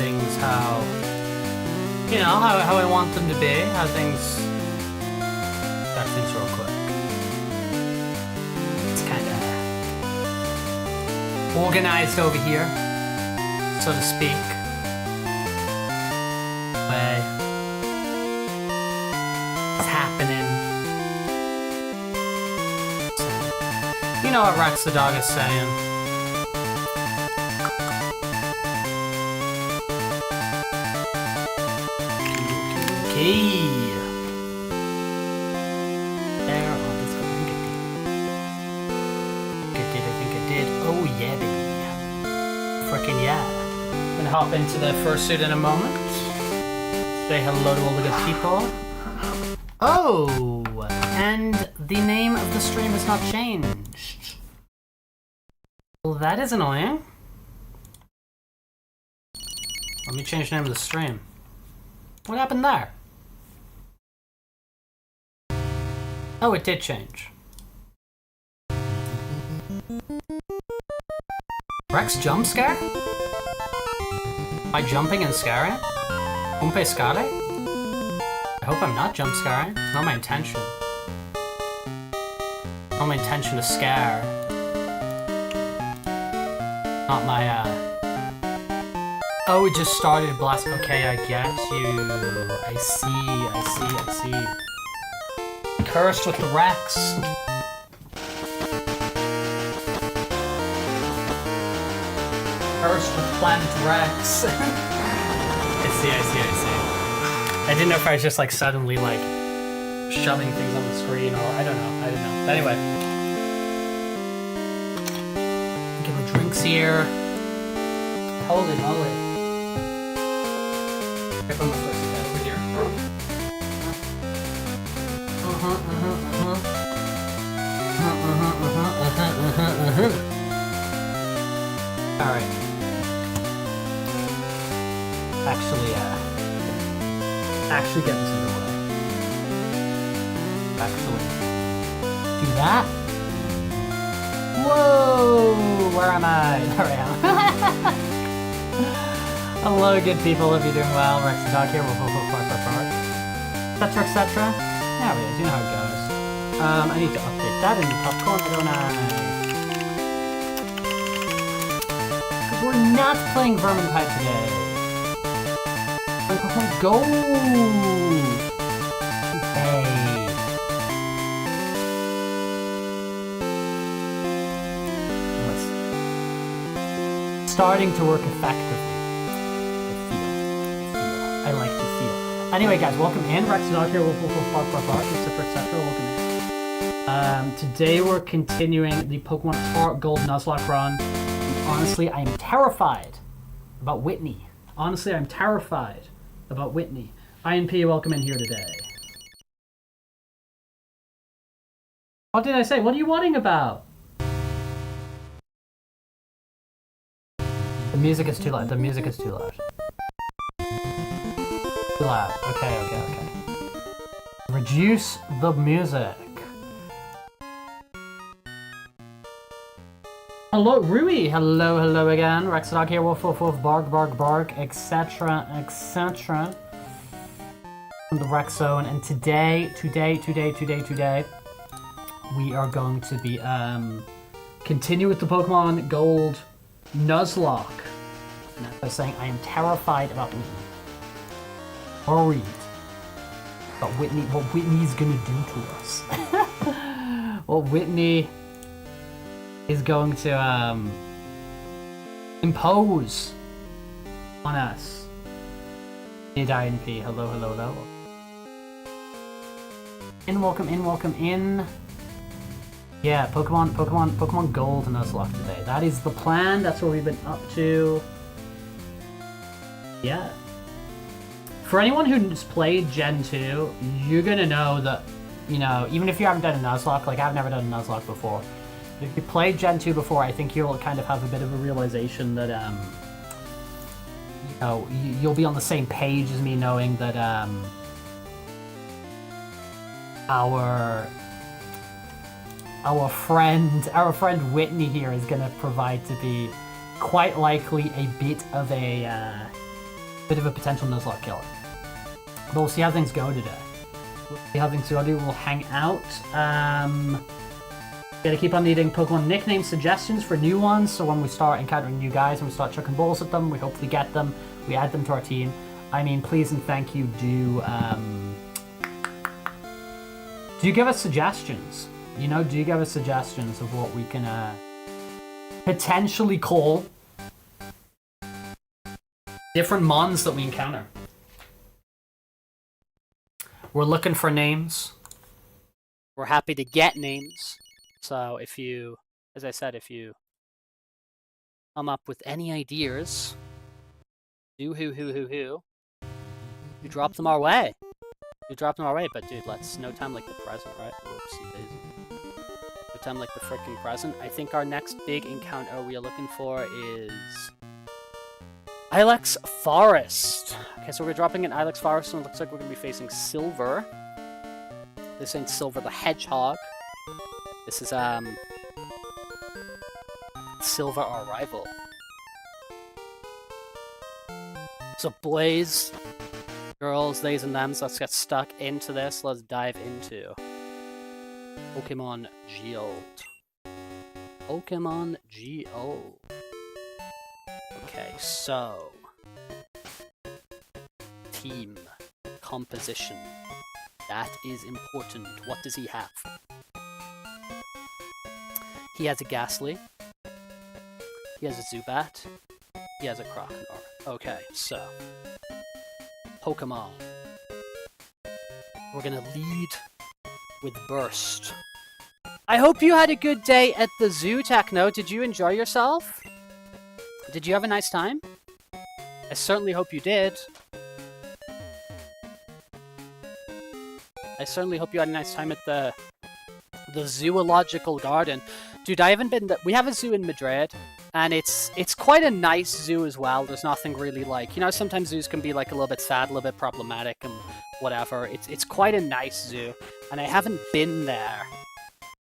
things how, you know, how I want them to be, how things, got things real quick. It's kind of organized over here, so to speak. Way it's happening. You know what Rex the dog is saying. Okay. There, oh, this I think I think I did. Oh yeah, baby. Frickin' yeah. Gonna hop into the fursuit in a moment. Say hello to all the good people. Oh, and the name of the stream has not changed. Well, that is annoying. Let me change the name of the stream. What happened there? Oh, it did change. Rex jump scare? Am I jumping and scaring? Umpe scare? I hope I'm not jump scaring. It's not my intention. Not my intention to scare. Not my, Oh, it just started blast. Okay, I get you. I see. Cursed with the Rex. Cursed with Planet Rex. I see. I didn't know if I was just like suddenly like shoving things on the screen or I don't know. But anyway. Get my drinks here. Hold it. If I'm supposed to get over here. Alright. Actually get this underway. Actually. Do that? Whoa! Where am I? There I am. Hello, good people. Hope you're doing well. Rex the dog here. Etc. Yeah, but you know how it goes. I need to update that in the popcorn, don't I? Because we're not playing Vermintide today. We're playing Gold! Hey. Starting to work effectively. I like to feel. Anyway, guys, welcome in. Rex the dog here. Wolf, etc. Welcome in. Today we're continuing the Pokemon Heart Gold Nuzlocke run. And honestly, I am terrified about Whitney. INP, welcome in here today. What did I say? What are you wanting about? The music is too loud. Too loud. Okay. Reduce the music. Hello, Rui. Hello again. Rex the dog here. Wolf, bark, etc. From the Rex Zone, and today, we are going to be continue with the Pokemon Gold Nuzlocke. And as I was saying, I am terrified about Whitney. Worried about Whitney, what Whitney's gonna do to us. What Whitney is going to impose on us. Hey, INP, hello. Welcome in. Yeah, Pokemon Gold Nuzlocke today. That is the plan. That's what we've been up to. Yeah. For anyone who's played Gen 2, you're gonna know that, you know, even if you haven't done a Nuzlocke, like I've never done a Nuzlocke before, but if you played Gen 2 before, I think you'll kind of have a bit of a realization that, you know, you'll be on the same page as me knowing that, our friend Whitney here is going to provide to be quite likely a bit of a bit of a potential Nuzlocke killer. But we'll see how things go today. We'll see how things go. We'll hang out. Gotta keep on needing Pokemon nickname suggestions for new ones, so when we start encountering new guys and we start chucking balls at them, we hopefully get them, we add them to our team. I mean, please and thank you, do you give us suggestions? You know, do you give us suggestions of what we can potentially call different mons that we encounter? We're looking for names. We're happy to get names. So if you, as I said, if you come up with any ideas, you drop them our way. You drop them our way, but dude, let's no time like the present, right? Whoopsie daisy. No time like the freaking present. I think our next big encounter we are looking for is Ilex Forest. Okay, so we're dropping in Ilex Forest, and it looks like we're gonna be facing Silver. This ain't Silver the Hedgehog. This is Silver, our rival. So Blaze, girls, theys and thems, let's get stuck into this. Let's dive into Pokemon Gold. Pokemon Gold. Okay, so team composition. That is important. What does he have? He has a Ghastly. He has a Zubat. He has a Croconaw. Okay, so Pokemon. We're gonna lead with Burst. I hope you had a good day at the zoo, Techno. Did you enjoy yourself? Did you have a nice time? I certainly hope you did. I certainly hope you had a nice time at the zoological garden. Dude, I haven't been... We have a zoo in Madrid, and it's quite a nice zoo as well. There's nothing really like... You know, sometimes zoos can be like a little bit sad, a little bit problematic, and whatever. It's quite a nice zoo, and I haven't been there.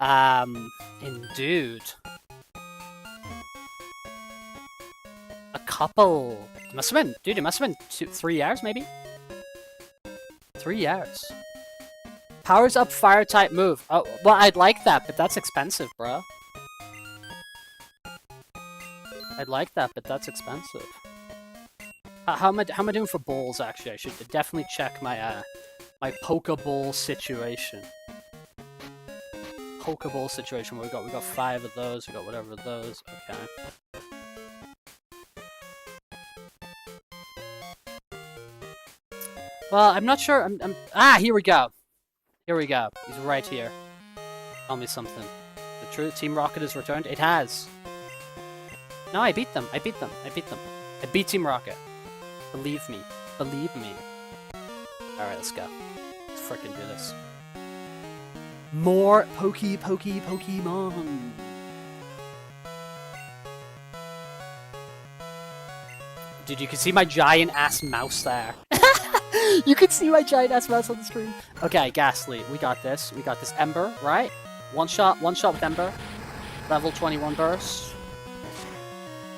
And dude... A couple... It must have been... Dude, it must have been 3 years, maybe? 3 years. Powers up fire type move. Oh, well, I'd like that, but that's expensive, bro. I'd like that, but that's expensive. How am I doing for balls, actually? I should definitely check my, my Pokeball situation. Pokeball situation, we got 5 of those, we got whatever of those, okay. Well, I'm not sure, ah, here we go. Here we go. He's right here. Tell me something. The true Team Rocket has returned? It has. No, I beat them. I beat them. I beat them. I beat Team Rocket. Believe me. Believe me. Alright, let's go. Let's frickin' do this. More Pokemon. Dude, you can see my giant ass mouse there. You can see my giant ass mouse on the screen. Okay, Ghastly, we got this. We got this Ember, right? One shot with Ember. Level 21 burst.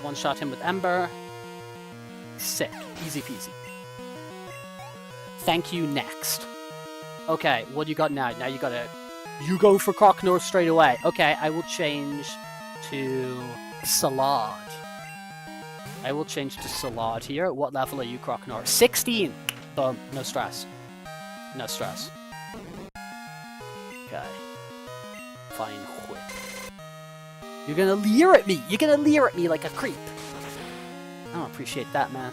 One shot him with Ember. Sick. Easy peasy. Thank you, next. Okay, what do you got now? Now you gotta... You go for Croconaw straight away. Okay, I will change to Salad. I will change to Salad here. What level are you, Croconaw? 16! Boom. No stress. No stress. Okay. Fine whip. You're gonna leer at me! You're gonna leer at me like a creep! I don't appreciate that, man.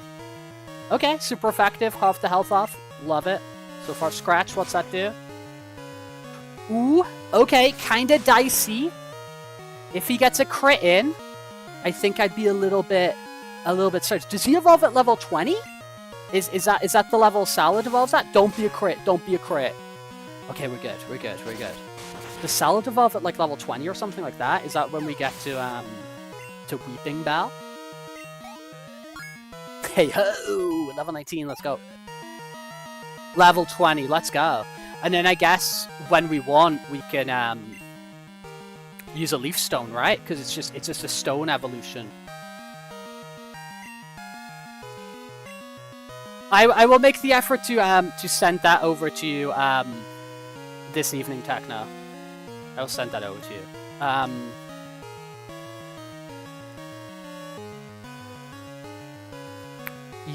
Okay, super effective. Half the health off. Love it. So far, Scratch, what's that do? Ooh, okay, kinda dicey. If he gets a crit in, I think I'd be a little bit surged. Does he evolve at level 20? Is that the level Salad evolves at? Don't be a crit, don't be a crit. Okay, we're good. Does Salad evolve at like level 20 or something like that? Is that when we get to Weeping Bell? Hey ho! Level 19, let's go. Level 20, let's go. And then I guess when we want, we can use a Leaf Stone, right? Because it's just a stone evolution. I will make the effort to send that over to you this evening, Techno. I will send that over to you.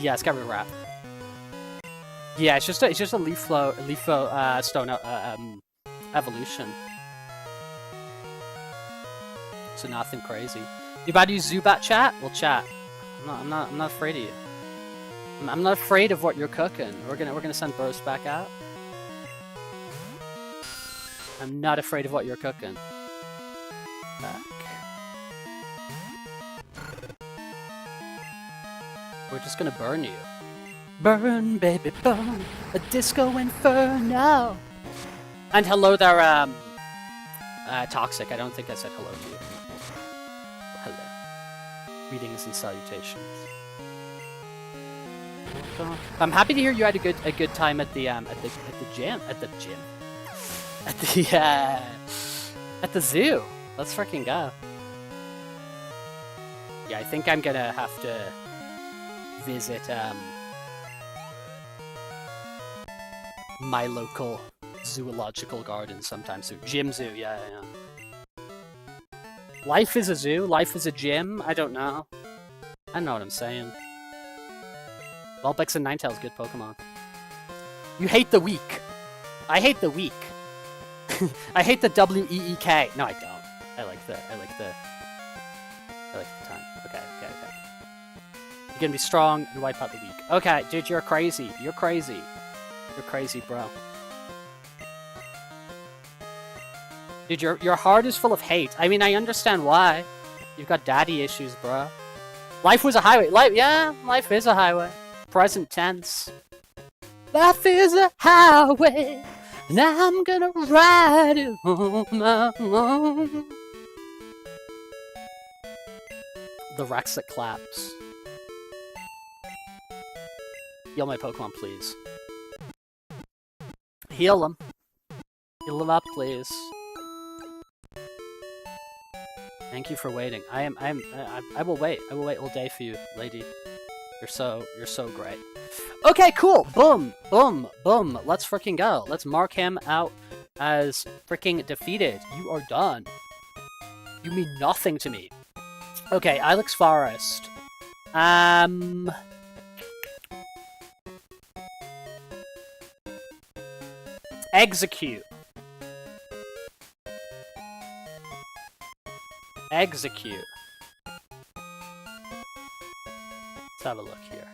Yeah, it's got rid of wrap. Yeah, it's just a leaf stone evolution. So nothing crazy. You about to use Zubat chat? We'll chat. I'm not afraid of you. I'm not afraid of what you're cooking. We're gonna send Burst back out. I'm not afraid of what you're cooking. Back. We're just gonna burn you. Burn, baby, burn. A disco inferno. And hello there, Toxic. I don't think I said hello to you. Hello. Greetings and salutations. I'm happy to hear you had a good time at the gym. At the zoo. Let's freaking go. Yeah, I think I'm gonna have to visit my local zoological garden sometime soon. Gym zoo, yeah. Life is a zoo, life is a gym, I don't know. I don't know what I'm saying. Vulpix and Ninetales, good Pokemon. You hate the weak. I hate the weak. I hate the W-E-E-K. No, I don't. I like the time. Okay. You're gonna be strong and wipe out the weak. Okay, dude, you're crazy. You're crazy. You're crazy, bro. Dude, your heart is full of hate. I mean, I understand why. You've got daddy issues, bro. Life was a highway. Life is a highway. Present tense. Life is a highway, and I'm gonna ride it home alone. The Rex that claps. Heal my Pokemon, please. Heal them. Heal them up, please. Thank you for waiting. I will wait. I will wait all day for you, lady. You're so great. Okay, cool. Boom, boom, boom. Let's freaking go. Let's mark him out as freaking defeated. You are done. You mean nothing to me. Okay, Ilex Forest. Execute. Execute. Let's have a look here.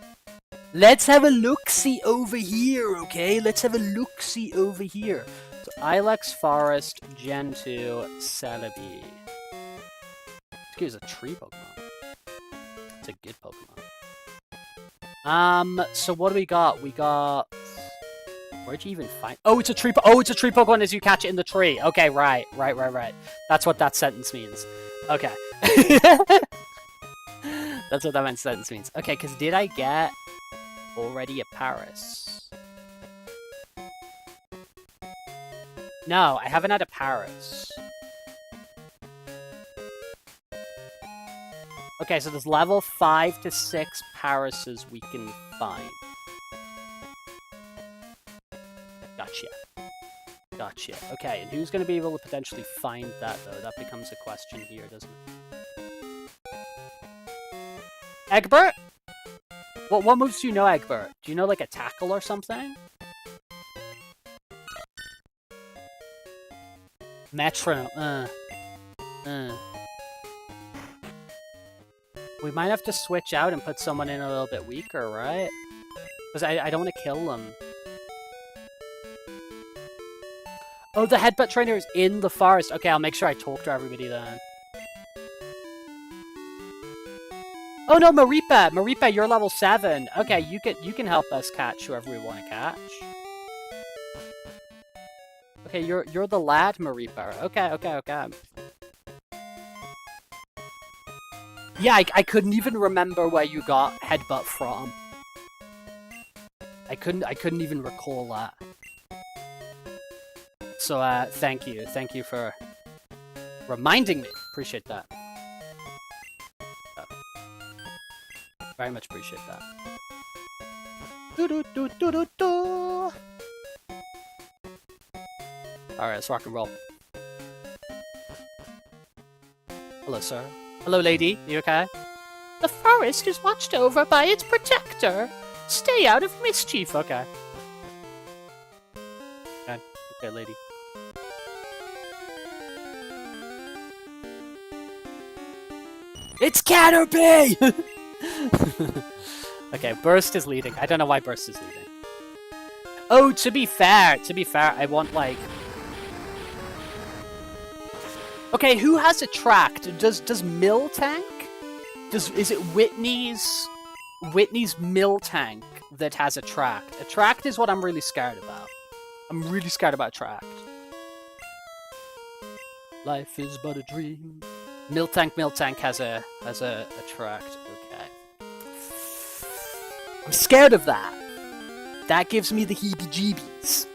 Let's have a look-see over here, okay? Let's have a look-see over here. So, Ilex Forest, Gen 2, Celebi. This is a tree Pokemon. It's a good Pokemon. So what do we got? We got... Where'd you even find... Oh, it's a tree it's a tree Pokemon as you catch it in the tree. Okay, right. That's what that sentence means. Okay. That's what that sentence means. Okay, because did I get already a Paris? No, I haven't had a Paris. Okay, so there's level 5 to 6 Parises we can find. Gotcha. Okay, and who's going to be able to potentially find that, though? That becomes a question here, doesn't it? Egbert? What moves do you know, Egbert? Do you know, like, a tackle or something? Metronome. We might have to switch out and put someone in a little bit weaker, right? Because I don't want to kill them. Oh, the headbutt trainer is in the forest. Okay, I'll make sure I talk to everybody then. Oh no, Maripa! Maripa, you're level 7. Okay, you can help us catch whoever we want to catch. Okay, you're the lad, Maripa. Okay. Yeah, I couldn't even remember where you got headbutt from. I couldn't even recall that. So, thank you. Thank you for reminding me. Appreciate that. Oh. Very much appreciate that. Alright, let's rock and roll. Hello, sir. Hello, lady. You okay? The forest is watched over by its protector. Stay out of mischief, okay. Okay, lady. It's Caterpie! Okay, Burst is leading. I don't know why Burst is leading. Oh, to be fair, I want, like... Okay, who has Attract? Does miltank? Is it Whitney's miltank that has Attract? Attract is what I'm really scared about. I'm really scared about Attract. Life is but a dream. Miltank has a Attract. Okay. I'm scared of that. That gives me the heebie-jeebies.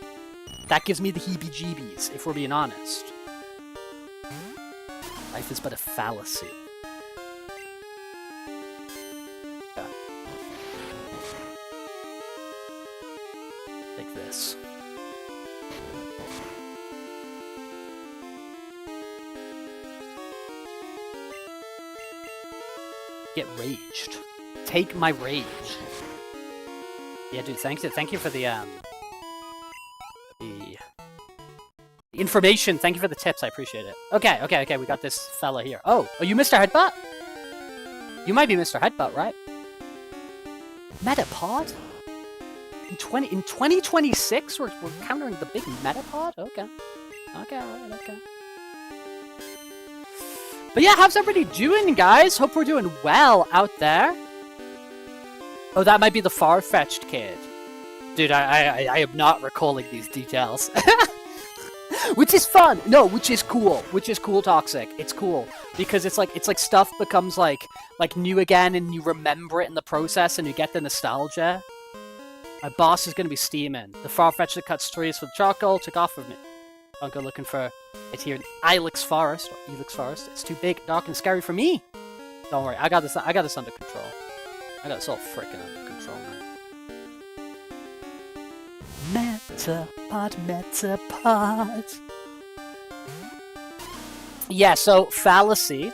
If we're being honest. Life is but a fallacy. Okay. Like this. Get raged. Take my rage. Yeah, dude, thank you for the information. Thank you for the tips. I appreciate it. Okay. We got this fella here. Oh, are you Mr. Headbutt? You might be Mr. Headbutt, right? Metapod? In 2026, we're countering the big Metapod? Okay. Okay. But yeah, how's everybody doing, guys? Hope we're doing well out there. Oh, that might be the far-fetched kid. Dude, I am not recalling these details. Which is fun. No, which is cool. Toxic. It's cool because it's like stuff becomes like new again, and you remember it in the process, and you get the nostalgia. My boss is gonna be steaming. The far-fetched that cuts trees for the charcoal took off of me. I'll go looking for it here in Ilex Forest or Elix Forest. It's too big, dark, and scary for me. Don't worry, I got this under control. I got this all freaking under control now. Metapod. Yeah, so Fallacy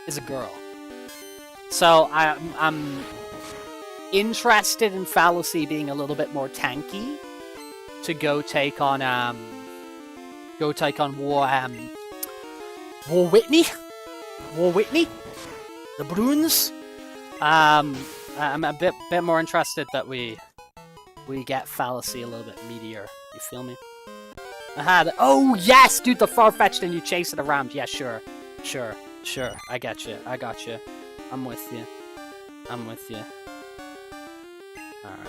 is a girl. So I'm interested in Fallacy being a little bit more tanky to go take on War Whitney, the Bruins. I'm a bit more interested that we get Fallacy a little bit meatier. You feel me? Oh yes, dude, the far-fetched and you chase it around. Yeah, sure. I got you. I'm with you. All right.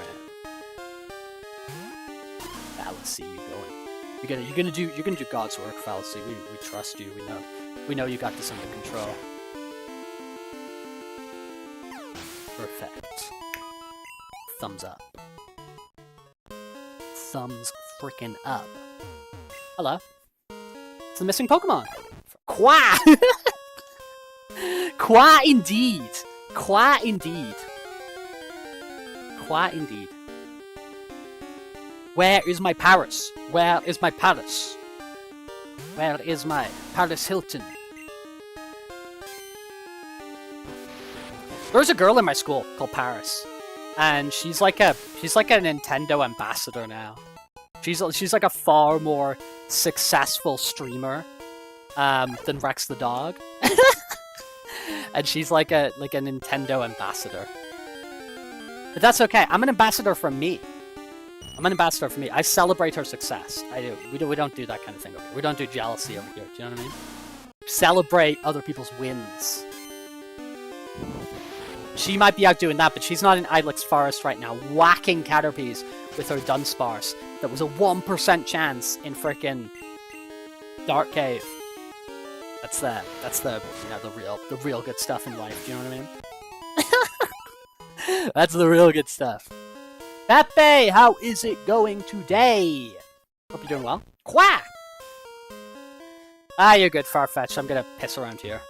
Fallacy, you going? You're gonna do God's work, Fallacy. We trust you. We know you got this under control. Perfect. Thumbs up. Thumbs freaking up. Hello. It's the missing Pokemon. Qua. Qua indeed. Where is my Paris? Where is my Paris Hilton? There's a girl in my school called Paris, and she's like a Nintendo ambassador now. She's like a far more successful streamer than Rex the dog, and she's like a Nintendo ambassador. But that's okay. I'm an ambassador for me. I celebrate her success. I do. We don't do that kind of thing over here. We don't do jealousy over here. Do you know what I mean? Celebrate other people's wins. She might be out doing that, but she's not in Ilex Forest right now, whacking Caterpies with her Dunsparce. That was a 1% chance in frickin' Dark Cave. That's the real good stuff in life. Do you know what I mean? That's the real good stuff. Pepe, how is it going today? Hope you're doing well. Quack! Ah, you're good, Farfetch. I'm gonna piss around here.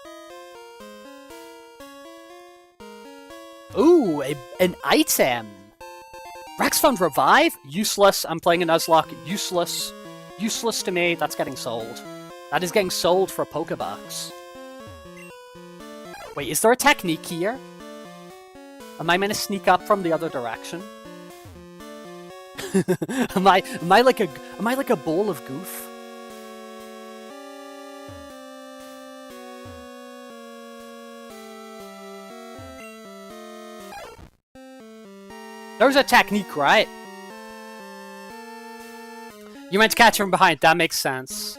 Ooh, an item! Rex found Revive? Useless. I'm playing a Nuzlocke. Useless. Useless to me. That's getting sold. That is getting sold for a Pokebucks. Wait, is there a technique here? Am I meant to sneak up from the other direction? am I like a ball of goof? There's a technique, right? You meant to catch from behind. That makes sense.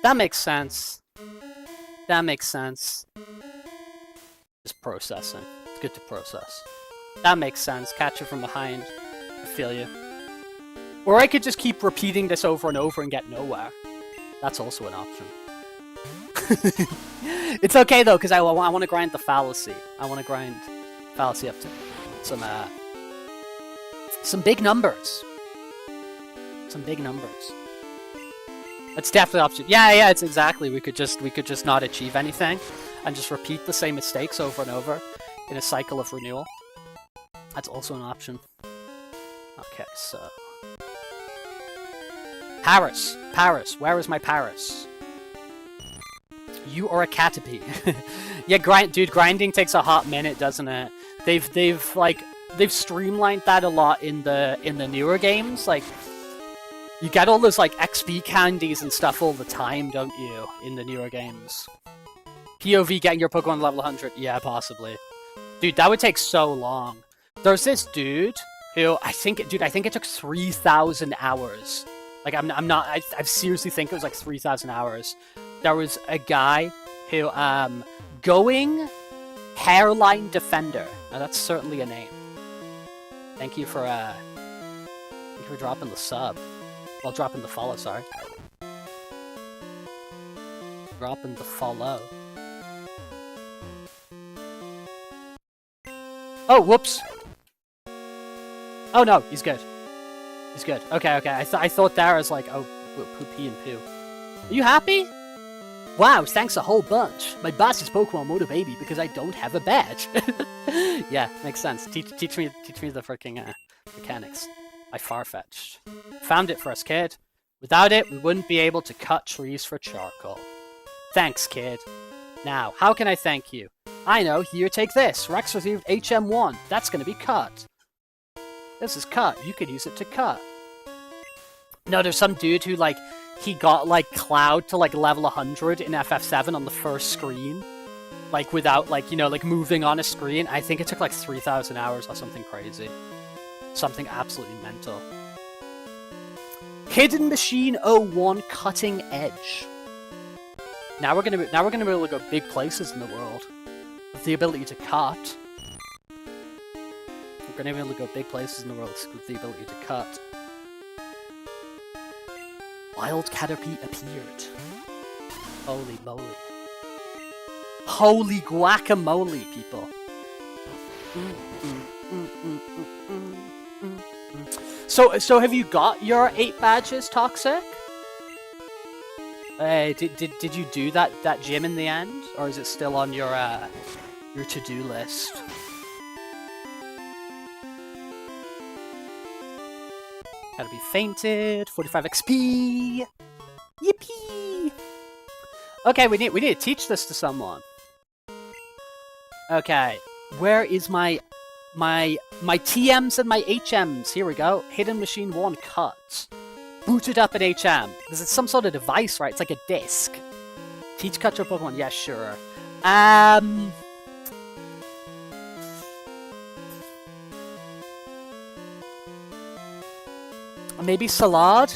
That makes sense. That makes sense. Just processing. It's good to process. That makes sense. Catch it from behind. I feel you. Or I could just keep repeating this over and over and get nowhere. That's also an option. It's okay though, because I want to grind the fallacy. I want to grind fallacy up to some big numbers. Some big numbers. That's definitely an option. Yeah, it's exactly. We could just not achieve anything and just repeat the same mistakes over and over in a cycle of renewal. That's also an option. Okay, so Paris, where is my Paris? You are a Caterpie. Yeah, grinding takes a hot minute, doesn't it? They've streamlined that a lot in the newer games. Like, you get all those like XP candies and stuff all the time, don't you? In the newer games. POV getting your Pokemon level 100, yeah, possibly. Dude, that would take so long. There's this dude who I think it took 3,000 hours. Like, I seriously think it was like 3,000 hours. There was a guy who, Going Hairline Defender. Now that's certainly a name. Thank you for dropping the sub. Well, dropping the follow, sorry. Dropping the follow. Oh, whoops! Oh no, he's good. He's good. Okay. I thought there was like, oh, pee and poo. Are you happy? Wow, thanks a whole bunch. My boss is Pokemon Moto Baby because I don't have a badge. Yeah, makes sense. Teach me the freaking mechanics. I far-fetched. Found it for us, kid. Without it, we wouldn't be able to cut trees for charcoal. Thanks, kid. Now, how can I thank you? I know, here, take this. Rex received HM1. That's gonna be cut. This is cut. You could use it to cut. No, there's some dude who, like, he got, like, Cloud to, like, level 100 in FF7 on the first screen. Like, without, like, you know, like, moving on a screen. I think it took, like, 3,000 hours or something crazy. Something absolutely mental. Hidden Machine 01 Cutting Edge. Now we're gonna be able to go big places in the world. With the ability to cut. We're gonna be able to go big places in the world with the ability to cut. Wild Caterpie appeared. Holy moly. Holy guacamole, people. So have you got your 8 badges, Toxic? Did you do that gym in the end? Or is it still on your to-do list? Gotta be fainted. 45 XP. Yippee! Okay, we need to teach this to someone. Okay, where is my TMs and my HMs? Here we go. Hidden Machine 1 cut. Booted up an HM. This is some sort of device, right? It's like a disc. Teach cut your Pokemon. Yeah, sure. Maybe Salad?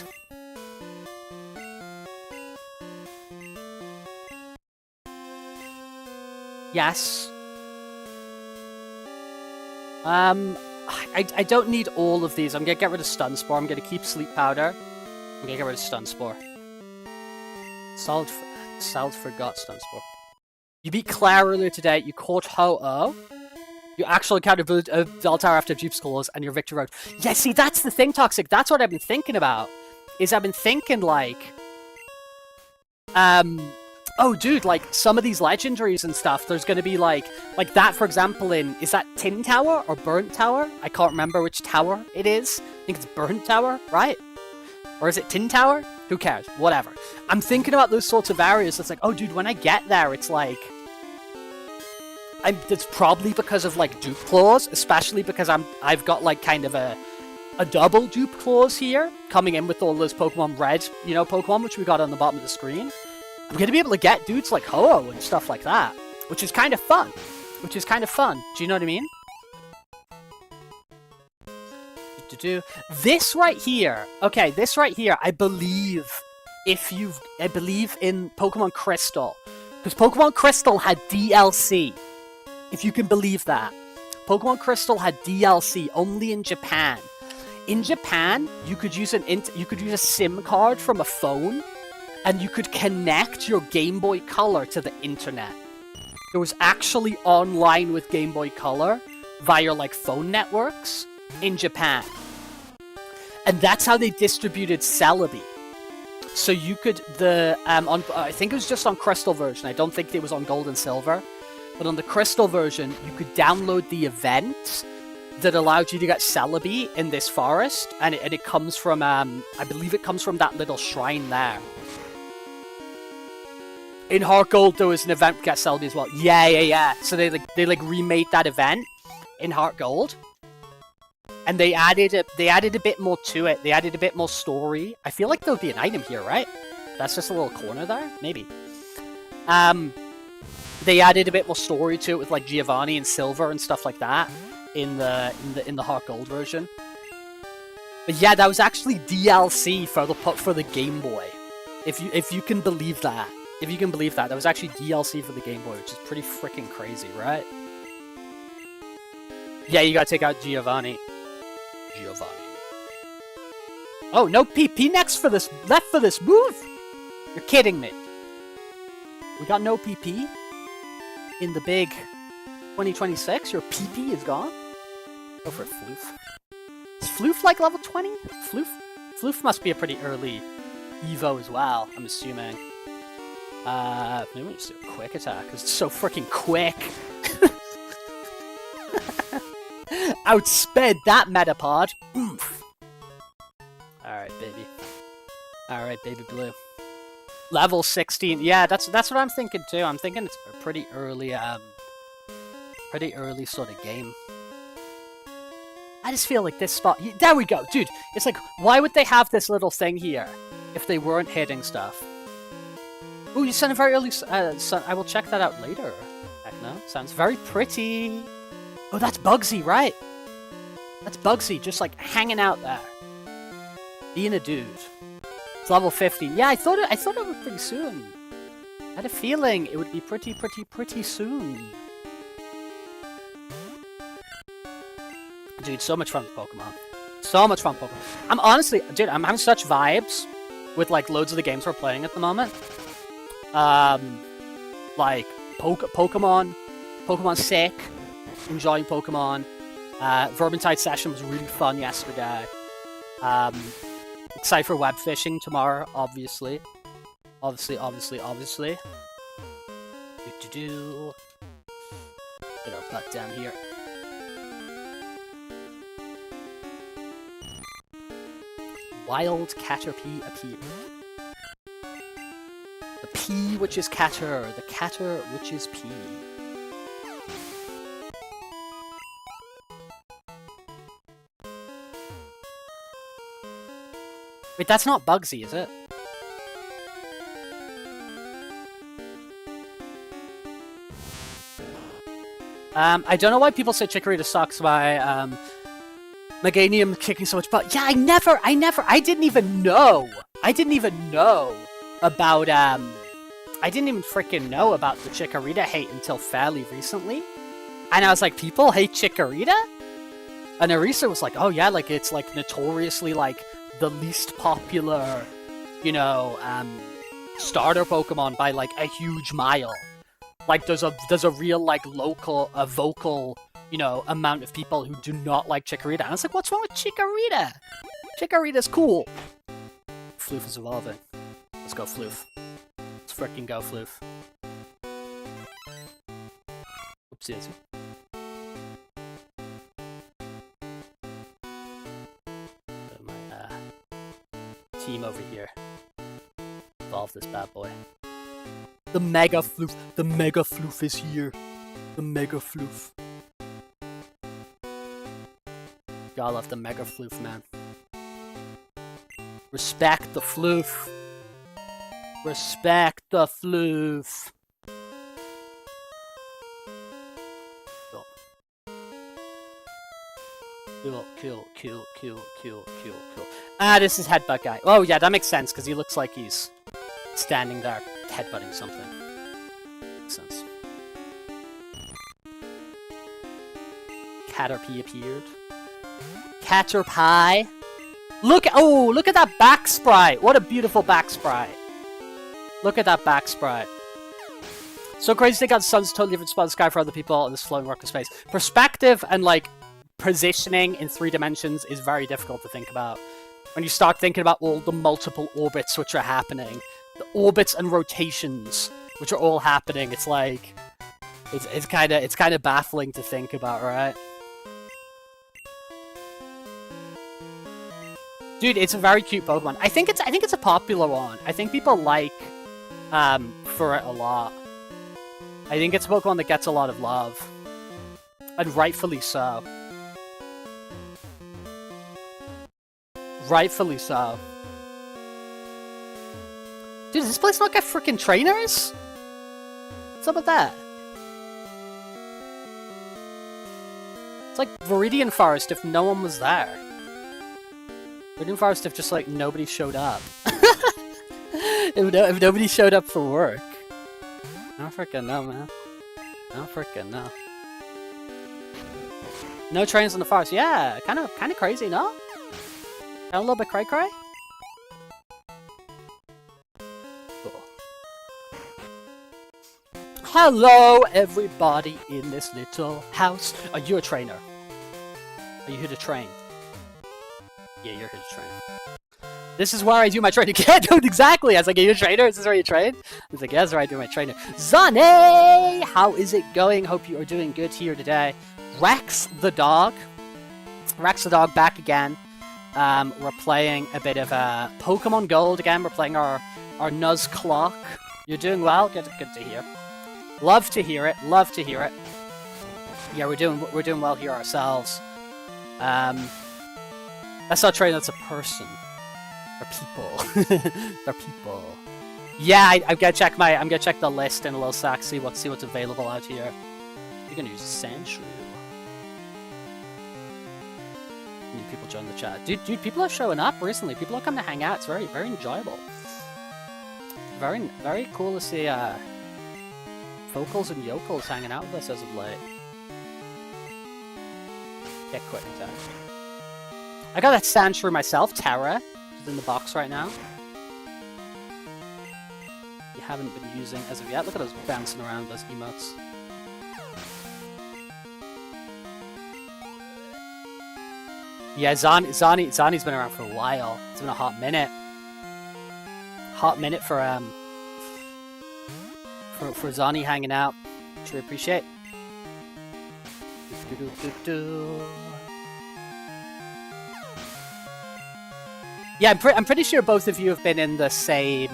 Yes. I don't need all of these. I'm gonna get rid of Stun Spore. I'm gonna keep Sleep Powder. I'm gonna get rid of Stun Spore. Salad forgot Stun Spore. You beat Claire earlier today. You caught Ho-Oh. You actually encountered Veltar after Jeep's Claws and your Victory Road. Yeah, see, that's the thing, Toxic. That's what I've been thinking about. Is I've been thinking, like... oh, dude, like, some of these legendaries and stuff, there's gonna be, like that, for example, is that Tin Tower or Burnt Tower? I can't remember which tower it is. I think it's Burnt Tower, right? Or is it Tin Tower? Who cares? Whatever. I'm thinking about those sorts of areas. It's like, oh, dude, when I get there, it's like... It's probably because of, like, dupe claws, especially because I've got, like, kind of a double dupe claws here, coming in with all those Pokemon Red, you know, Pokemon, which we got on the bottom of the screen. I'm gonna be able to get dudes like Ho-Oh and stuff like that, which is kind of fun. Do you know what I mean? This right here, okay, I believe in Pokemon Crystal, because Pokemon Crystal had DLC, if you can believe that. Pokemon Crystal had DLC only in Japan. In Japan, you could use a SIM card from a phone, and you could connect your Game Boy Color to the internet. It was actually online with Game Boy Color via like phone networks in Japan. And that's how they distributed Celebi. So you could, I think it was just on Crystal version, I don't think it was on Gold and Silver, but on the Crystal version, you could download the event that allowed you to get Celebi in this forest, and it comes from, I believe it comes from that little shrine there. In Heart Gold, there was an event to get Celebi as well. Yeah. So they remade that event in Heart Gold, and they added a bit more to it. They added a bit more story. I feel like there'll be an item here, right? That's just a little corner there, maybe. They added a bit more story to it with like Giovanni and Silver and stuff like that in the Heart Gold version. But yeah, that was actually DLC for the Game Boy. If you can believe that. If you can believe that, that was actually DLC for the Game Boy, which is pretty freaking crazy, right? Yeah, you gotta take out Giovanni. Oh, no PP left for this move? You're kidding me. We got no PP in the big 2026? Your PP is gone? Go for Floof. Is Floof like level 20? Floof must be a pretty early Evo as well, I'm assuming. Maybe we'll just do a quick attack, because it's so freaking quick. Outsped that Metapod. Oomph. Alright, baby blue. Level 16. Yeah, that's what I'm thinking too. I'm thinking it's a pretty early sort of game. I just feel like this spot... There we go, dude. It's like, why would they have this little thing here if they weren't hitting stuff? Ooh, you sent a very early... I will check that out later. Heck no. Sounds very pretty. Oh, that's Bugsy, right? That's Bugsy, just like hanging out there. Being a dude. It's level 50. Yeah, I thought it was pretty soon. I had a feeling it would be pretty soon. Dude, so much fun with Pokemon. So much fun with Pokemon. I'm honestly... Dude, I'm having such vibes with like loads of the games we're playing at the moment. Like Pokemon Sick, enjoying Pokemon. Vermintide session was really fun yesterday. Excited for web fishing tomorrow, obviously. Obviously. Get our butt down here. Wild Caterpie appeared. The P which is Catter, the Catter which is P. Wait, that's not Bugsy, is it? I don't know why people say Chikorita sucks by Meganium kicking so much butt. Yeah, I didn't even know about I didn't even freaking know about the Chikorita hate until fairly recently. And I was like, people hate Chikorita? And Arisa was like, oh yeah, like it's like notoriously like the least popular, you know, starter Pokemon by like a huge mile. Like there's a real like vocal, you know, amount of people who do not like Chikorita. And I was like, what's wrong with Chikorita? Chikorita's cool. Floof is evolving. Let's go, Floof. Let's frickin' go, Floof. Oopsie. My team over here. Evolve this bad boy. The Mega Floof. The Mega Floof is here. The Mega Floof. Gotta love the Mega Floof, man. Respect the Floof. Respect the Floof. Cool. Ah, this is Headbutt Guy. Oh yeah, that makes sense, because he looks like he's standing there headbutting something. Makes sense. Caterpie appeared. Caterpie. Look at that back sprite. What a beautiful back sprite. Look at that back sprite. So crazy to think how the sun's totally different spot in the sky for other people in this flowing rock of space. Perspective and like positioning in 3 dimensions is very difficult to think about. When you start thinking about all the multiple orbits which are happening, the orbits and rotations which are all happening, it's like it's kind of baffling to think about, right? Dude, it's a very cute Pokemon. I think it's a popular one. I think people like Furry a lot. I think it's a Pokemon that gets a lot of love. And rightfully so. Rightfully so. Dude, does this place not get freaking trainers? What's up with that? It's like Viridian Forest if no one was there. Viridian Forest if just like nobody showed up. if nobody showed up for work. I don't freaking know, man. I don't freaking know. No trains in the forest. Yeah, kind of crazy, no? A little bit cray-cray? Cool. Hello, everybody in this little house. Are you a trainer? Are you here to train? Yeah, you're here to train. This is where I do my training. Yeah, dude, exactly. I was like, are you a trainer? Is this where you train? I was like, yeah, that's where I do my training. Zane! How is it going? Hope you are doing good here today. Rex the dog back again. We're playing a bit of Pokemon Gold again. We're playing our Nuzlocke. You're doing well. Good to hear. Love to hear it. Love to hear it. Yeah, we're doing well here ourselves. That's not train. That's a person. They're people. They're people. Yeah, I'm gonna check the list in a little sec. See what's available out here. You're gonna use Sandshrew. New people join the chat. Dude, people are showing up recently. People are coming to hang out. It's very enjoyable. Very cool to see Vocals and Yokels hanging out with us as of late. Get quick attack. I got that Sandshrew myself, Terra. She's in the box right now. You haven't been using as of yet. Look at us bouncing around those emotes. Yeah, Zani's been around for a while. It's been a hot minute. Hot minute for Zani hanging out. Which we appreciate. Yeah, I'm pretty sure both of you have been in the same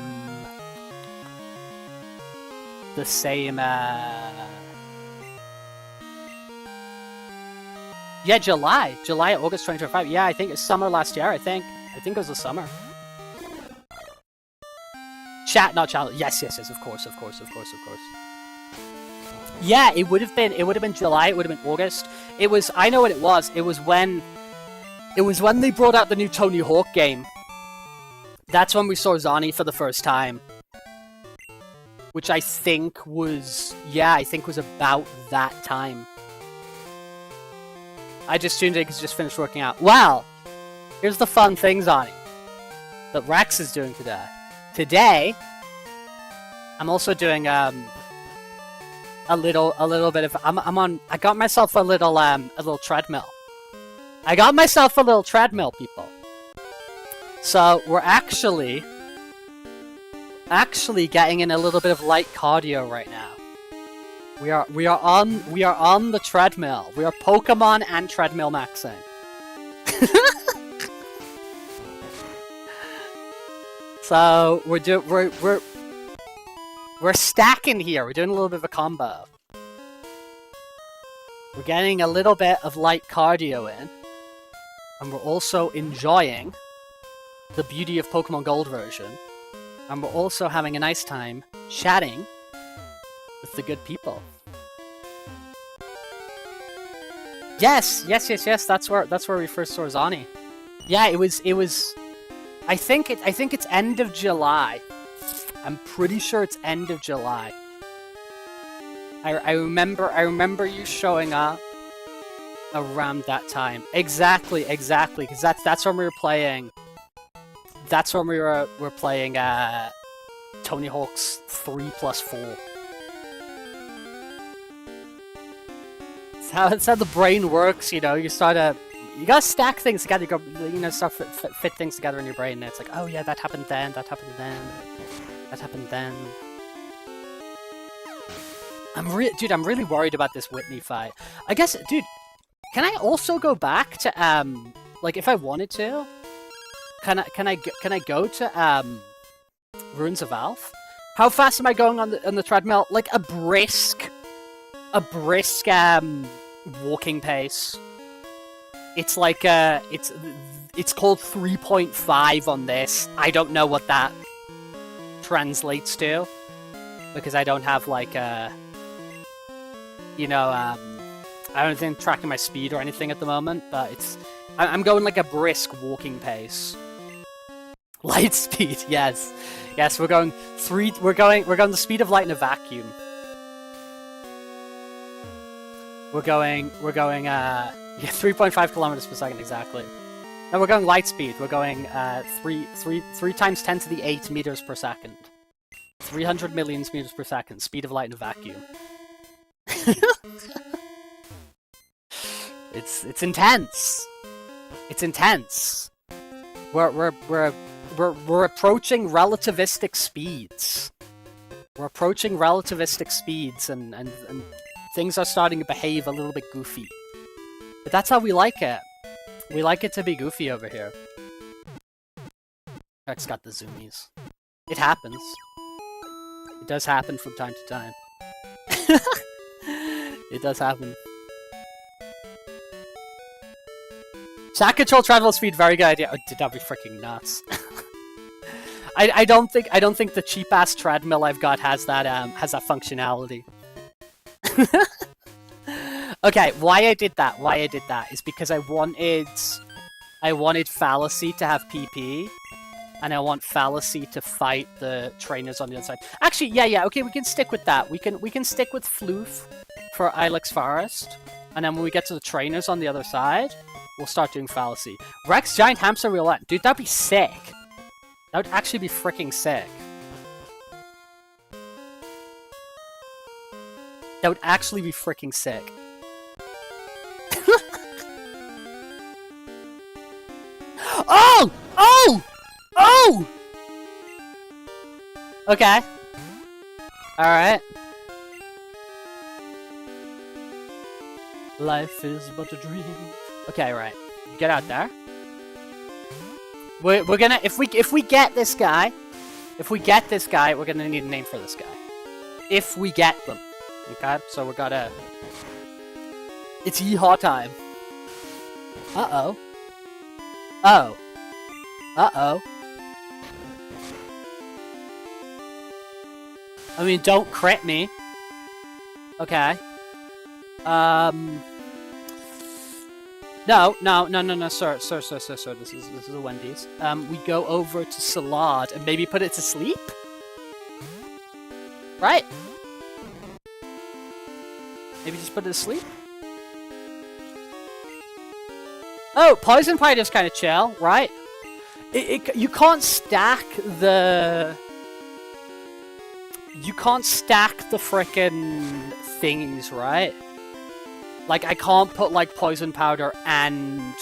yeah, July, August 2025. Yeah, I think it's summer last year. I think it was the summer. Chat, not channel. Yes, of course. Yeah, it would have been July. It would have been August. It was. I know what it was. It was when they brought out the new Tony Hawk game. That's when we saw Zani for the first time. Which I think was about that time. I just tuned in because I just finished working out. Well, here's the fun thing, Zani, that Rex is doing today. Today, I'm also doing a little bit of. I got myself a little treadmill. I got myself a little treadmill, people. So we're actually actually getting in a little bit of light cardio right now. We are on the treadmill. We are Pokemon and treadmill maxing. So we're stacking here. We're doing a little bit of a combo. We're getting a little bit of light cardio in, and we're also enjoying the beauty of Pokemon Gold version, and we're also having a nice time chatting with the good people. Yes. That's where we first saw Zani. Yeah, it was. I think it's end of July. I'm pretty sure it's end of July. I remember you showing up around that time. Exactly, because that's when we were playing. That's when we were playing Tony Hawk's 3+4. That's how the brain works, you know. You gotta stack things together. You go, you know, start fit things together in your brain. And it's like, oh yeah, that happened then. That happened then. That happened then. Dude, I'm really worried about this Whitney fight. I guess, dude, can I also go back to like if I wanted to? Can I go to Ruins of Alph? How fast am I going on the treadmill? Like a brisk walking pace. It's like it's called 3.5 on this. I don't know what that translates to because I don't have like you know, I don't think tracking my speed or anything at the moment, but I'm going like a brisk walking pace. Light speed, yes, we're going the speed of light in a vacuum. We're going 3.5 kilometers per second exactly. No, we're going light speed. We're going 3 times 10 to the 8 meters per second. 300 million meters per second. Speed of light in a vacuum. It's intense. It's intense. We're approaching relativistic speeds. We're approaching relativistic speeds, and things are starting to behave a little bit goofy. But that's how we like it. We like it to be goofy over here. Rex got the zoomies. It happens. It does happen from time to time. It does happen. Chat control travel speed, very good idea. Oh, dude, that'd be freaking nuts. I don't think the cheap ass treadmill I've got has that functionality. Okay, why I did that is because I wanted Fallacy to have PP, and I want Fallacy to fight the trainers on the other side. Actually, yeah, okay, we can stick with that. We can stick with Floof for Ilex Forest, and then when we get to the trainers on the other side, we'll start doing Fallacy. Rex Giant Hamster Roulette. Dude, that'd be sick. That would actually be freaking sick. That would actually be freaking sick. Oh! Oh! Oh! Okay. Alright. Life is but a dream. Okay, right. Get out there. We're gonna if we get this guy, we're gonna need a name for this guy. If we get them. Okay, so we gotta. It's yeehaw time. Uh-oh. Oh. Uh-oh. I mean, don't crit me. Okay. No, sir. This is a Wendy's. We go over to Salad and maybe put it to sleep? Right? Maybe just put it to sleep? Oh, Poison Spider's kind of chill, right? You can't stack the... You can't stack the frickin' thingies, right? Like, I can't put, like, Poison Powder and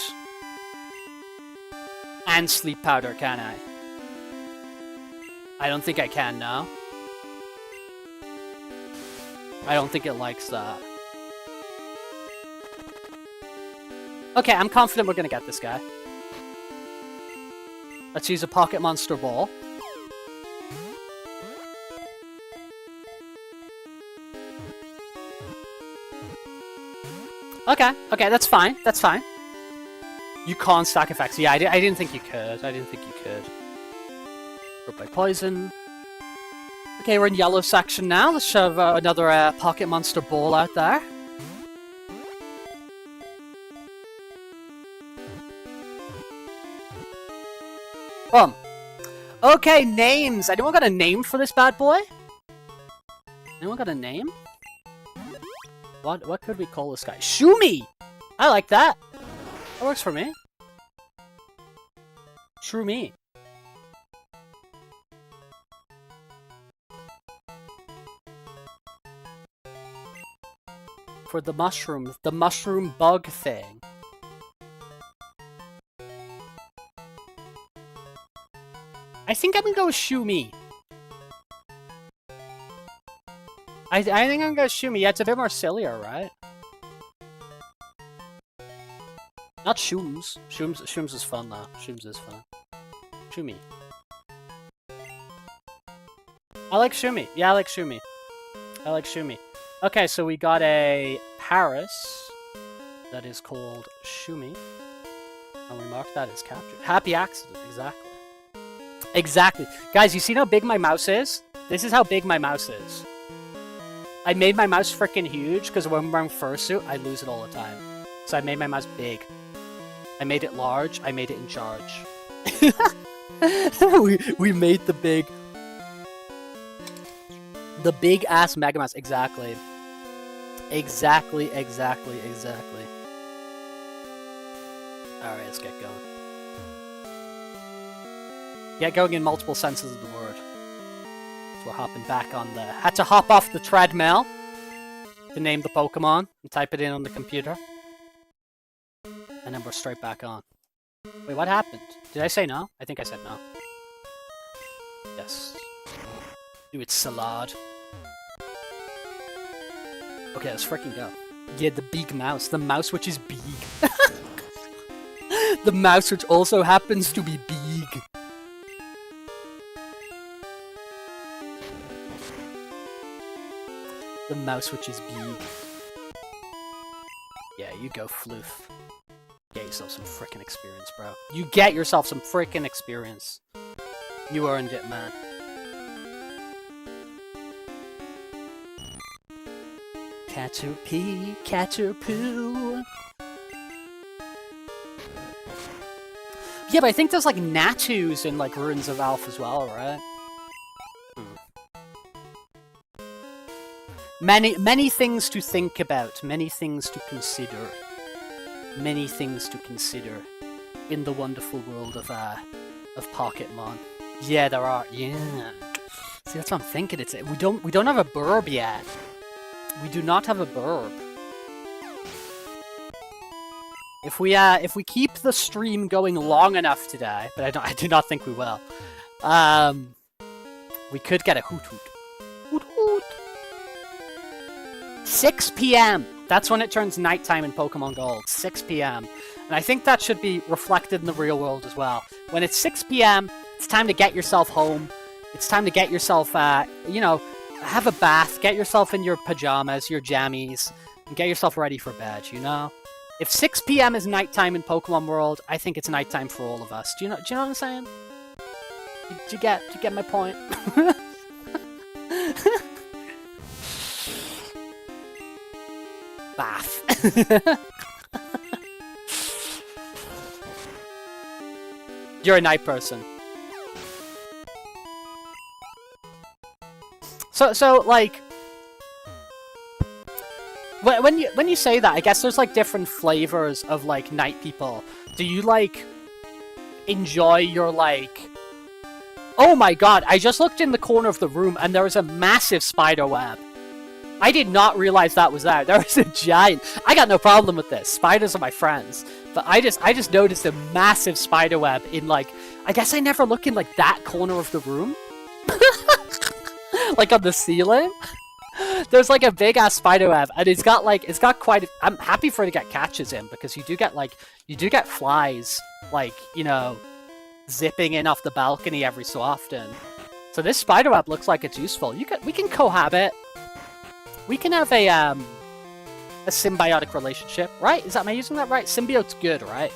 Sleep Powder, can I? I don't think I can now. I don't think it likes that. Okay, I'm confident we're gonna get this guy. Let's use a Pocket Monster Ball. Okay, okay, that's fine, that's fine. You can't stack effects. Yeah, I didn't think you could. I didn't think you could. Hurt by poison. Okay, we're in yellow section now. Let's shove another Pocket Monster Ball out there. Boom. Okay, names. Anyone got a name for this bad boy? Anyone got a name? What could we call this guy? Shumi! I like that. That works for me. Shroomy. For the mushroom bug thing. I think I'm gonna go with Shumi. I think I'm gonna go with Shumi. Yeah, it's a bit more sillier, right? Not Shooms. Shooms is fun though. Shooms is fun. Shumi. I like Shumi. Yeah, I like Shumi. I like Shumi. Okay, so we got a Paris that is called Shumi. And we mark that as captured. Happy accident, exactly. Exactly. Guys, you see how big my mouse is? This is how big my mouse is. I made my mouse freaking huge because when I'm wearing Fursuit, I lose it all the time. So I made my mouse big. I made it large. I made it in charge. we made the big ass Mega Mouse. Exactly. Exactly. Alright, let's get going. Get going in multiple senses of the word. So we're hopping back on the... Had to hop off the treadmill to name the Pokemon and type it in on the computer. And then we're straight back on. Wait, what happened? Did I say no? I think I said no. Yes. Do it, Salad. Okay, let's freaking go. Yeah, the big mouse. The mouse which is big. The mouse which also happens to be big. The mouse which is big. Yeah, you go, Floof. Get yourself some frickin' experience, bro. You get yourself some frickin' experience. You earned it, man. Caterpie, Caterpoo. Yeah, but I think there's like Natus in like Ruins of Alph as well, right? Many things to think about, many things to consider. Many things to consider in the wonderful world of Pocketmon. Yeah, there are. Yeah. See, that's what I'm thinking. We don't have a burb yet. We do not have a burb. If we keep the stream going long enough today, but I do not think we will. We could get a hoot hoot. Hoot hoot. 6 p.m. That's when it turns nighttime in Pokemon Gold. 6 p.m. And I think that should be reflected in the real world as well. When it's 6 p.m., it's time to get yourself home. It's time to get yourself, you know, have a bath, get yourself in your pajamas, your jammies, and get yourself ready for bed, you know? If 6 p.m. is nighttime in Pokemon World, I think it's nighttime for all of us. Do you know what I'm saying? Do you get my point? Bath. You're a night person. So like, when you say that, I guess there's like different flavors of like night people. Do you like enjoy your like, oh my god, I just looked in the corner of the room and there was a massive spider web. I did not realize that was there. There was a giant. I got no problem with this. Spiders are my friends. But I just noticed a massive spider web in like, I guess I never look in like that corner of the room. Like on the ceiling. There's like a big ass spider web, and it's got quite. I'm happy for it to get catches in because you do get flies, like, you know, zipping in off the balcony every so often. So this spider web looks like it's useful. We can cohabit. We can have a symbiotic relationship, right? Am I using that right? Symbiote's good, right?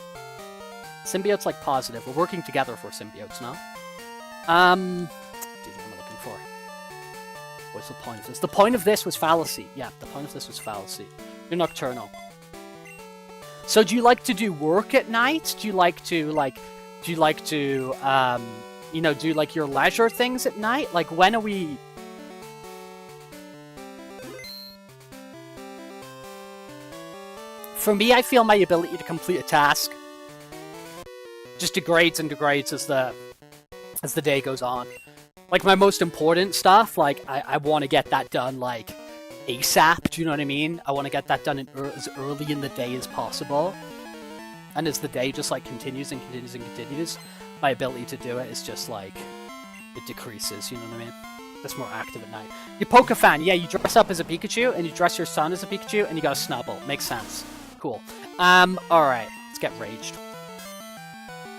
Symbiote's like positive. We're working together for symbiotes now. Dude, what am I looking for? What's the point of this? The point of this was fallacy. Yeah, the point of this was fallacy. You're nocturnal. So do you like to do work at night? Do you like to you know, do like your leisure things at night? Like, when are we... For me, I feel my ability to complete a task just degrades and degrades as the day goes on. Like, my most important stuff, like, I want to get that done, like, ASAP, do you know what I mean? I want to get that done as early in the day as possible. And as the day just, like, continues and continues and continues, my ability to do it is just, like, it decreases, you know what I mean? It's more active at night. You poke a fan, yeah, you dress up as a Pikachu, and you dress your son as a Pikachu, and you got a Snubble. Makes sense. Cool. Alright, let's get raged.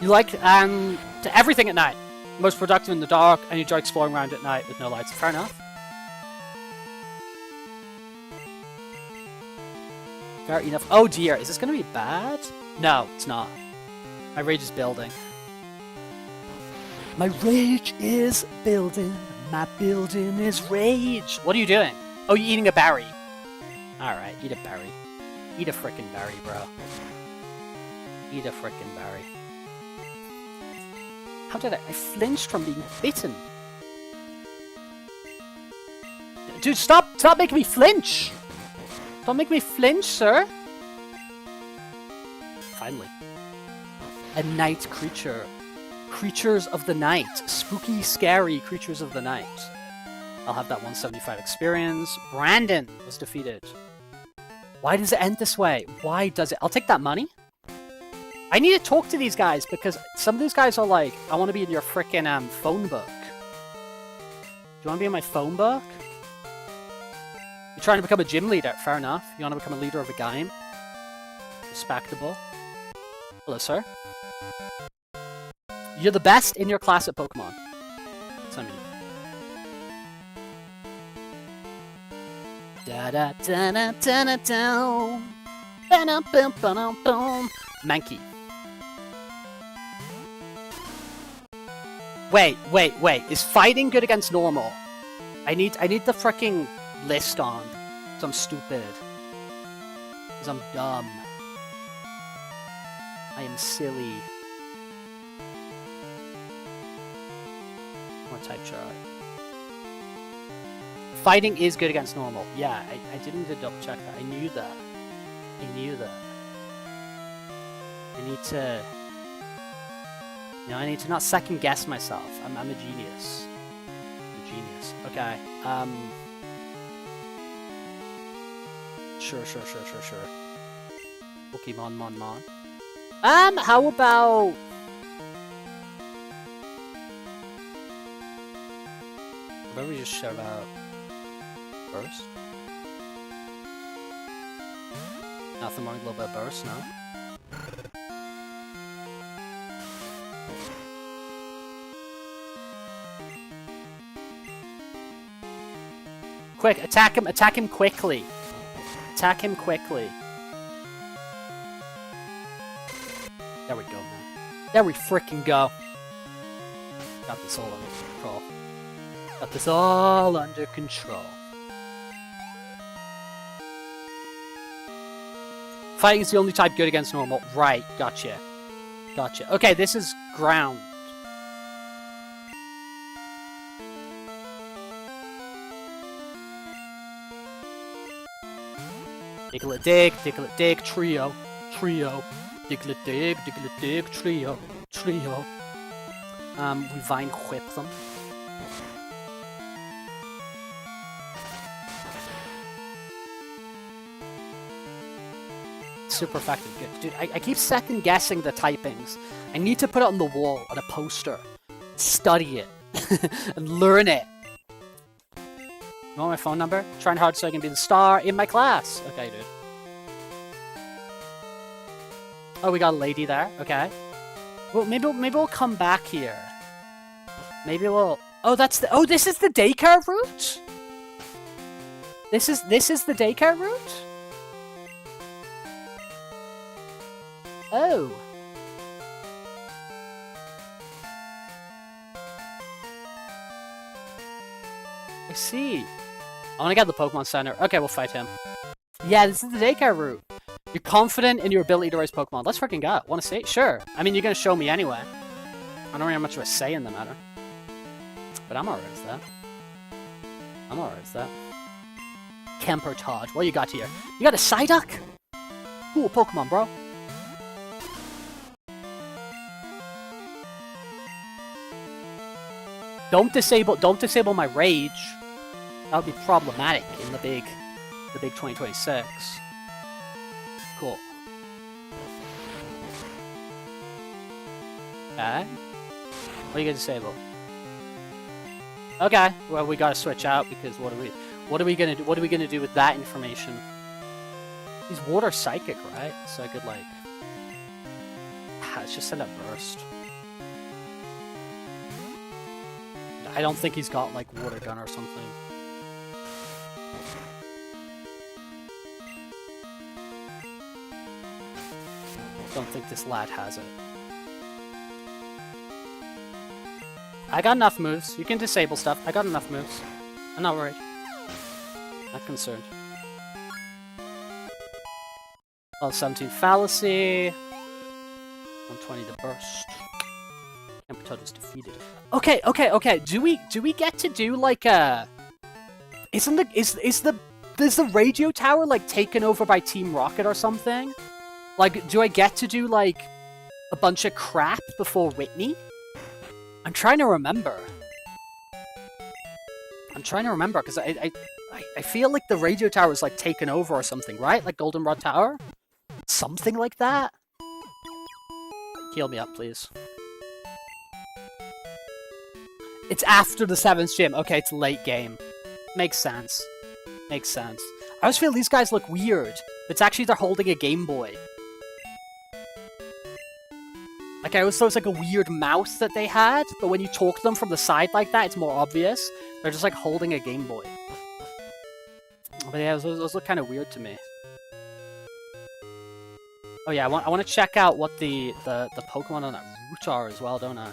You like, everything at night. Most productive in the dark, and you enjoy exploring around at night with no lights. Fair enough. Fair enough. Oh dear, is this gonna be bad? No, it's not. My rage is building. My rage is building. My building is rage. What are you doing? Oh, you're eating a berry. Alright, eat a berry. Eat a frickin' berry, bro. Eat a frickin' berry. How did I flinched from being bitten? Dude, stop making me flinch! Don't make me flinch, sir! Finally. A night creature. Creatures of the night. Spooky, scary creatures of the night. I'll have that 175 experience. Brandon was defeated. Why does it end this way? Why does it? I'll take that money. I need to talk to these guys because some of these guys are like, I want to be in your frickin' phone book. Do you want to be in my phone book? You're trying to become a gym leader. Fair enough. You want to become a leader of a game? Respectable. Hello, sir. You're the best in your class at Pokemon. That's what I mean. Da da da da da da da. Ba-dum-bum-ba-dum-bum. Mankey. Wait. Is fighting good against normal? I need the fricking list on. Cause I'm stupid. Cause I'm dumb. I am silly. More type chart. Fighting is good against normal. Yeah, I didn't need to double check that. I knew that. I need to... No, I need to not second guess myself. I'm a genius. I'm a genius. Okay. Sure. Pokemon, mon. How about... How about we just shout out Burst? Nothing more than a little bit of Burst, no? Quick, attack him quickly. Attack him quickly. There we go, man. There we frickin' go. Got this all under control. Got this all under control. Fighting is the only type good against normal. Right, gotcha. Okay, this is ground. Diglett dig, trio. Diglett dig, trio. We Vine Whip them. Super effective, good. Dude, I keep second guessing the typings. I need to put it on the wall on a poster. Study it. and learn it. You want my phone number? Trying hard so I can be the star in my class. Okay, dude. Oh, we got a lady there. Okay. Well, maybe we'll come back here. Maybe we'll. Oh, that's the. Oh, this is the daycare route. This is the daycare route. Oh. I see. I want to get the Pokemon Center. Okay, we'll fight him. Yeah, this is the daycare route. You're confident in your ability to raise Pokemon. Let's freaking go. Want to see it? Sure. I mean, you're going to show me anyway. I don't really have much of a say in the matter. But I'm alright with that. I'm alright with that. Kemper Todd. What you got here? You got a Psyduck? Cool Pokemon, bro. Don't disable my rage. That would be problematic in the big 2026. Cool. Okay. What are you gonna disable? Okay. Well, we gotta switch out because what are we gonna do with that information? He's water psychic, right? So I could like, let's just send a burst. I don't think he's got like water gun or something. Don't think this lad has it. I got enough moves. You can disable stuff. I got enough moves. I'm not worried. Not concerned. Level 17 Fallacy. 120 to burst. Amplitude is defeated. Okay. Do we get to do like a? Is the radio tower like taken over by Team Rocket or something? Like, do I get to do like a bunch of crap before Whitney? I'm trying to remember. Because I feel like the radio tower is like taken over or something, right? Like Goldenrod Tower? Something like that? Heal me up, please. It's after the 7th gym. Okay, it's late game. Makes sense. I always feel these guys look weird. It's actually they're holding a Game Boy. Like, I always thought it was like a weird mouth that they had, but when you talk to them from the side like that, it's more obvious. They're just like holding a Game Boy. But yeah, those look kind of weird to me. Oh yeah, I want to check out what the Pokemon on that route are as well, don't I?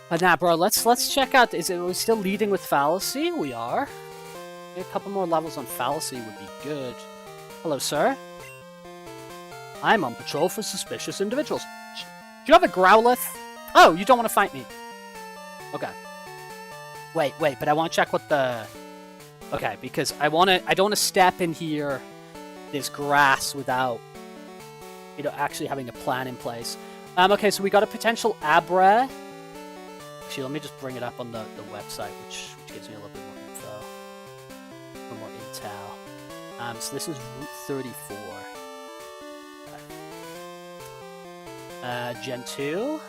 But nah, bro, let's check out. Are we still leading with Fallacy? We are. Maybe a couple more levels on Fallacy would be good. Hello, sir. I'm on patrol for suspicious individuals. Do you have a Growlithe? Oh, you don't want to fight me. Okay. Wait, but I want to check what the... Okay, because I don't want to step in here, this grass, without, actually having a plan in place. Okay, so we got a potential Abra. Actually, let me just bring it up on the website, which gives me a little bit more info. A little more intel. So this is Route 34. Gen 2.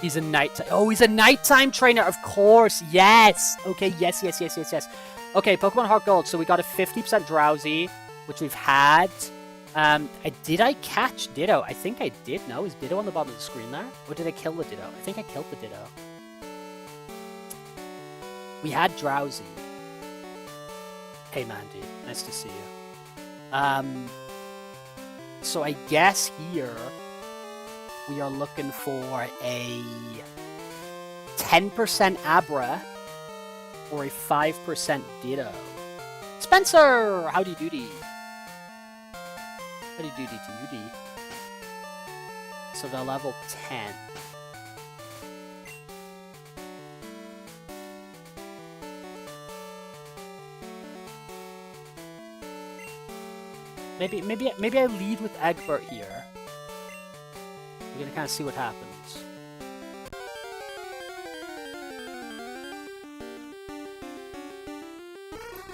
He's a nighttime. Oh, he's a nighttime trainer, of course. Yes. Okay. Yes. Okay. Pokemon Heart Gold. So we got a 50% Drowsy, which we've had. Did I catch Ditto? I think I did. No, is Ditto on the bottom of the screen there? Or did I kill the Ditto? I think I killed the Ditto. We had Drowsy. Hey, Mandy. Nice to see you. So I guess here we are looking for a 10% Abra or a 5% Ditto. Spencer! Howdy doody. Howdy doody doody. So they're level 10. Maybe I lead with Egbert here. We're gonna kind of see what happens.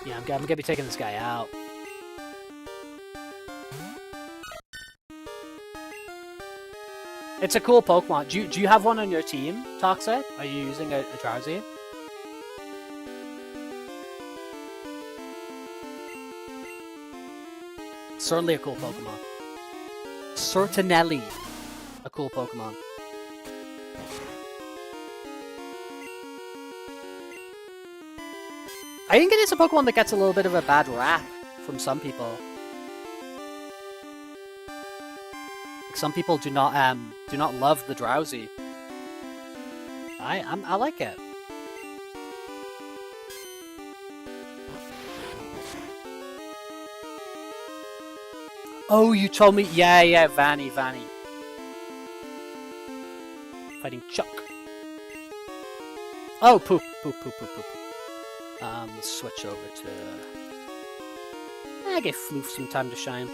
Yeah, I'm gonna be taking this guy out. It's a cool Pokemon. Do you have one on your team, Toxic? Are you using a Drowsy? Certainly a cool Pokemon. Certainly a cool Pokemon. I think it is a Pokemon that gets a little bit of a bad rap from some people. Like, some people do not love the Drowsy. I like it. Oh, you told me. Yeah, Vanny. Fighting Chuck. Oh, poop. Let's switch over to... give Floof some time to shine.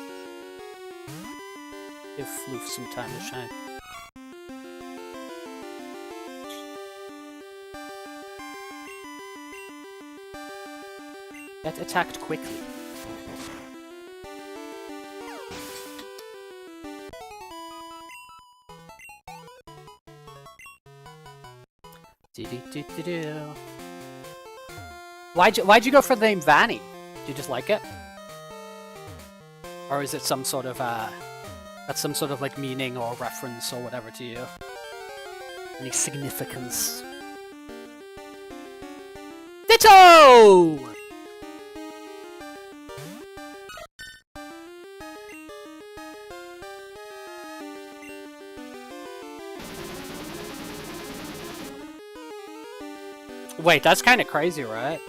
Get attacked quickly. Why'd you go for the name Vanny? Do you just like it? Or is it some sort of that's some sort of like meaning or reference or whatever to you? Any significance? Ditto! Wait, that's kind of crazy, right?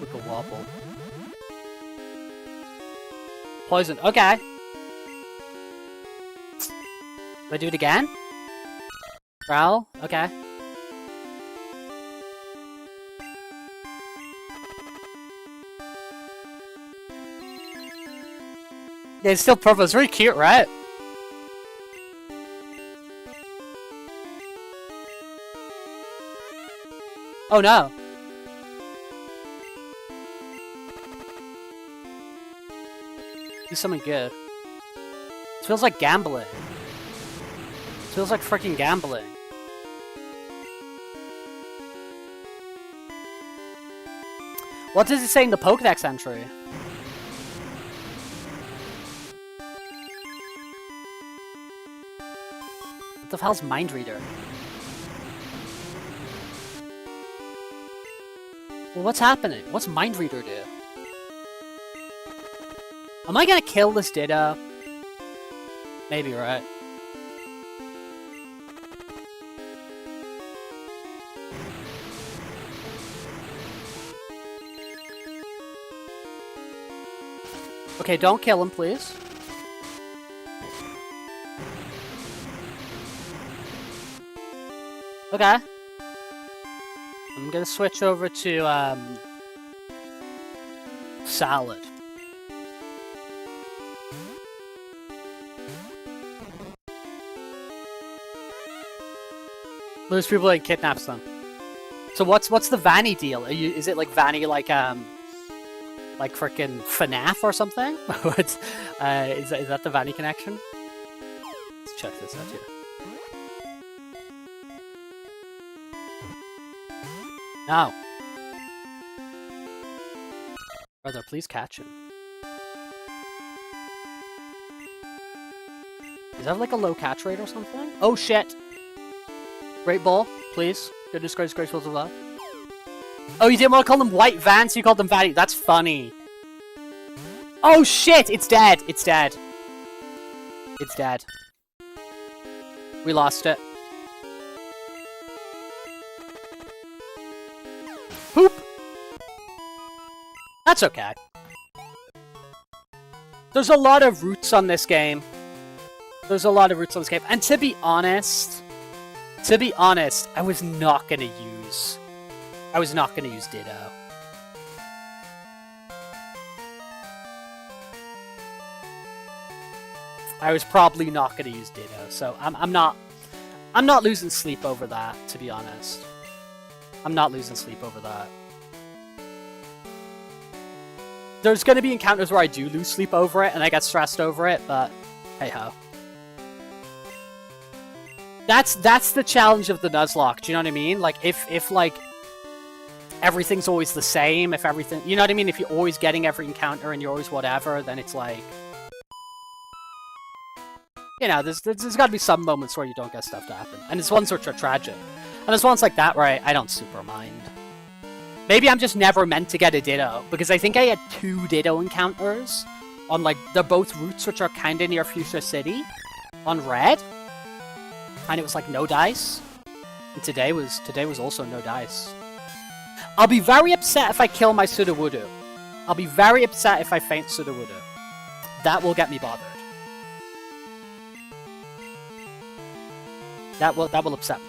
With a wobble. Poison, okay. Do I do it again? Growl, okay. Yeah, it's still purple. It's very cute, right? Oh no! Do something good. It feels like gambling. It feels like freaking gambling. What does it say in the Pokédex entry? What the hell's Mind Reader? Well, what's happening? What's Mind Reader do? Am I gonna kill this Ditto? Maybe, right? Okay, don't kill him, please. Okay. I'm gonna switch over to, Salad. Lures people and kidnaps them. So what's the Vanny deal? Is it like Vanny like frickin' FNAF or something? What's is that the Vanny connection? Let's check this out here. No. Brother, please catch him. Does that have like a low catch rate or something? Oh shit! Great ball, please. Goodness gracious, graceful of love. Oh, you didn't want to call them White Van, so you called them Vanny. That's funny. Oh shit! It's dead! It's dead. It's dead. We lost it. Poop! That's okay. There's a lot of roots on this game. And to be honest, I was not gonna use Ditto. I was probably not gonna use Ditto, so I'm not losing sleep over that, to be honest. I'm not losing sleep over that. there's going to be encounters where I do lose sleep over it and I get stressed over it, but hey ho. That's the challenge of the Nuzlocke. Do you know what I mean? Like if like everything's always the same, if everything, you know what I mean? If you're always getting every encounter and you're always whatever, then it's like, you know, there's got to be some moments where you don't get stuff to happen, and there's ones which are tragic, and there's ones like that where I don't super mind. Maybe I'm just never meant to get a Ditto, because I think I had 2 Ditto encounters on, like, they're both routes which are kind of near Fuchsia City on Red, and it was like no dice, and today was also no dice. I'll be very upset if I kill my Sudowoodo. I'll be very upset if I faint Sudowoodo. That will get me bothered. That will upset me.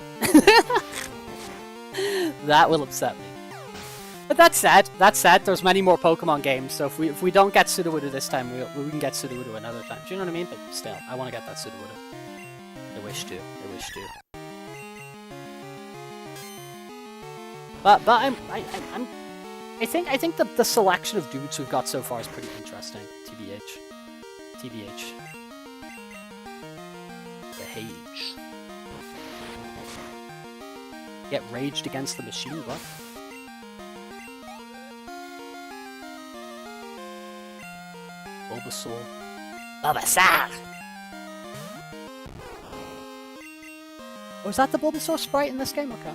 That will upset me. But that said, there's many more Pokemon games, so if we don't get Sudowoodo this time, we can get Sudowoodo another time. Do you know what I mean? But still, I want to get that Sudowoodo. I wish to. But I think the selection of dudes we've got so far is pretty interesting. TBH. The Hage. Get raged against the machine, what? Bulbasaur. Oh, is that the Bulbasaur sprite in this game? Okay.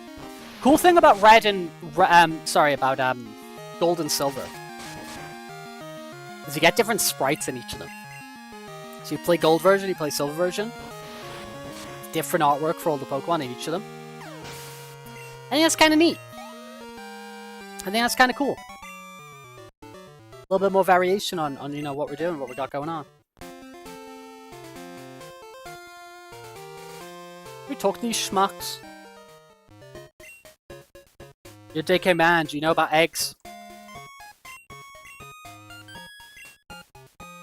Cool thing about Red and Gold and Silver is you get different sprites in each of them. So you play Gold version, you play Silver version. Different artwork for all the Pokemon in each of them. I think that's kind of neat. I think that's kind of cool. A little bit more variation on you know what we're doing, what we got going on. We talk to these schmucks. You're DK man, do you know about eggs?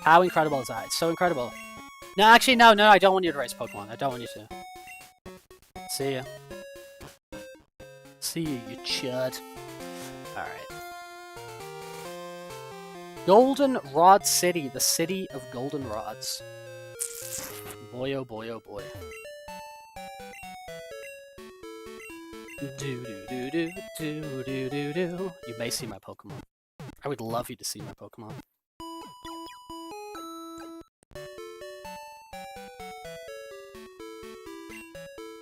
How incredible is that? It's so incredible. No, actually, no, I don't want you to raise Pokemon. I don't want you to. See ya. See you, you chud. Alright. Golden Rod City, the city of golden rods. Boy, oh boy, oh boy. Do. You may see my Pokemon. I would love you to see my Pokemon.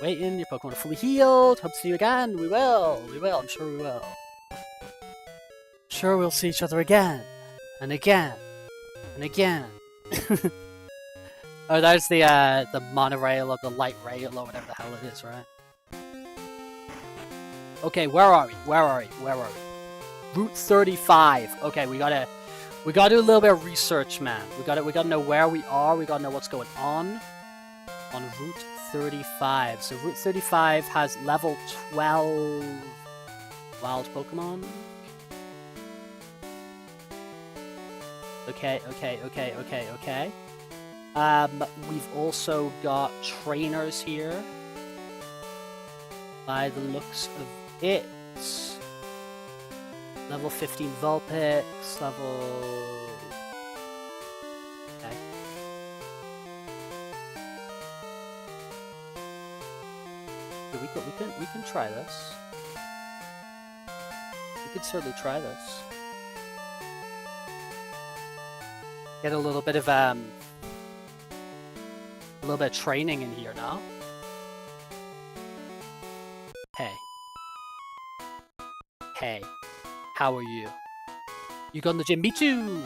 Waiting, your Pokemon are fully healed. Hope to see you again. We will. I'm sure we will. Sure, we'll see each other again. And again. And again. Oh, there's the monorail or the light rail or whatever the hell it is, right? Okay, where are we? Route 35. Okay, we gotta do a little bit of research, man. We gotta know where we are. We gotta know what's going on Route 35. So Route 35 has level 12 wild Pokemon. Okay. We've also got trainers here. By the looks of it. Level 15 Vulpix, level... Okay. We can try this. We could certainly try this. Get a little bit of training in here now. Hey, how are you? You got in the gym? Me too!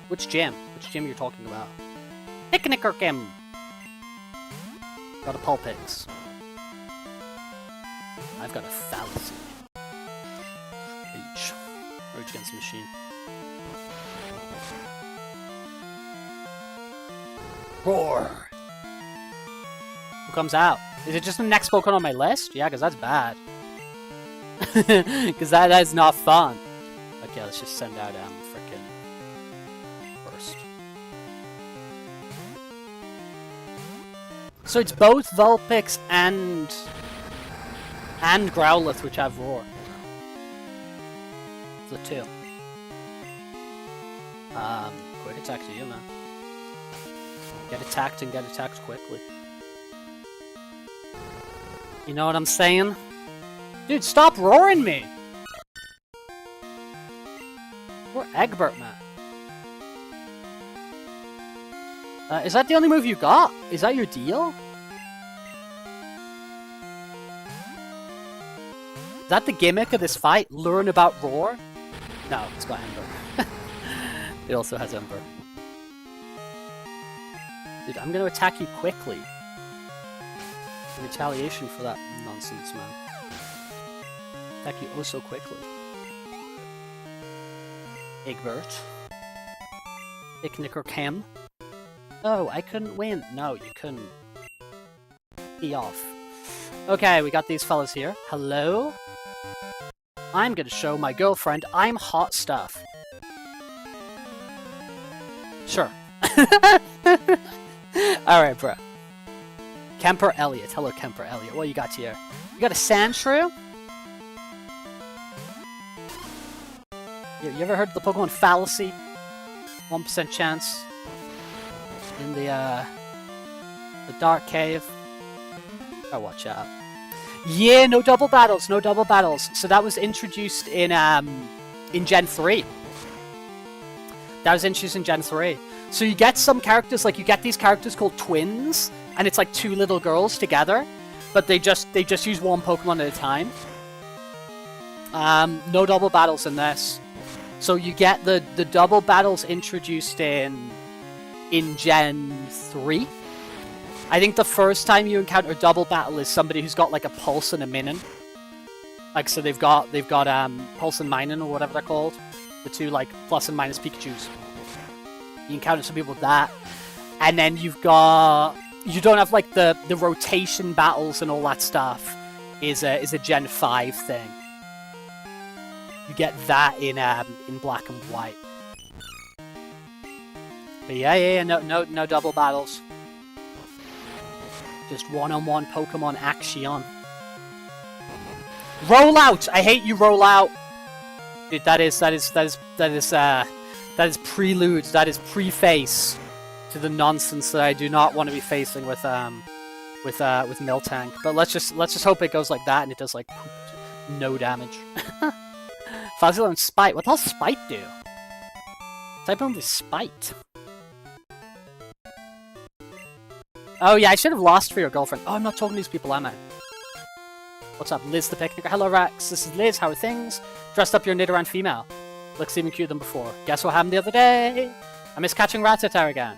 Which gym? Which gym you're talking about? Picnicker gym! Got a Pulpix. I've got a fallacy. Rage. Rage against the machine. Roar! Who comes out? Is it just the next Pokemon on my list? Yeah, because that's bad. Because that is not fun. Okay, let's just send out frickin' first. So it's both Vulpix and Growlithe which have Roar. the two. Quick attack to you, man. Get attacked and get attacked quickly. You know what I'm saying? Dude, stop roaring me! Poor Egbert, man. Is that the only move you got? Is that your deal? Is that the gimmick of this fight? Learn about roar? No, it's got Ember. It also has Ember. Dude, I'm gonna attack you quickly. In retaliation for that nonsense, man. Attack you oh so quickly. Egbert. Picnic or Chem. Oh, I couldn't win. No, you couldn't. Be off. Okay, we got these fellas here. Hello? I'm gonna show my girlfriend I'm hot stuff. Sure. Alright, bro. Kemper Elliot. Hello, Kemper Elliot. What you got here? You got a sand shrew? You ever heard of the Pokemon fallacy? 1% chance in the dark cave. Oh, watch out. Yeah, no double battles, no double battles. So that was introduced in Gen 3. That was introduced in Gen 3. So you get some characters, like you get these characters called twins, and it's like two little girls together, but they just use one Pokemon at a time. No double battles in this. So you get the double battles introduced in Gen 3. I think the first time you encounter a double battle is somebody who's got like a Pulse and a Minun. Like, so they've got Pulse and Minun, or whatever they're called. The two like plus and minus Pikachus. You encounter some people with that. And then you don't have like the rotation battles and all that stuff is a Gen 5 thing. You get that in black and white. But yeah, no double battles. Just one-on-one Pokemon action. Roll out! I hate you, roll out. Dude, that is prelude. That is preface to the nonsense that I do not want to be facing with Miltank. But let's just hope it goes like that and it does like no damage. Fuzzy and Spite. What the hell does Spite do? Type on the Spite. Oh yeah, I should have lost for your girlfriend. Oh, I'm not talking to these people, am I? What's up, Liz the Picnicker? Hello, Rex. This is Liz. How are things? Dressed up your Nidoran female. Looks even cuter than before. Guess what happened the other day? I miss catching Rattata again.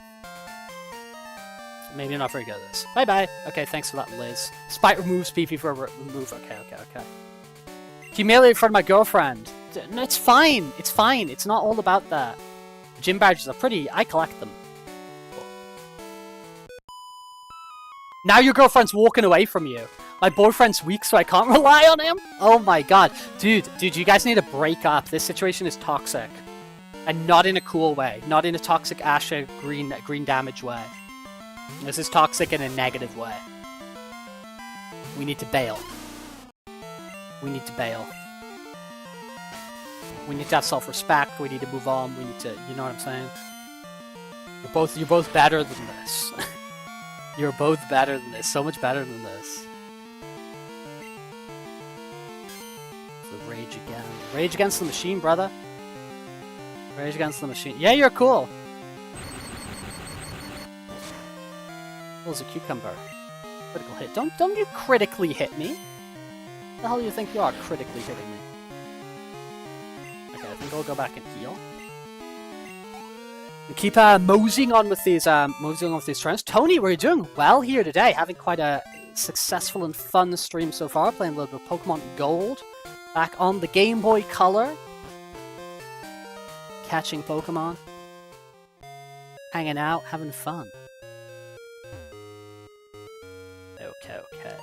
Maybe not very good at this. Bye-bye. Okay, thanks for that, Liz. Spite removes PP for a remove. Okay. Humiliate in front of my girlfriend. No, it's fine. It's fine. It's not all about that. Gym badges are pretty. I collect them. Now your girlfriend's walking away from you. My boyfriend's weak, so I can't rely on him? Oh my god. Dude, you guys need to break up. This situation is toxic. And not in a cool way. Not in a toxic Asha green damage way. This is toxic in a negative way. We need to bail. We need to bail. We need to have self-respect. We need to move on. We need to, you know what I'm saying? You're both better than this. You're both better than this. So much better than this. The rage again. Rage against the machine, brother. Rage against the machine. Yeah, you're cool. Pulls a cucumber. Critical hit. Don't you critically hit me? What the hell do you think you are critically hitting me? Okay, I think I'll go back and heal. And keep moseying on with these trends. Tony, we're doing well here today. Having quite a successful and fun stream so far. Playing a little bit of Pokemon Gold. Back on the Game Boy Color. Catching Pokemon. Hanging out, having fun. Okay.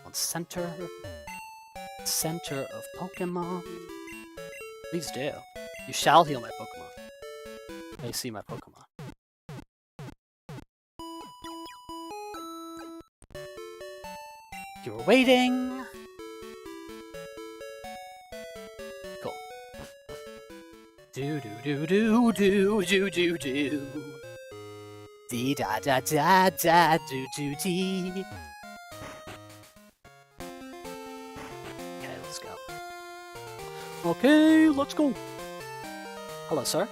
On center of Pokemon. Please do. You shall heal my Pokemon. I see my Pokemon. You were waiting. do do do do do do do. Dee da da da da do do dee. Okay, let's go. Okay, let's go. Hello, sir.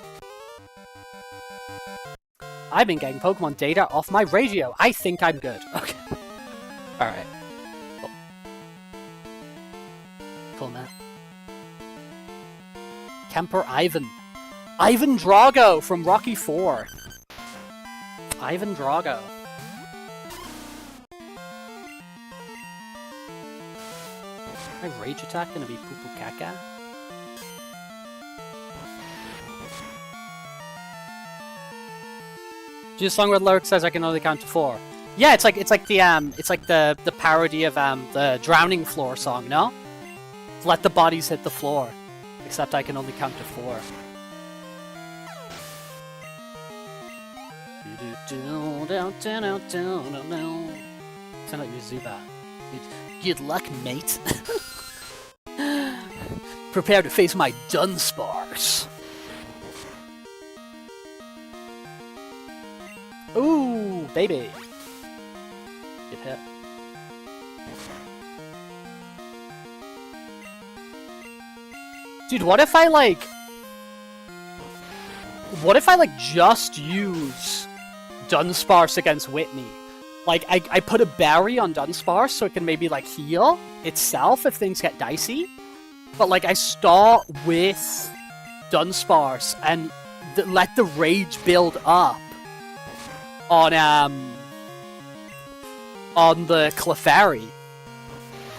I've been getting Pokemon data off my radio. I think I'm good. Okay. Alright. Cool. Cool, man. Kemper Ivan. Ivan Drago from Rocky 4. Ivan Drago. My rage attack gonna be poo poo caca? Just song where the lyric says I can only count to 4. Yeah, it's like the parody of the Drowning Floor song, no? Let the bodies hit the floor. Except I can only count to 4. Sound like your Zubat. Good luck, mate. Prepare to face my Dunsparce. Ooh, baby. Get hit. Dude, what if I just use Dunsparce against Whitney? Like, I put a berry on Dunsparce so it can maybe, like, heal itself if things get dicey. But, like, I start with Dunsparce and let the rage build up on the Clefairy,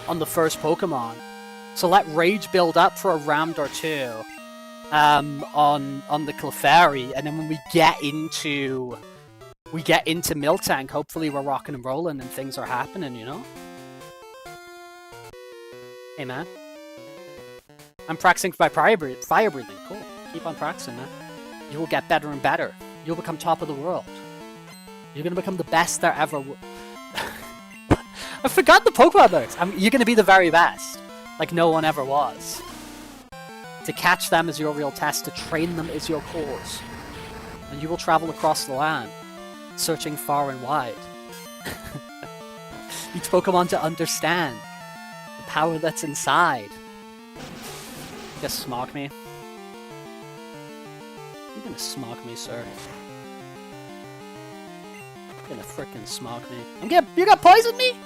on the first Pokemon. So let rage build up for a round or two on the Clefairy, and then when we get into Miltank, hopefully we're rocking and rolling and things are happening, you know? Hey man. I'm practicing my fire breathing. Cool. Keep on practicing, man. You will get better and better. You'll become top of the world. You're gonna become the best there ever I forgot the Pokemon lyrics. You're gonna be the very best. Like no one ever was. To catch them is your real test, to train them is your cause. And you will travel across the land, searching far and wide. Each Pokemon to understand the power that's inside. Just smog me. You're gonna smog me, sir. You're gonna frickin' smog me. You got poisoned me?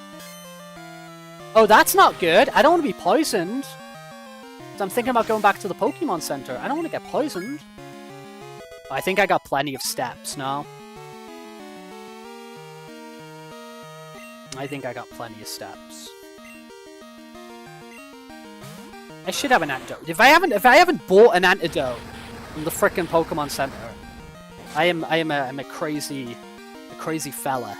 Oh, that's not good. I don't want to be poisoned. I'm thinking about going back to the Pokemon Center. I don't want to get poisoned. I think I got plenty of steps, no? I think I got plenty of steps. I should have an antidote. If I haven't bought an antidote from the frickin' Pokemon Center, I'm a crazy fella.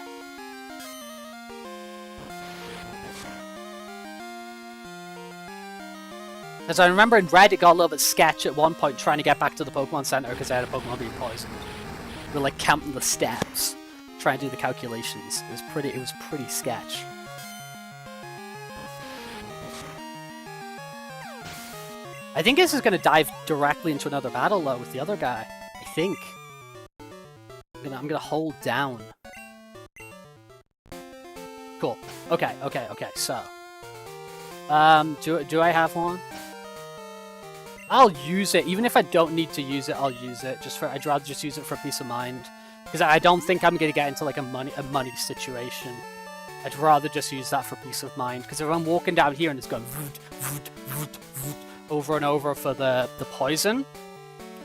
As I remember in Red, it got a little bit sketch at one point trying to get back to the Pokemon Center because I had a Pokemon being poisoned. We were like counting the steps, trying to do the calculations. It was pretty sketch. I think this is going to dive directly into another battle though with the other guy. I think. I'm gonna hold down. Cool. Okay. So, do I have one? I'll use it, even if I don't need to use it. I'll use it. I'd rather just use it for peace of mind, because I don't think I'm gonna get into like a money situation. I'd rather just use that for peace of mind, because if I'm walking down here and it's going voot, voot, voot, voot, over and over for the poison,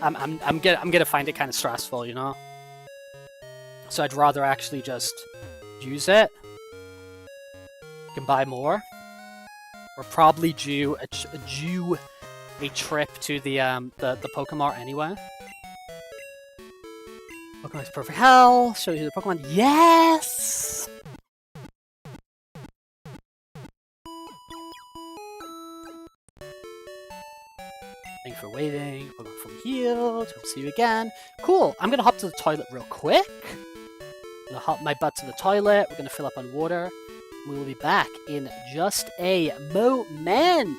I'm gonna find it kind of stressful, you know. So I'd rather actually just use it. You can buy more. We're probably due a trip to the Pokemon anyway. Pokemon's perfect health. Show you the Pokemon. Yes. Thanks for waiting. Pokemon fully healed. Hope to see you again. Cool. I'm gonna hop to the toilet real quick. I'm gonna hop my butt to the toilet. We're gonna fill up on water. We will be back in just a moment.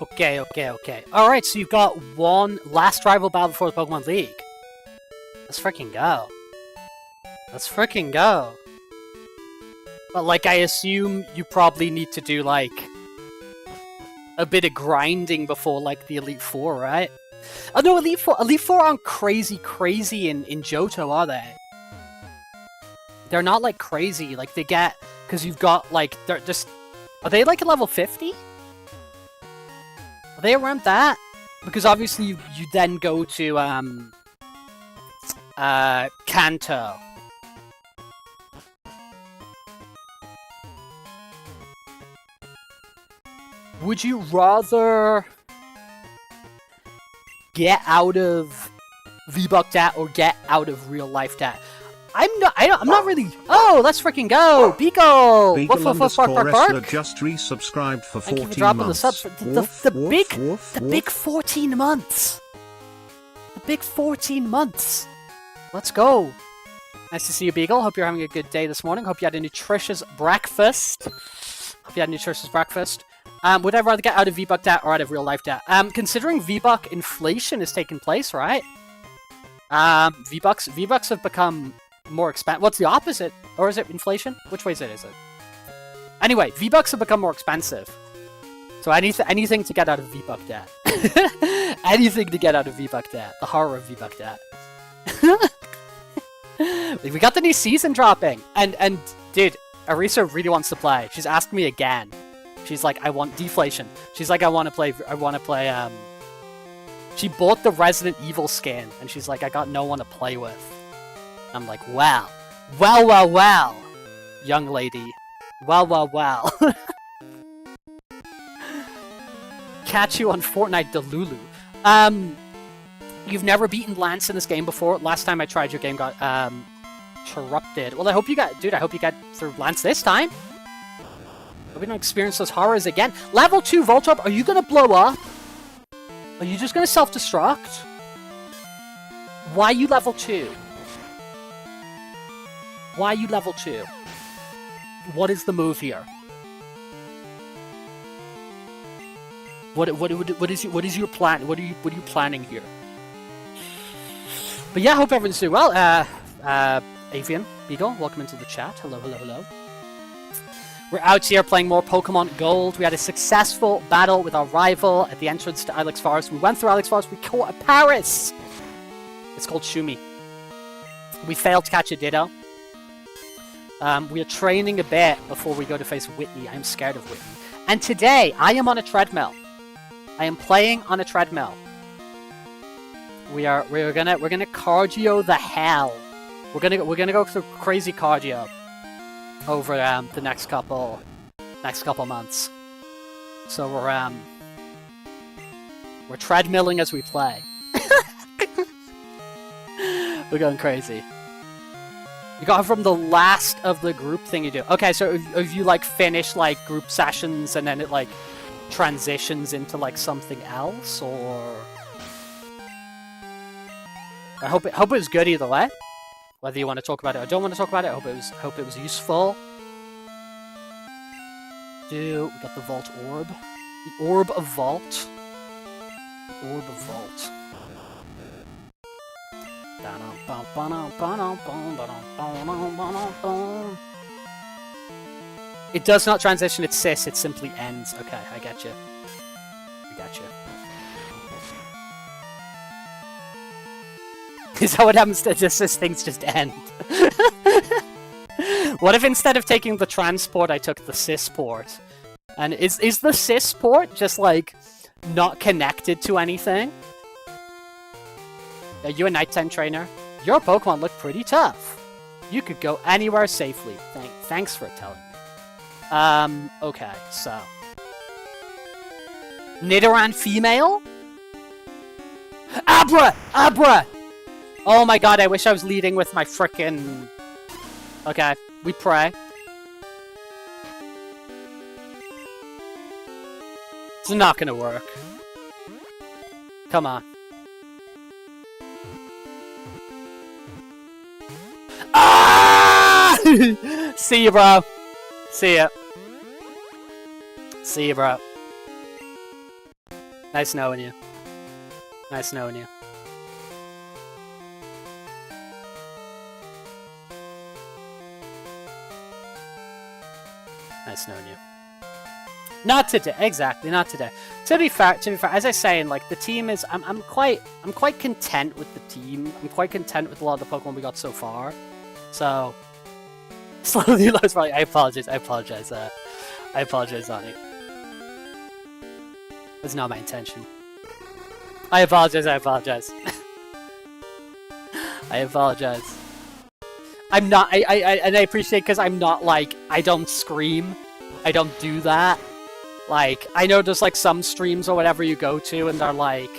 Okay, okay, okay. Alright, so you've got one last rival battle before the Pokemon League. Let's freaking go. Let's freaking go. But, like, I assume you probably need to do, like, a bit of grinding before, like, the Elite Four, right? Oh, no, Elite Four aren't crazy in Johto, are they? They're not, like, crazy. Like, they get... Because you've got, like, they're just... Are they, like, a level 50? Are they around that? Because obviously you then go to, Kanto. Would you rather get out of V-Buck Dat or get out of real life Dat? I'm not really... Oh, let's freaking go! Beagle! Beagle_wrestler just resubscribed for 14 months. Thank you for dropping the subs. The big 14 months! The big 14 months! Let's go! Nice to see you, Beagle. Hope you're having a good day this morning. Hope you had a nutritious breakfast. Would I rather get out of V-Buck Dat or out of real life Dat? Considering V-Buck inflation is taking place, right? V-Bucks have become more expensive. What's the opposite? Or is it inflation? Which way is it? Anyway, V-Bucks have become more expensive. So anything to get out of V-Buck Dat. Anything to get out of V-Buck Dat. The horror of V-Buck Dat. We got the new season dropping. And dude, Arisa really wants to play. She's asked me again. She's like, I want deflation. She's like, I want to play, she bought the Resident Evil skin, and she's like, I got no one to play with. I'm like, well, young lady. Well. Catch you on Fortnite Delulu. You've never beaten Lance in this game before. Last time I tried, your game got, interrupted. Well, I hope you got through Lance this time. Hope we don't experience those horrors again. Level 2 Voltorb, are you gonna blow up? Are you just gonna self-destruct? Why are you level 2? Why are you level 2? What is the move here? What is your plan? What are you planning here? But yeah, I hope everyone's doing well. Avian, Beagle, welcome into the chat. Hello. We're out here playing more Pokemon Gold. We had a successful battle with our rival at the entrance to Ilex Forest. We went through Ilex Forest, we caught a Paris! It's called Shumi. We failed to catch a Ditto. We are training a bit before we go to face Whitney. I'm scared of Whitney. And today, I am on a treadmill. I am playing on a treadmill. We're gonna cardio the hell. We're gonna go through crazy cardio over the next couple months. So we're treadmilling as we play. We're going crazy. You got from the last of the group thing you do. Okay, so if you like finish like group sessions and then it like transitions into like something else, or I hope it was good either way. Whether you want to talk about it or don't want to talk about it, I hope it was useful. We got the Vault Orb. The Orb of Vault. The Orb of Vault. It does not transition, it's cis, it simply ends. Okay, I get you. Is that what happens to cis things just end? What if instead of taking the transport, I took the cis port? And is the cis port just like not connected to anything? Are you a nighttime trainer? Your Pokemon look pretty tough. You could go anywhere safely. Thanks for telling me. Okay, so. Nidoran female? Abra! Oh my god, I wish I was leading with my frickin'... Okay, we pray. It's not gonna work. Come on. Ah! See you, bro. See ya. See you, bro. Nice knowing you. Nice knowing you. Nice knowing you. Not today, exactly, not today. To be fair, as I say, like the team is, I'm quite content with the team. I'm quite content with a lot of the Pokemon we got so far. So slowly lost value. I apologize, Ani. That's not my intention. I apologize. I apologize. I'm not. And I appreciate because I'm not like I don't scream. I don't do that. Like I know there's like some streams or whatever you go to, and they're like,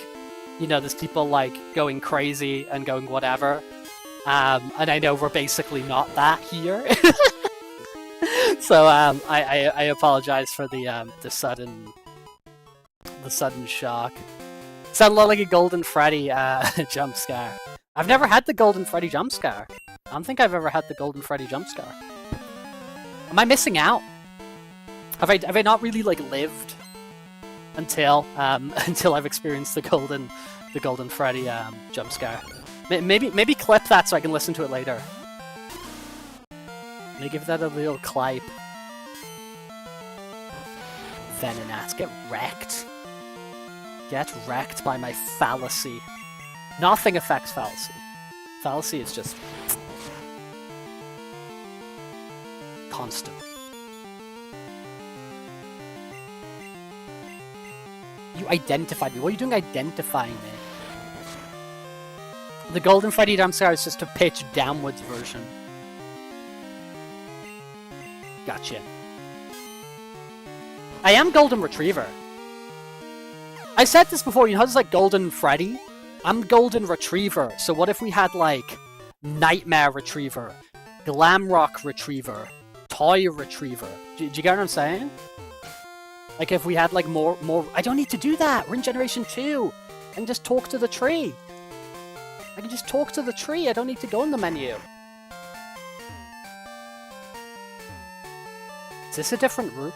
you know, there's people like going crazy and going whatever. And I know we're basically not that here. So I apologize for the sudden shock. Sound a lot like a Golden Freddy jump scare. I've never had the Golden Freddy jump scare. I don't think I've ever had the Golden Freddy jump scare. Am I missing out? Have I not really like lived until I've experienced the Golden Freddy jump scare? Maybe clip that so I can listen to it later. Maybe give that a little clip. Venonat, get wrecked. Get wrecked by my fallacy. Nothing affects fallacy. Fallacy is just constant. You identified me. What are you doing identifying me? The Golden Freddy jump scare is just a pitch downwards version. Gotcha. I am Golden Retriever. I said this before, you know how there's like Golden Freddy? I'm Golden Retriever, so what if we had like Nightmare Retriever, Glamrock Retriever, Toy Retriever? Do you get what I'm saying? Like if we had like more... I don't need to do that! We're in Generation 2! I can just talk to the tree! I can just talk to the tree, I don't need to go in the menu. Is this a different route?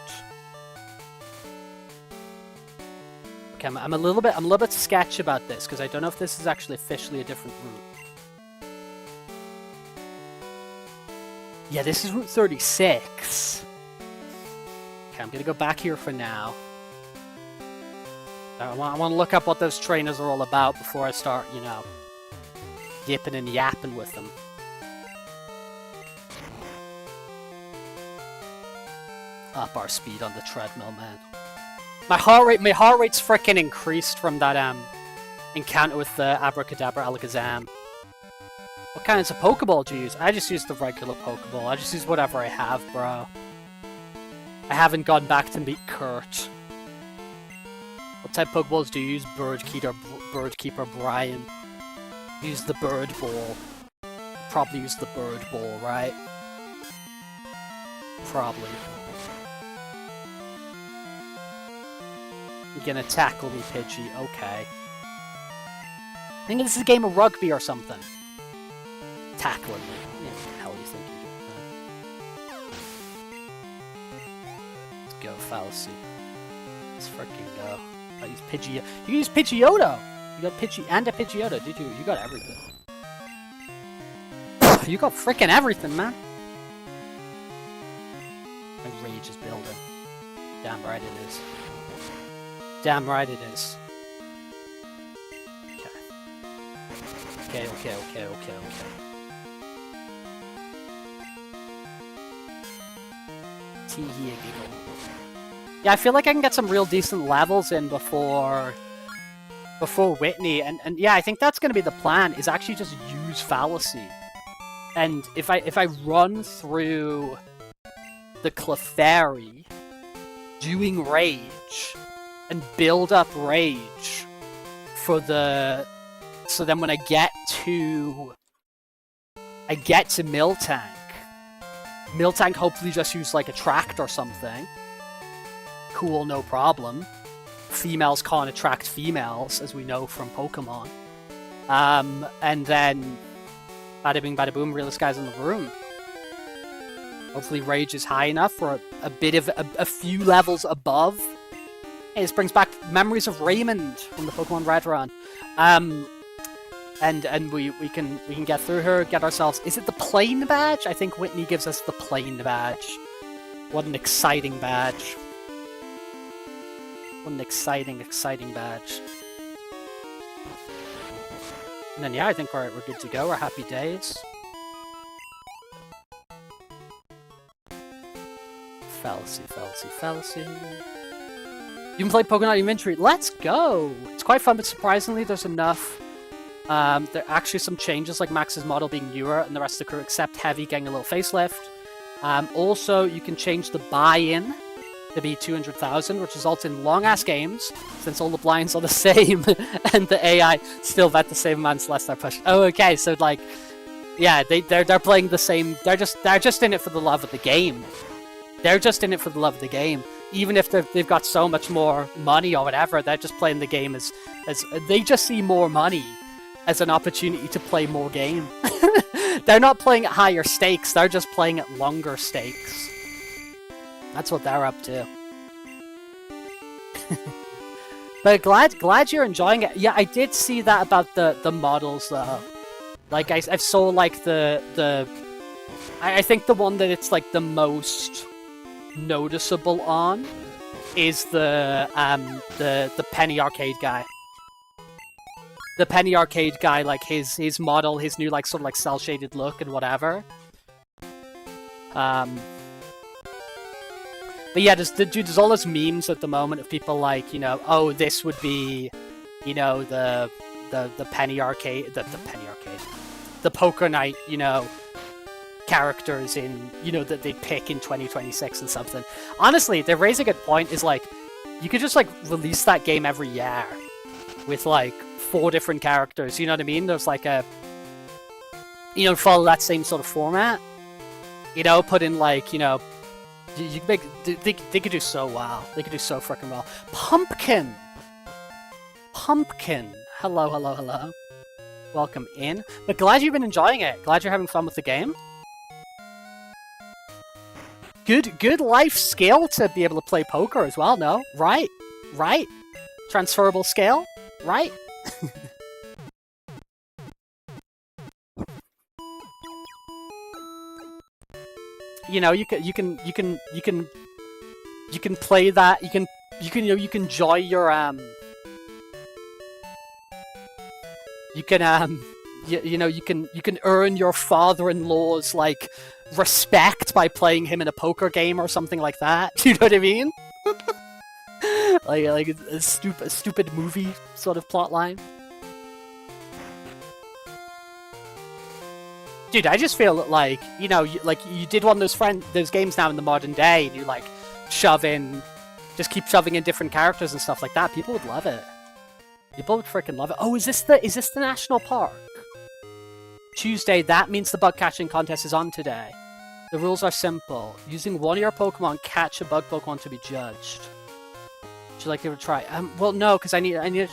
Okay, I'm a little bit sketchy about this because I don't know if this is actually officially a different route. Yeah, this is Route 36. Okay, I'm gonna go back here for now. I want to look up what those trainers are all about before I start, you know, yipping and yapping with them. Up our speed on the treadmill, man. My heart rate's freaking increased from that encounter with the Abracadabra Alakazam. What kinds of Pokeball do you use? I just use the regular Pokeball. I just use whatever I have, bro. I haven't gone back to meet Kurt. What type of Pokeballs do you use? Birdkeeper Brian. Use the Bird Ball. Probably use the Bird Ball, right? Probably. You're gonna tackle me, Pidgey. Okay. I think this is a game of rugby or something. Tackling me. Yeah, what the hell do you think you're doing? Let's go, Fallacy. Let's freaking go. I use Pidgey. You use Pidgeotto! You got Pidgey and a Pidgeotto, did you? You got everything. You got freaking everything, man! My rage is building. Damn right it is. Damn right it is. Okay. Okay. Tee-hee a giggle. Yeah, I feel like I can get some real decent levels in before Whitney, and yeah, I think that's gonna be the plan, is actually just use Fallacy. And if I run through the Clefairy doing Rage and build up Rage for the... So then when I get to Miltank hopefully just use like Attract or something. Cool, no problem. Females can't attract females, as we know from Pokemon. And then bada bing bada boom, realest guys in the room. Hopefully Rage is high enough for a bit of a few levels above. Hey, this brings back memories of Raymond from the Pokemon Red run. And we can get through her, get ourselves... Is it the plain badge? I think Whitney gives us the plain badge. What an exciting badge. What an exciting badge. And then yeah, I think we're good to go. We're happy days. Fallacy. You can play Pokemon Inventory. Let's go! It's quite fun, but surprisingly, there's enough. There are actually some changes, like Max's model being newer, and the rest of the crew, except Heavy, getting a little facelift. Also, you can change the buy-in to be 200,000, which results in long-ass games, since all the blinds are the same, and the AI still bet the same amount unless they're pushed. Oh, okay, so like, yeah, they're playing the same. They're just in it for the love of the game. They're just in it for the love of the game. Even if they've got so much more money or whatever, they're just playing the game as they just see more money as an opportunity to play more game. They're not playing at higher stakes, they're just playing at longer stakes. That's what they're up to. But glad you're enjoying it. Yeah, I did see that about the models though. Like I saw like I think the one that it's like the most noticeable on is the Penny Arcade guy. The Penny Arcade guy, like his model, his new like sort of like cell shaded look and whatever. But yeah, there's all those memes at the moment of people like, you know, oh, this would be, you know, the Penny Arcade, the Penny Arcade, the Poker Night, you know, characters in, you know, that they pick in 2026 and something. Honestly, they raise a good point. Is like, you could just like release that game every year with like 4 different characters. You know what I mean? There's like a, you know, follow that same sort of format. You know, put in like, you know, you make they could do so well. They could do so freaking well. Pumpkin. Hello. Welcome in. But glad you've been enjoying it. Glad you're having fun with the game. Good life skill to be able to play poker as well, no? Right? Transferable skill? Right? You know, you can play that. You can enjoy your you can earn your father-in-law's like respect by playing him in a poker game or something like that. Do you know what I mean? like a stupid movie sort of plotline. Dude, I just feel like, you know, you did one of those games now in the modern day, and you like just keep shoving in different characters and stuff like that. People would love it. People would freaking love it. Oh, is this the national park? Tuesday, that means the bug catching contest is on today. The rules are simple. Using one of your Pokemon, catch a bug Pokemon to be judged. Would you like to give it a try? Well, no, because I need to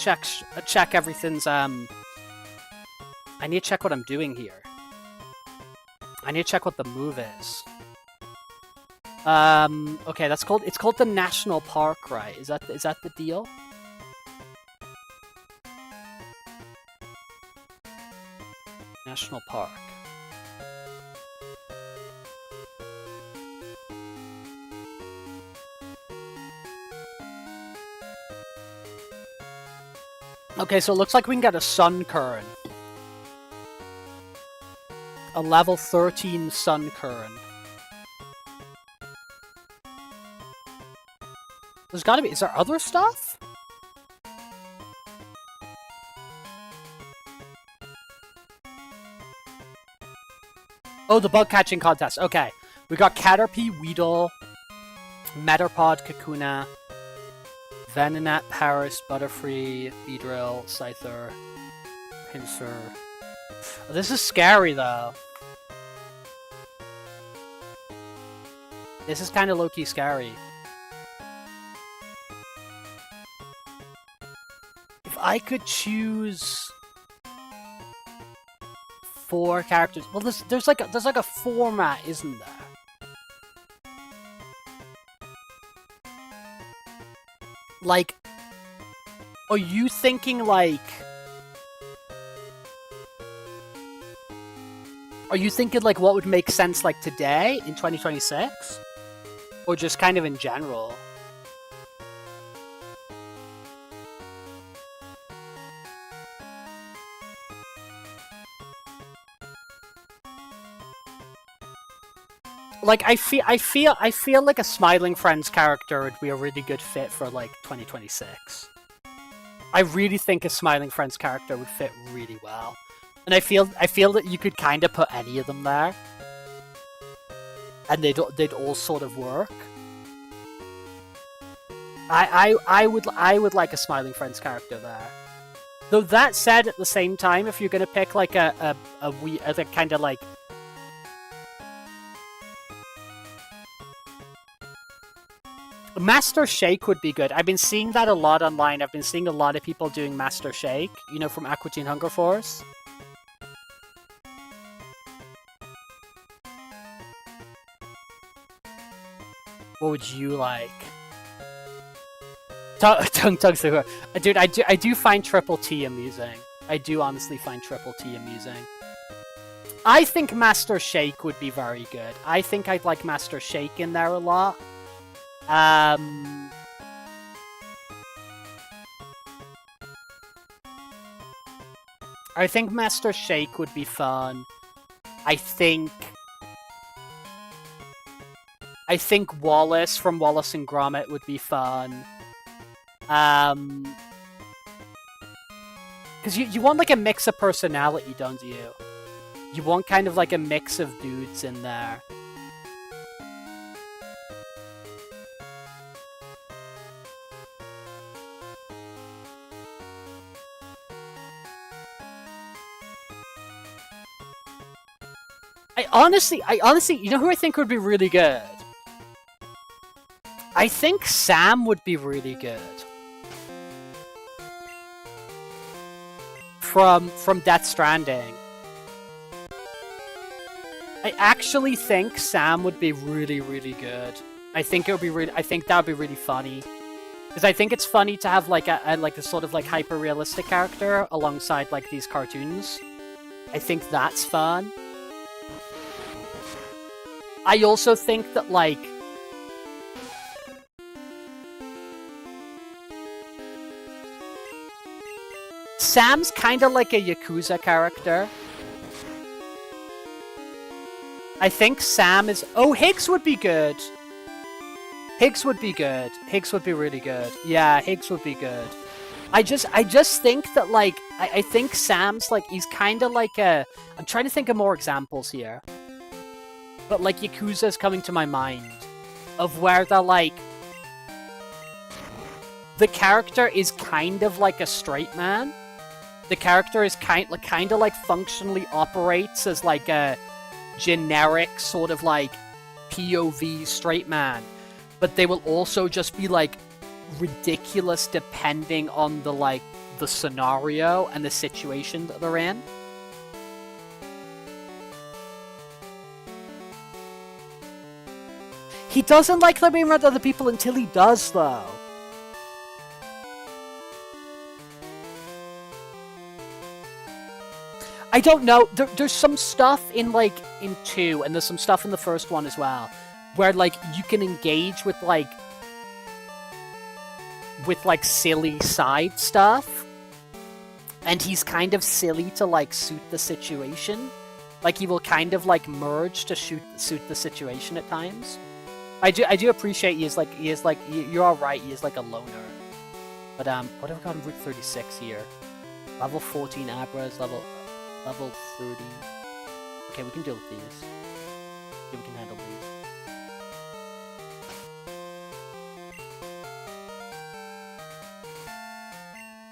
check everything's I need to check what I'm doing here. I need to check what the move is. Okay, it's called the national park, right? Is that the deal? National park. Okay, so it looks like we can get a Sunkern. A level 13 Sunkern. There's gotta be... Is there other stuff? Oh, the bug catching contest. Okay. We got Caterpie, Weedle, Metapod, Kakuna, Venonat, Paris, Butterfree, Beedrill, Scyther, Pinsir. Oh, this is scary, though. This is kind of low-key scary. If I could choose 4 characters... Well, there's like a format, isn't there? Like, are you thinking like... Are you thinking like what would make sense like today in 2026? Or just kind of in general? Like, I feel like a Smiling Friends character would be a really good fit for like 2026. I really think a Smiling Friends character would fit really well. And I feel that you could kind of put any of them there, and they'd all sort of work. I would like a Smiling Friends character there. Though that said, at the same time, if you're gonna pick like a kind of like Master Shake would be good. I've been seeing that a lot online. I've been seeing a lot of people doing Master Shake, you know, from Aqua Teen Hunger Force. What would you like? Tongue Super. Dude, I do find Triple T amusing. I do honestly find Triple T amusing. I think Master Shake would be very good. I think I'd like Master Shake in there a lot. I think Master Shake would be fun. I think Wallace from Wallace and Gromit would be fun. Because you want like a mix of personality, don't you? You want kind of like a mix of dudes in there. I honestly, you know who I think would be really good? I think Sam would be really good. From Death Stranding. I actually think Sam would be really, really good. I think that would be really funny. Because I think it's funny to have like a sort of like hyper-realistic character alongside like these cartoons. I think that's fun. I also think that like Sam's kind of like a Yakuza character. I think Sam is... Oh, Higgs would be good. Higgs would be good. Higgs would be really good. Yeah, Higgs would be good. I just think that, like... I think Sam's, like, he's kind of like a... I'm trying to think of more examples here. But, like, Yakuza's coming to my mind. Of where they're, like... The character is kind of like a straight man. The character is kind of like functionally operates as like a generic sort of like POV straight man, but they will also just be like ridiculous depending on the like the scenario and the situation that they're in. He doesn't like being around other people until he does, though. I don't know. There's some stuff in, like, in 2, and there's some stuff in the first one as well, where, like, you can engage with, like, silly side stuff, and he's kind of silly to, like, suit the situation. Like, he will kind of, like, merge to suit the situation at times. I do appreciate he is, you're alright, he is, like, a loner. But, what have we got in Route 36 here? Level 14 Abras, level 30. Okay, we can deal with these. Yeah, we can handle these.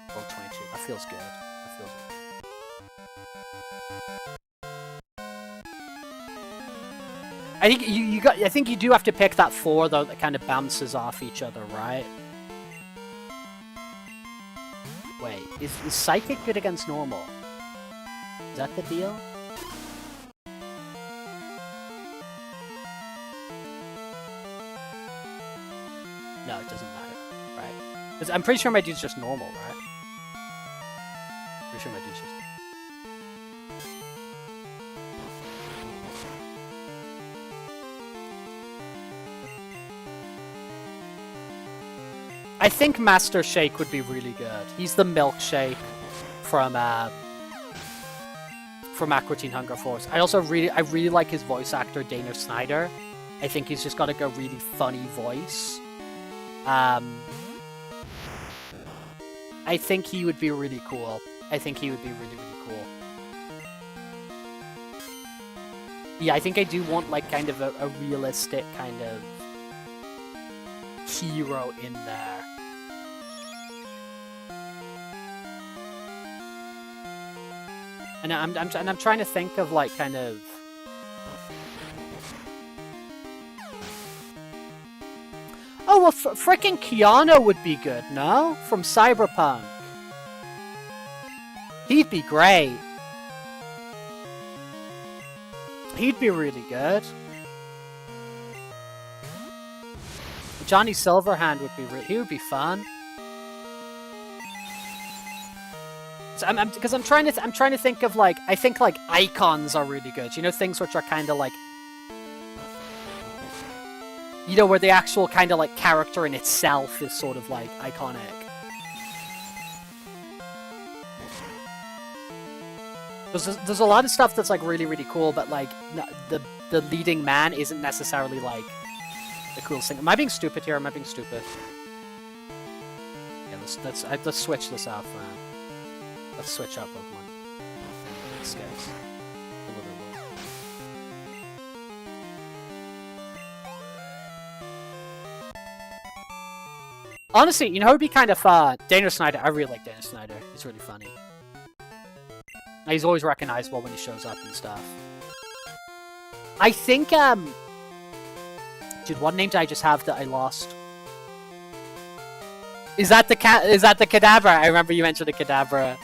Level 22. That feels good. That feels good. I think you do have to pick that 4 though that kind of bounces off each other, right? Wait, is Psychic good against normal? Is that the deal? No, it doesn't matter. Right. I'm pretty sure my dude's just normal, right? Pretty sure my dude's just... I think Master Shake would be really good. He's the milkshake from Aqua Teen Hunger Force. I really like his voice actor, Dana Snyder. I think he's just got like a really funny voice. I think he would be really cool. I think he would be really, really cool. Yeah, I think I do want like kind of a realistic kind of hero in there. And I'm trying to think of like kind of... Oh, well, frickin' Keanu would be good, no? From Cyberpunk. He'd be great. He'd be really good. Johnny Silverhand would be he would be fun. So I'm trying to think of like, I think like icons are really good. You know, things which are kind of like, you know, where the actual kind of like character in itself is sort of like iconic. There's a lot of stuff that's like really, really cool, but like the leading man isn't necessarily like the coolest thing. Am I being stupid here? Am I being stupid? Yeah, let's switch this off, man. Let's switch up Pokemon. This guy's a little bit more. Honestly, you know who would be kind of fun? Dana Snyder. I really like Dana Snyder. He's really funny. He's always recognizable when he shows up and stuff. I think, dude, what name did I just have that I lost? Is that the Kadabra? I remember you mentioned the Kadabra.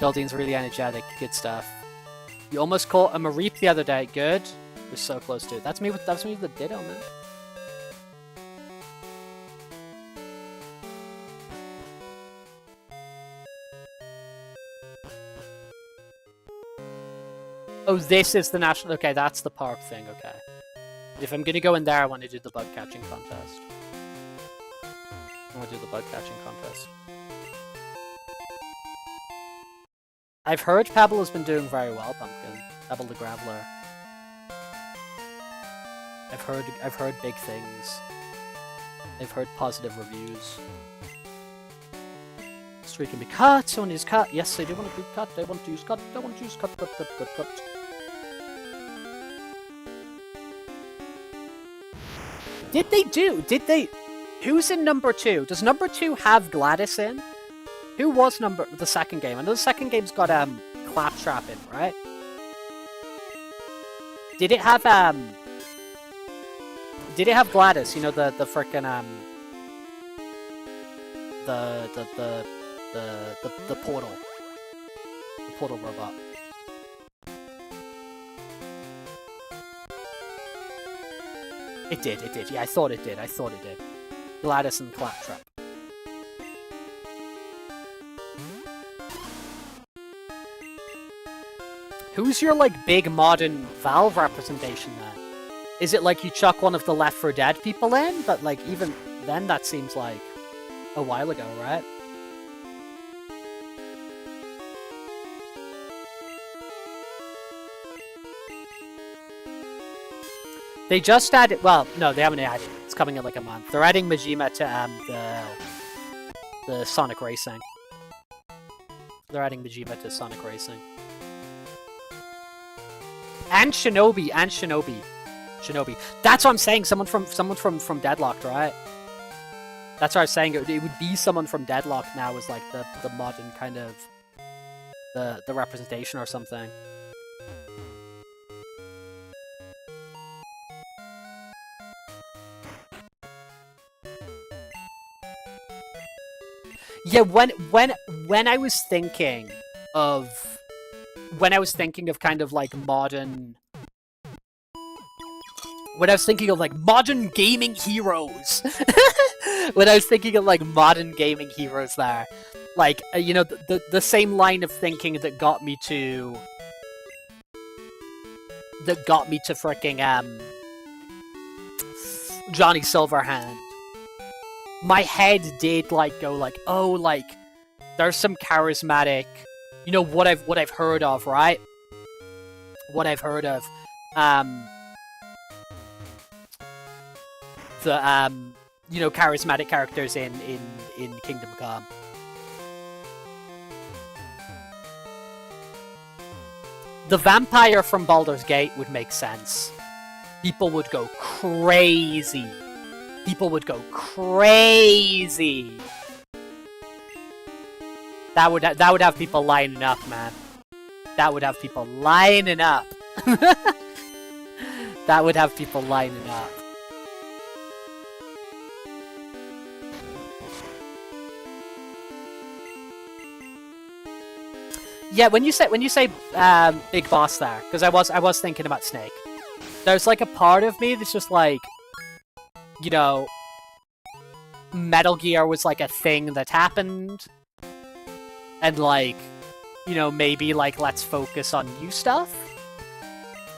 Goldine's really energetic. Good stuff. You almost caught a Mareep the other day. Good. We're so close to it. That's me with the Ditto, man. Oh, this is the national... Okay, that's the park thing, okay. If I'm gonna go in there, I want to do the bug catching contest. I want to do the bug catching contest. I've heard Pebble has been doing very well, Pumpkin. Pebble the Graveler. I've heard big things. I've heard positive reviews. Streak can be cut, someone is cut. Yes, they do want to be cut. They want to use cut. They want to use cut. Did they? Who's in number 2? Does number 2 have Gladys in? Who was the second game? I know the second game's got Claptrap in, right? Did it have Gladys? You know the frickin' the portal. The portal robot. It did. Yeah, I thought it did. Gladys and Claptrap. Who's your, like, big modern Valve representation then? Is it like you chuck one of the Left 4 Dead people in? But, like, even then that seems like a while ago, right? They just added... Well, no, they haven't added it. It's coming in like a month. They're adding Majima to the Sonic Racing. They're adding Majima to Sonic Racing. And Shinobi. That's what I'm saying. Someone from Deadlocked, right? That's what I was saying. It would be someone from Deadlocked now as like the modern kind of the representation or something. Yeah, when I was thinking of kind of like modern when I was thinking of like modern gaming heroes, when I was thinking of like modern gaming heroes, there, like you know, the same line of thinking that got me to freaking Johnny Silverhand. My head did like go like, oh, like there's some charismatic, you know, what I've heard of, right? What I've heard of, the you know, charismatic characters in Kingdom Come. The vampire from Baldur's Gate would make sense. People would go crazy. People would go crazy. That would have people lining up, man. That would have people lining up. That would have people lining up. Yeah, when you say big boss there, because I was thinking about Snake. There's like a part of me that's just like, you know, Metal Gear was like a thing that happened, and like, you know, maybe like let's focus on new stuff.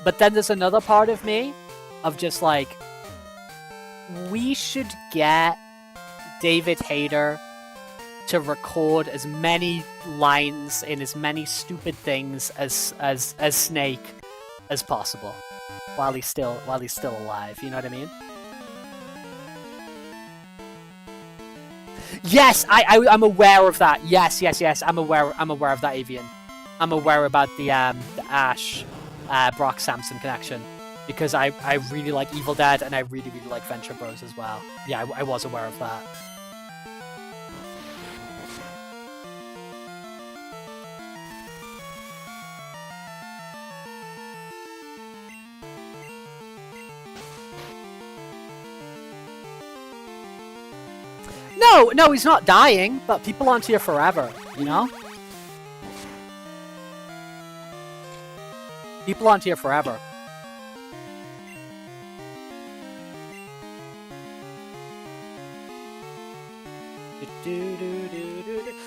But then there's another part of me of just like, we should get David Hayter to record as many lines in as many stupid things as Snake as possible while he's still alive. You know what I mean? Yes, I'm aware of that. Yes. I'm aware of that, Avian. I'm aware about the Ash Brock Sampson connection, because I really like Evil Dead and I really like Venture Bros as well. Yeah, I was aware of that. No, he's not dying, but people aren't here forever, you know? People aren't here forever.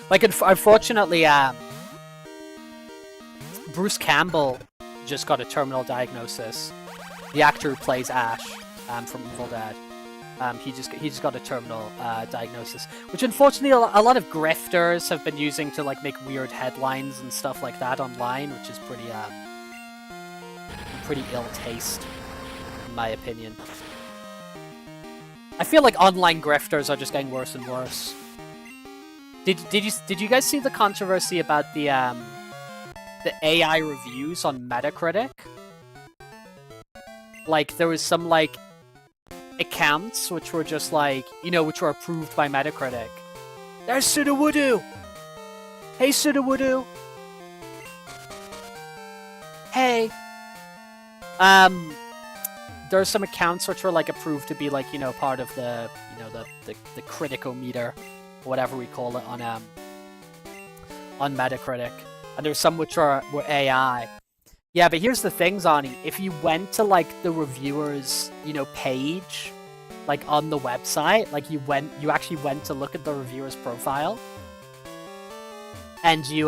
Like, unfortunately, Bruce Campbell just got a terminal diagnosis. The actor who plays Ash from Evil Dead. He just got a terminal diagnosis, which unfortunately a lot of grifters have been using to like make weird headlines and stuff like that online, which is pretty ill taste, in my opinion. I feel like online grifters are just getting worse and worse. Did you guys see the controversy about the AI reviews on Metacritic? Like there was some like accounts which were just like, you know, which were approved by Metacritic. There's Sudowoodo! Hey Sudowoodo! Hey! There's some accounts which were like approved to be like, you know, part of the, you know, the criticometer, whatever we call it on Metacritic. And there's some which were AI. Yeah, but here's the thing, Zani. If you went to, like, the reviewers, you know, page, like, on the website, like, you actually went to look at the reviewer's profile, and you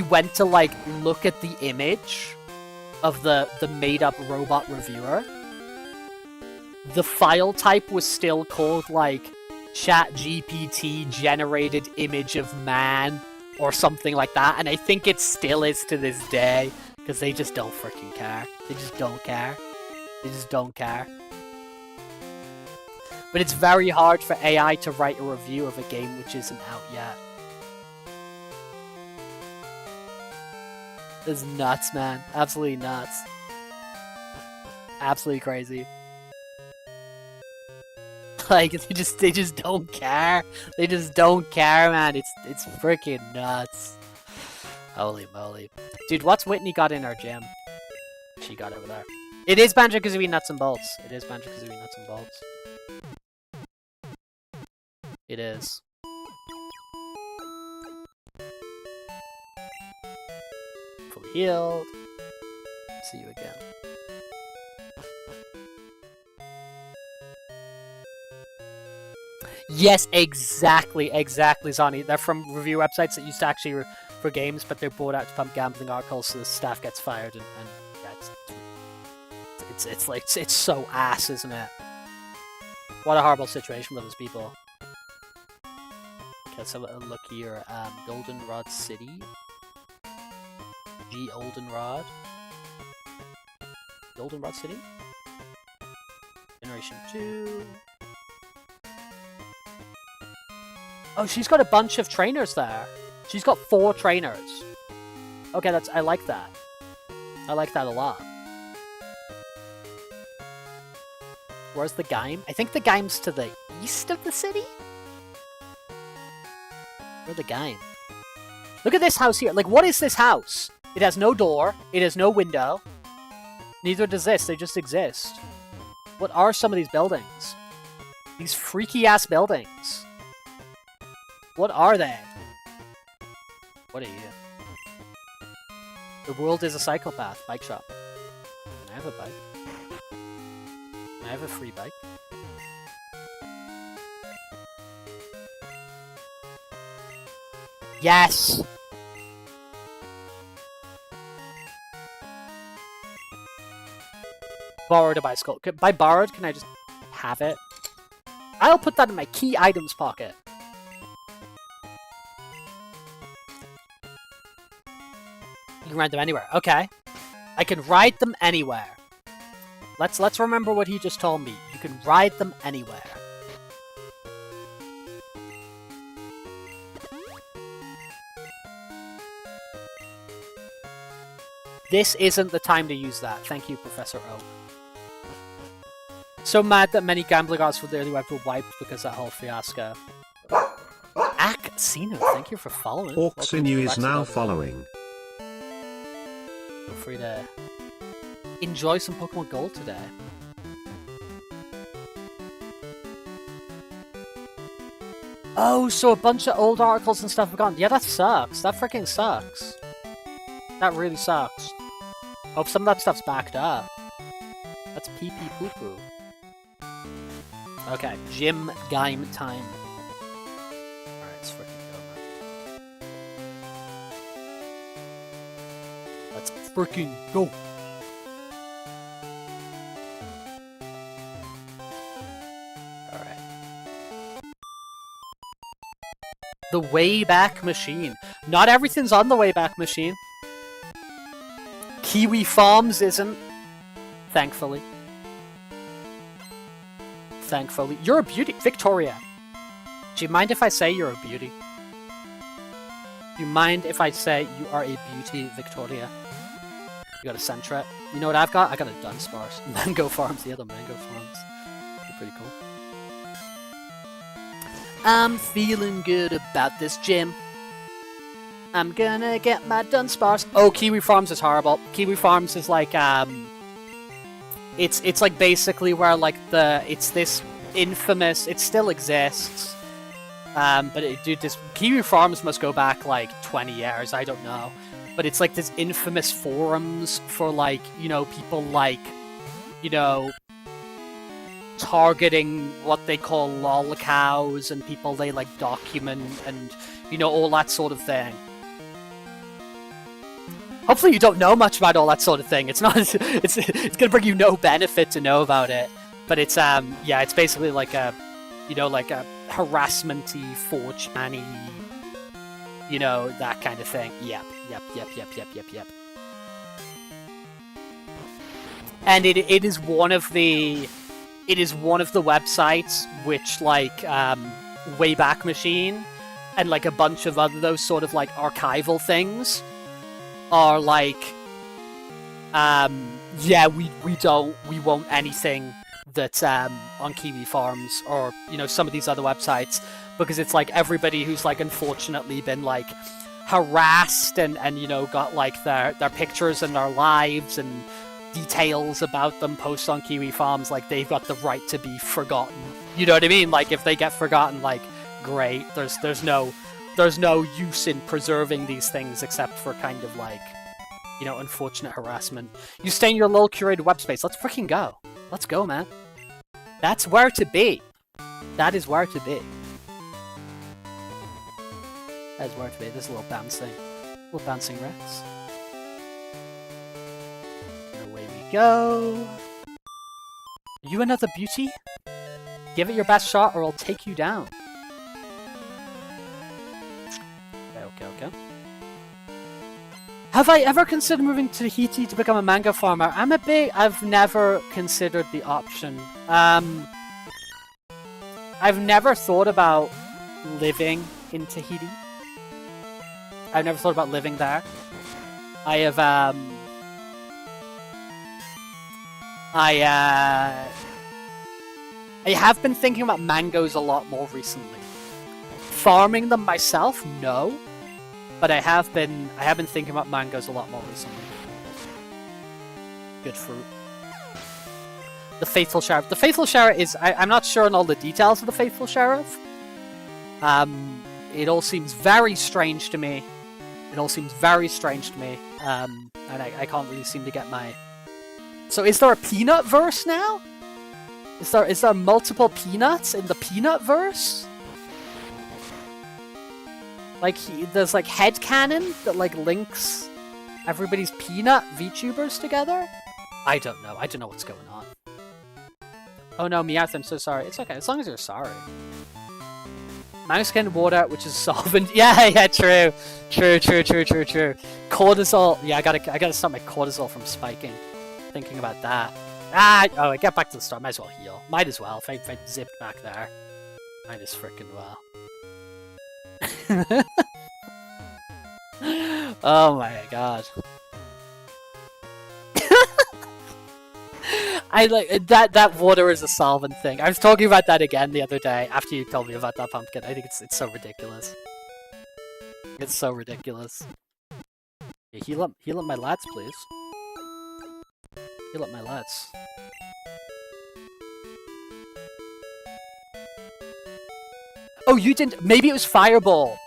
went to, like, look at the image of the made-up robot reviewer, the file type was still called, like, ChatGPT generated image of man, or something like that, and I think it still is to this day, because they just don't freaking care. They just don't care. They just don't care. But it's very hard for AI to write a review of a game which isn't out yet. It's nuts, man. Absolutely nuts. Absolutely crazy. Like, they just don't care. They just don't care, man. It's freaking nuts. Holy moly. Dude, what's Whitney got in our gym? She got over there. It is Banjo-Kazooie Nuts and Bolts. It is Banjo-Kazooie Nuts and Bolts. It is. Fully healed. see you again. Yes, exactly, Zani. They're from review websites that used to actually for games, but they're bought out to pump gambling articles, so the staff gets fired, and yeah, it's so ass, isn't it? What a horrible situation for those people. Okay, let's have a look here. Goldenrod City. Goldenrod. Goldenrod City. Generation 2. Oh, she's got a bunch of trainers there. She's got 4 trainers. Okay, I like that. I like that a lot. Where's the game? I think the game's to the east of the city? Where's the game? Look at this house here. Like, what is this house? It has no door. It has no window. Neither does this. They just exist. What are some of these buildings? These freaky-ass buildings. What are they? What are you? The world is a psychopath. Bike shop. Can I have a bike? Can I have a free bike? Yes! Borrowed a bicycle. By borrowed, can I just have it? I'll put that in my key items pocket. You can ride them anywhere. Okay. I can ride them anywhere. Let's remember what he just told me. You can ride them anywhere. This isn't the time to use that. Thank you, Professor O. So mad that many gambling arts for the early web were wiped because of that whole fiasco. Axino, thank you for following. Orcsinu is now following. Feel free to enjoy some Pokemon Gold today. Oh, so a bunch of old articles and stuff have gone. Yeah, that sucks. That freaking sucks. That really sucks. Hope some of that stuff's backed up. That's pee-pee poo-poo. Okay, gym game time. Alright, let's freaking go, man. Let's freaking go! Alright. The Wayback Machine. Not everything's on the Wayback Machine. Kiwi Farms isn't. Thankfully. Thankfully. You're a beauty. Victoria. Do you mind if I say you're a beauty? Do you mind if I say you are a beauty, Victoria? You got a Sentra. You know what I've got? I got a Dunsparce. Mango Farms. The other Mango Farms. Pretty cool. I'm feeling good about this gym. I'm gonna get my Dunsparce. Oh, Kiwi Farms is horrible. Kiwi Farms is like, it's like basically where like it's this infamous, it still exists, but this Kiwi Farms must go back like 20 years, I don't know, but it's like this infamous forums for like, you know, people like, you know, targeting what they call lolcows and people they like document and, you know, all that sort of thing. Hopefully you don't know much about all that sort of thing. It's not. It's gonna bring you no benefit to know about it. But it's yeah, it's basically like a, you know, like a harassment-y, 4chan-y, you know, that kind of thing. Yep. And it is one of the websites which like Wayback Machine and like a bunch of other those sort of like archival things are like, yeah, we won't anything that's on Kiwi Farms or, you know, some of these other websites, because it's like everybody who's like unfortunately been like harassed and you know, got like their pictures and their lives and details about them posted on Kiwi Farms, like they've got the right to be forgotten. You know what I mean? Like if they get forgotten, like great, there's no use in preserving these things except for kind of like, You know, unfortunate harassment. You stay in your little curated web space. Let's freaking go. Let's go, man. That's where to be. That is where to be. That is where to be. There's a little bouncing Rex. And away we go. Are you another beauty? Give it your best shot or I'll take you down. Okay. Have I ever considered moving to Tahiti to become a mango farmer? I've never considered the option. I've never thought about living in Tahiti. I've never thought about living there. I have, I have been thinking about mangoes a lot more recently. Farming them myself, no. But I have been thinking about mangoes a lot more recently. Good fruit. The Faithful Sheriff. The Faithful Sheriff is... I'm not sure on all the details of the Faithful Sheriff. It all seems very strange to me. And I can't really seem to get my... So is there a Peanut verse now? Is there multiple Peanuts in the Peanut verse? Like, there's like headcanon that like links everybody's Peanut VTubers together? I don't know. I don't know what's going on. Oh no, Meowth, I'm so sorry. It's okay, as long as you're sorry. Mouse-skin water, which is solvent. Yeah, true. Cortisol. Yeah, I gotta stop my cortisol from spiking. Thinking about that. Oh, I get back to the start. Might as well heal. Might as well. If I zip back there. Might as frickin' well. Oh my god. I like that water is a solvent thing. I was talking about that again the other day after you told me about that pumpkin. I think it's so ridiculous. It's so ridiculous. Yeah, heal up my lads, please. Heal up my lads. Oh, you didn't. Maybe it was Fireball.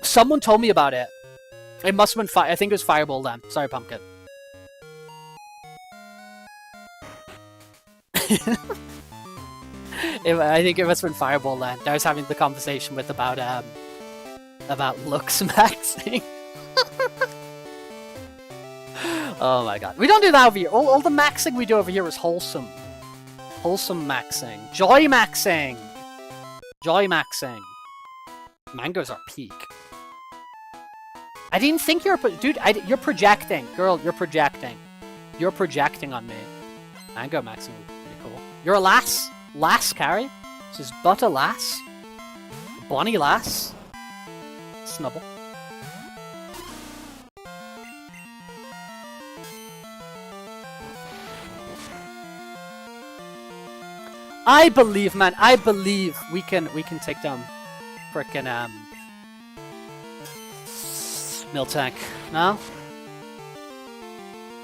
Someone told me about it. It must have been I think it was Fireball then. Sorry, pumpkin. I think it must have been Fireball then. I was having the conversation with about looks maxing. Oh my god. We don't do that over here. All the maxing we do over here is wholesome. Wholesome maxing. Joy maxing! Joy maxing. Mangoes are peak. I didn't think you're... Dude, you're projecting. Girl, you're projecting. You're projecting on me. Mango maxing would be pretty cool. You're a lass. Lass, Carrie. This is but a lass. Bonnie lass. Snubble. I believe, man. I believe we can take down frickin' miltank. No?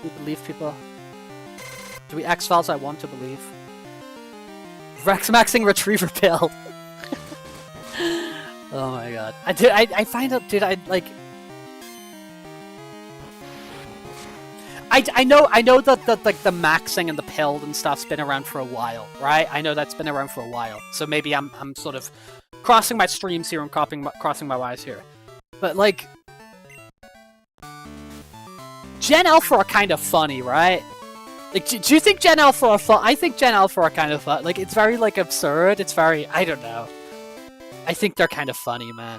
We believe people. Do we X-Files? I want to believe. Rex maxing retriever build. Oh my god. I find out, dude, I know that like the maxing and the pilled and stuff's been around for a while, right? I know that's been around for a while. So maybe I'm sort of crossing my streams here and crossing my wires here. But like Gen Alpha are kind of funny, right? Like, do you think Gen Alpha are fun? I think Gen Alpha are kind of fun. Like, it's very, like, absurd. It's very... I don't know. I think they're kind of funny, man.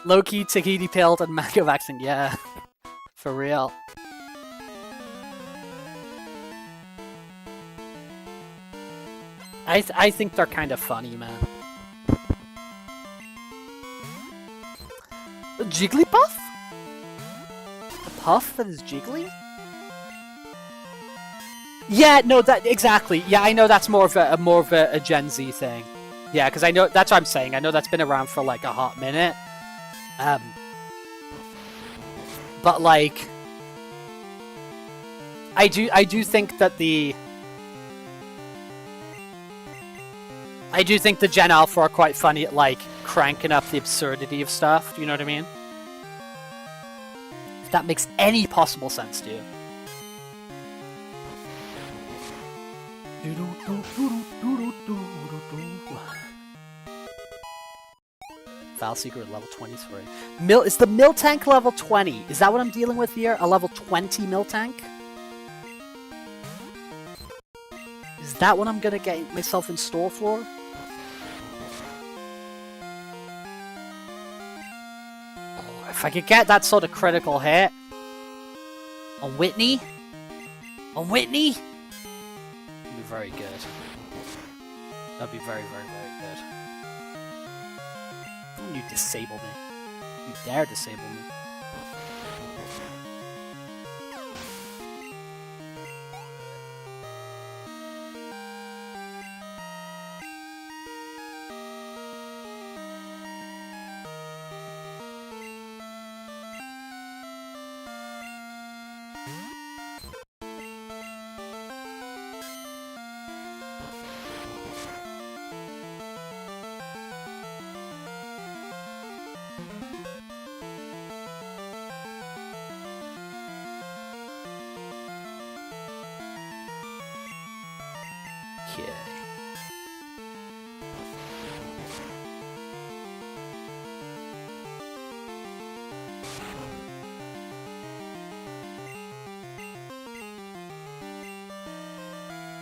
Low-key, Tahiti pilled, and Mango vaccine. Yeah. For real. I think they're kind of funny, man. A Jigglypuff? A puff that is jiggly? Yeah, no, that exactly. Yeah, I know that's more of a Gen Z thing. Yeah, because I know that's what I'm saying. I know that's been around for like a hot minute. But like, I do think that the Gen Alpha are quite funny at like cranking up the absurdity of stuff. Do you know what I mean? that makes any possible sense to you. Valseeker at level 23. Is the miltank level 20? Is that what I'm dealing with here? A level 20 miltank? Is that what I'm gonna get myself in store for? Oh, if I could get that sort of critical hit on Whitney, that'd be very good. That'd be very, very, very good. Don't you disable me. You dare disable me. Okay.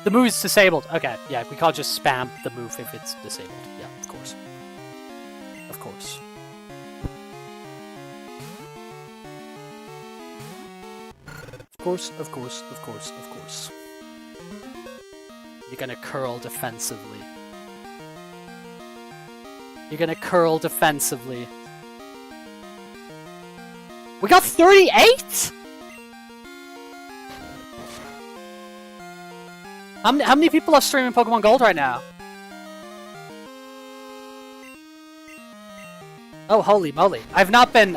The move is disabled. Okay, yeah, we can't just spam the move if it's disabled. Yeah, of course. Of course. Of course, of course, of course, of course. You're gonna curl defensively. You're gonna curl defensively. We got 38?! How many people are streaming Pokemon Gold right now? Oh, holy moly. I've been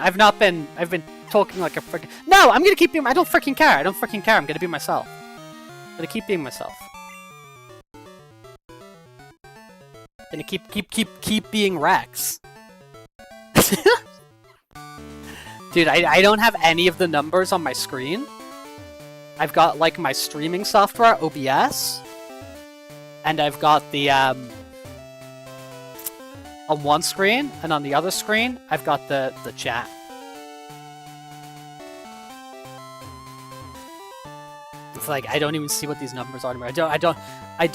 talking like a freaking... No, I'm gonna keep being... I don't freaking care. I'm gonna be myself. I'm gonna keep being myself. Gonna keep being Rex. Dude, I don't have any of the numbers on my screen. I've got like my streaming software, OBS, and I've got the on one screen, and on the other screen, I've got the chat. It's like I don't even see what these numbers are anymore. I don't. I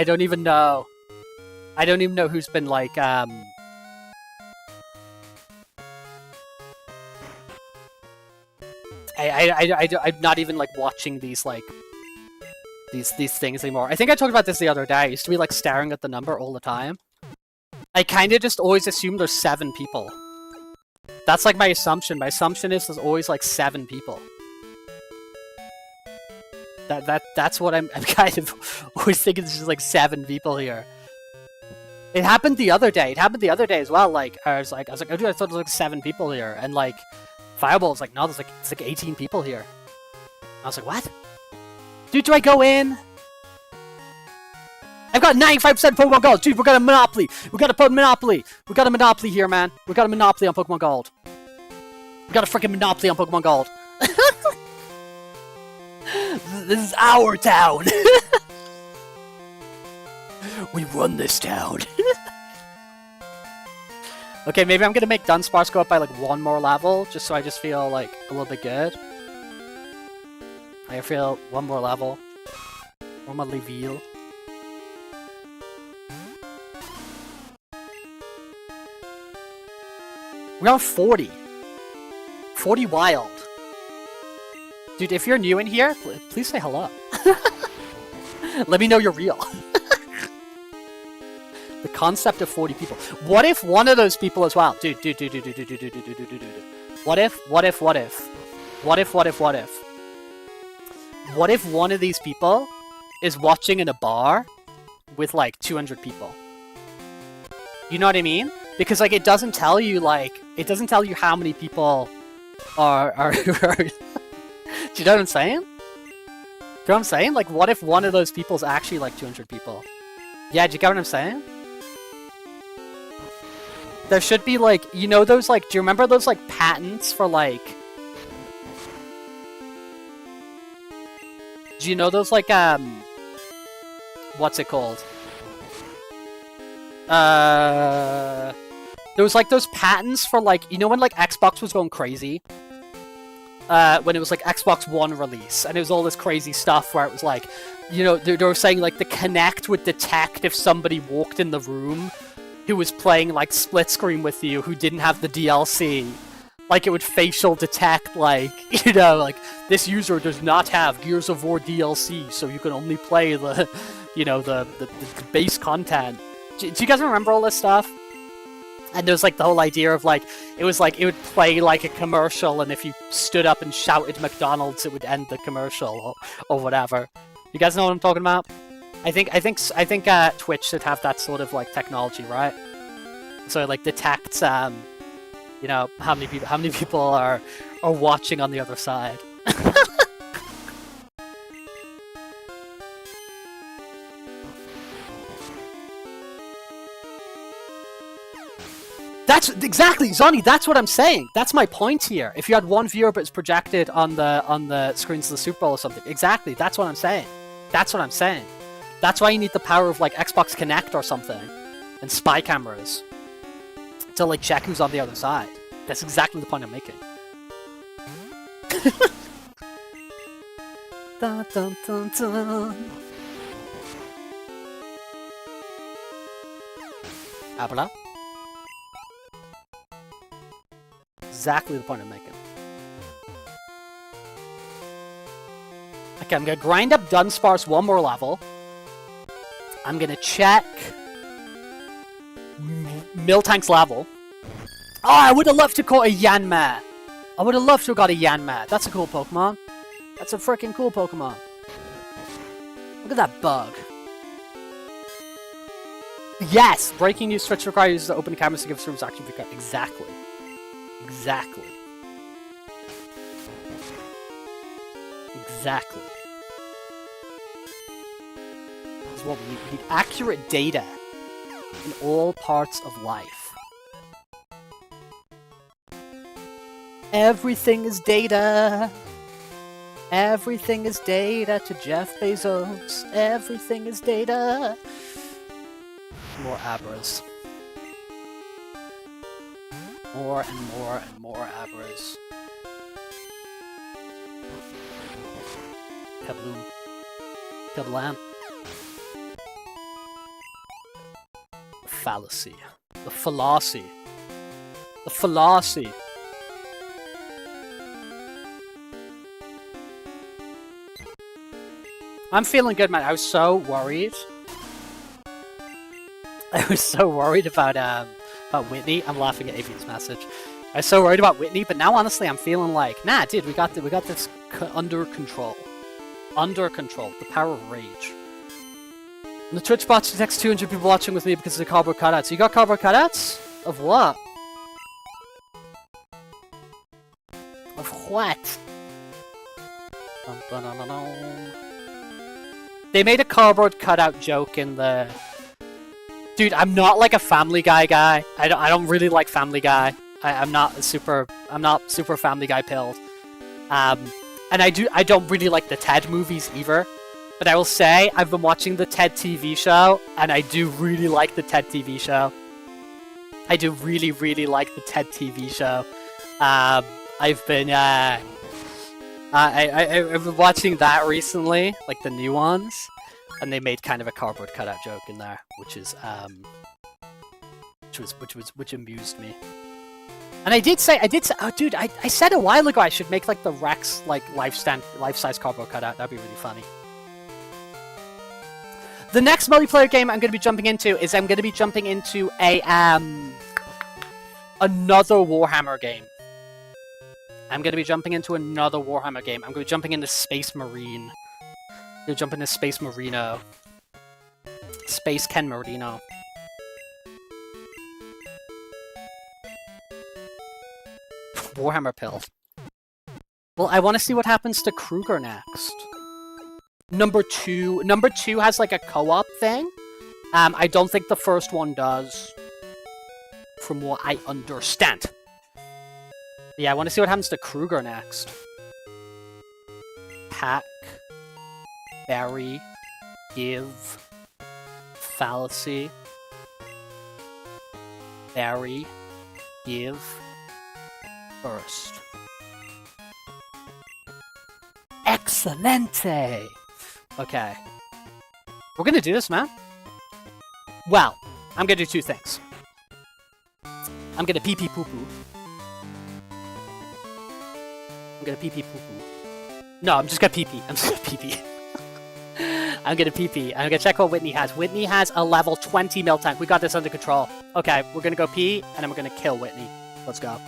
don't even know. I don't even know who's been like I'm not even like watching these like these things anymore. I think I talked about this the other day. I used to be like staring at the number all the time. I kind of just always assume there's 7 people. That's like my assumption. My assumption is there's always like 7 people. That's what I'm kind of always thinking. There's just like 7 people here. It happened the other day. It happened the other day as well. Like I was like, oh dude, I thought there was like 7 people here, and like Fireball's like, no, it's like 18 people here. I was like, what? Dude, do I go in? I've got 95% Pokemon Gold. Dude, we got a monopoly. We got a monopoly. We got a monopoly here, man. We got a monopoly on Pokemon Gold. We got a freaking monopoly on Pokemon Gold. This is our town. We run this town. Okay, maybe I'm gonna make Dunsparce go up by like 1 more level, just so I just feel like a little bit good. I feel 1 more level. 1 more level. We're on 40. 40 wild. Dude, if you're new in here, please say hello. Let me know you're real. The concept of 40 people. What if one of those people as well? Dude. What if one of these people is watching in a bar with like 200 people? You know what I mean? Because like it doesn't tell you how many people are do you know what I'm saying? Do you know what I'm saying? Like what if one of those people is actually like 200 people? Yeah, do you get what I'm saying? There should be, like, you know those, like, do you remember those, like, patents for, like... Do you know those, like, what's it called? There was, like, those patents for, like, you know when, like, Xbox was going crazy? When it was, like, Xbox One release, and it was all this crazy stuff where it was, like, you know, they were saying, like, the Kinect would detect if somebody walked in the room who was playing, like, split screen with you, who didn't have the DLC. Like, it would facial detect, like, you know, like, this user does not have Gears of War DLC, so you can only play the, you know, the base content. Do you guys remember all this stuff? And there was, like, the whole idea of, like, it was, like, it would play, like, a commercial, and if you stood up and shouted McDonald's, it would end the commercial, or whatever. You guys know what I'm talking about? I think Twitch should have that sort of, like, technology, right? So it, like, detects, you know, how many people are watching on the other side. That's exactly, Zonny, that's what I'm saying. That's my point here. If you had one viewer but it's projected on the screens of the Super Bowl or something. Exactly, that's what I'm saying. That's what I'm saying. That's why you need the power of, like, Xbox Kinect or something. And spy cameras. To, like, check who's on the other side. That's exactly the point I'm making. Dun, dun, dun, dun. Abla? Exactly the point I'm making. Okay, I'm gonna grind up Dunsparce one more level. I'm gonna check Miltank's level. Oh, I would have loved to caught a Yanma. I would have loved to have got a Yanma. That's a cool Pokemon. That's a freaking cool Pokemon. Look at that bug. Yes! Breaking news, Switch requires users to open cameras to give streams action feedback. Exactly. Exactly. Exactly. This is what we need. We need accurate data in all parts of life. Everything is data. Everything is data to Jeff Bezos. Everything is data. More Abras. More and more and more Abras. Kabloom. Kablam. The fallacy. The fallacy. The fallacy. I'm feeling good, man. I was so worried. I was so worried about Whitney. I'm laughing at Avian's message. I was so worried about Whitney, but now honestly I'm feeling like, nah, dude, we got this under control. Under control. The power of rage. And the Twitch bot detects 200 people watching with me because of the cardboard cutouts. You got cardboard cutouts? Of what? Of what? They made a cardboard cutout joke in the... Dude, I'm not like a Family Guy guy. I don't really like Family Guy. I'm not super Family Guy pilled. And I don't really like the Ted movies either. But I will say, I've been watching the Ted TV show, and I do really like the Ted TV show. I do really, really like the Ted TV show. I've been watching that recently, like the new ones, and they made kind of a cardboard cutout joke in there, which amused me. And I did say, oh dude, I said a while ago I should make like the Rex like life-size cardboard cutout. That'd be really funny. The next multiplayer game I'm going to be jumping into is another Warhammer game. I'm going to be jumping into another Warhammer game. I'm going to be jumping into Space Marine. I'm going to jump into Space Marino. Space Ken Marino. Warhammer pill. Well, I want to see what happens to Kruger next. Number two has like a co-op thing. I don't think the first one does. from what I understand. Yeah, I want to see what happens to Kruger next. Pack. Bury. Give. Fallacy. Bury. Give. First. Excelente! Okay. We're gonna do this, man. Well, I'm gonna do two things. I'm gonna pee-pee poo-poo. I'm gonna pee-pee poo-poo. No, I'm just gonna pee-pee. I'm just gonna pee-pee. I'm gonna pee-pee. I'm gonna check what Whitney has. Whitney has a level 20 miltank. We got this under control. Okay, we're gonna go pee, and then we're gonna kill Whitney. Let's go.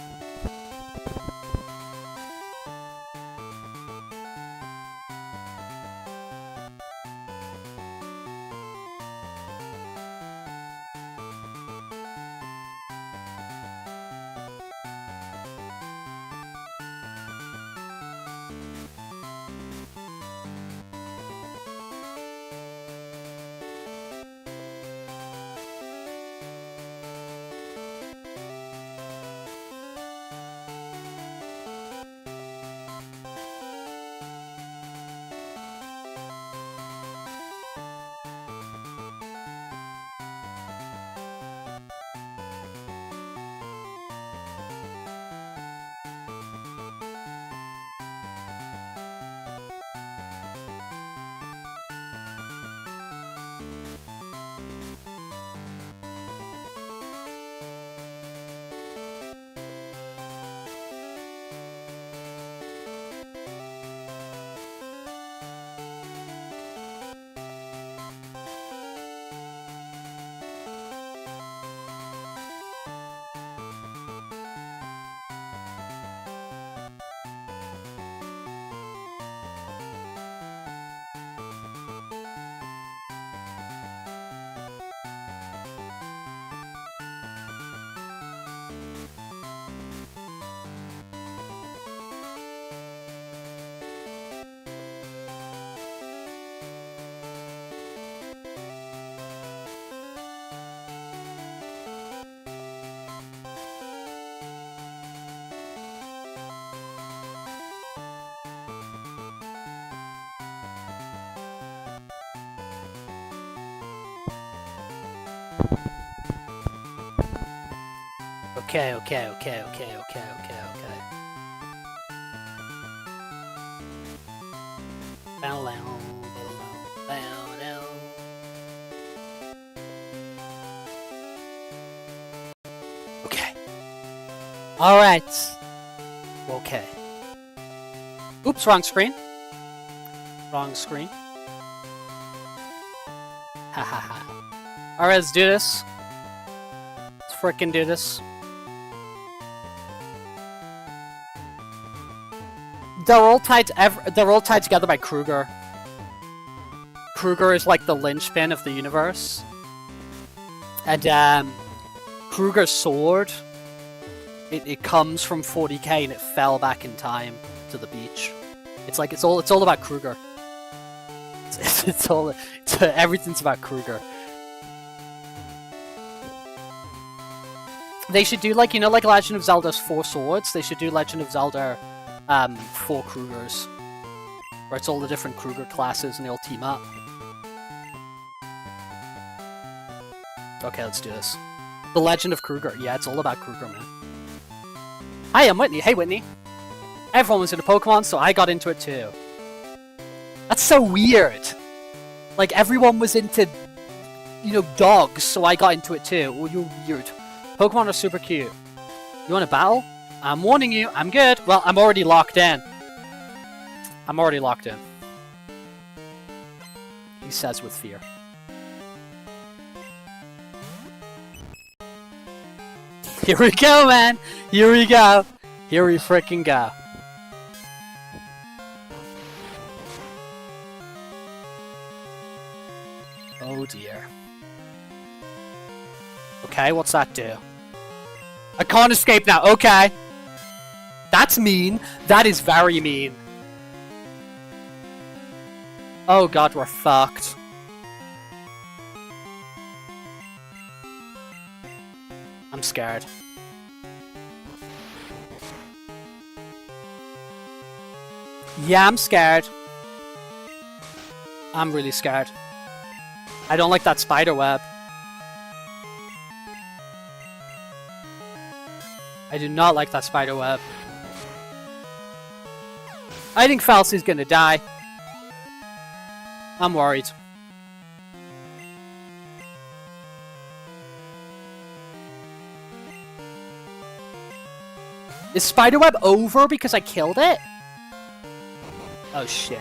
Okay. Okay. Alright. Okay. Oops, wrong screen. Wrong screen. Ha ha ha. Alright, let's do this. Let's frickin' do this. They're all tied together by Kruger. Kruger is like the linchpin of the universe. And Kruger's sword, it comes from 40k and it fell back in time to the beach. It's all about Kruger. Everything's about Kruger. They should do like Legend of Zelda's 4 swords. They should do Legend of Zelda 4 Krugers, where it's all the different Kruger classes and they all team up. Okay, let's do this. The Legend of Kruger. Yeah, it's all about Kruger, man. Hi, I'm Whitney. Hey, Whitney. Everyone was into Pokemon, so I got into it too. That's so weird. Like, everyone was into, dogs, so I got into it too. Oh, you're weird. Pokemon are super cute. You want to battle? I'm warning you, I'm good. Well, I'm already locked in. He says with fear. Here we go, man. Here we go. Here we freaking go. Oh dear. Okay, what's that do? I can't escape now. Okay. That's mean. That is very mean. Oh god, we're fucked. I'm I'm scared. Yeah, I'm scared. I'm really scared. I don't like that spider web. I do not like that spider web. I think Falsy's gonna die. I'm worried. Is Spiderweb over because I killed it? Oh shit.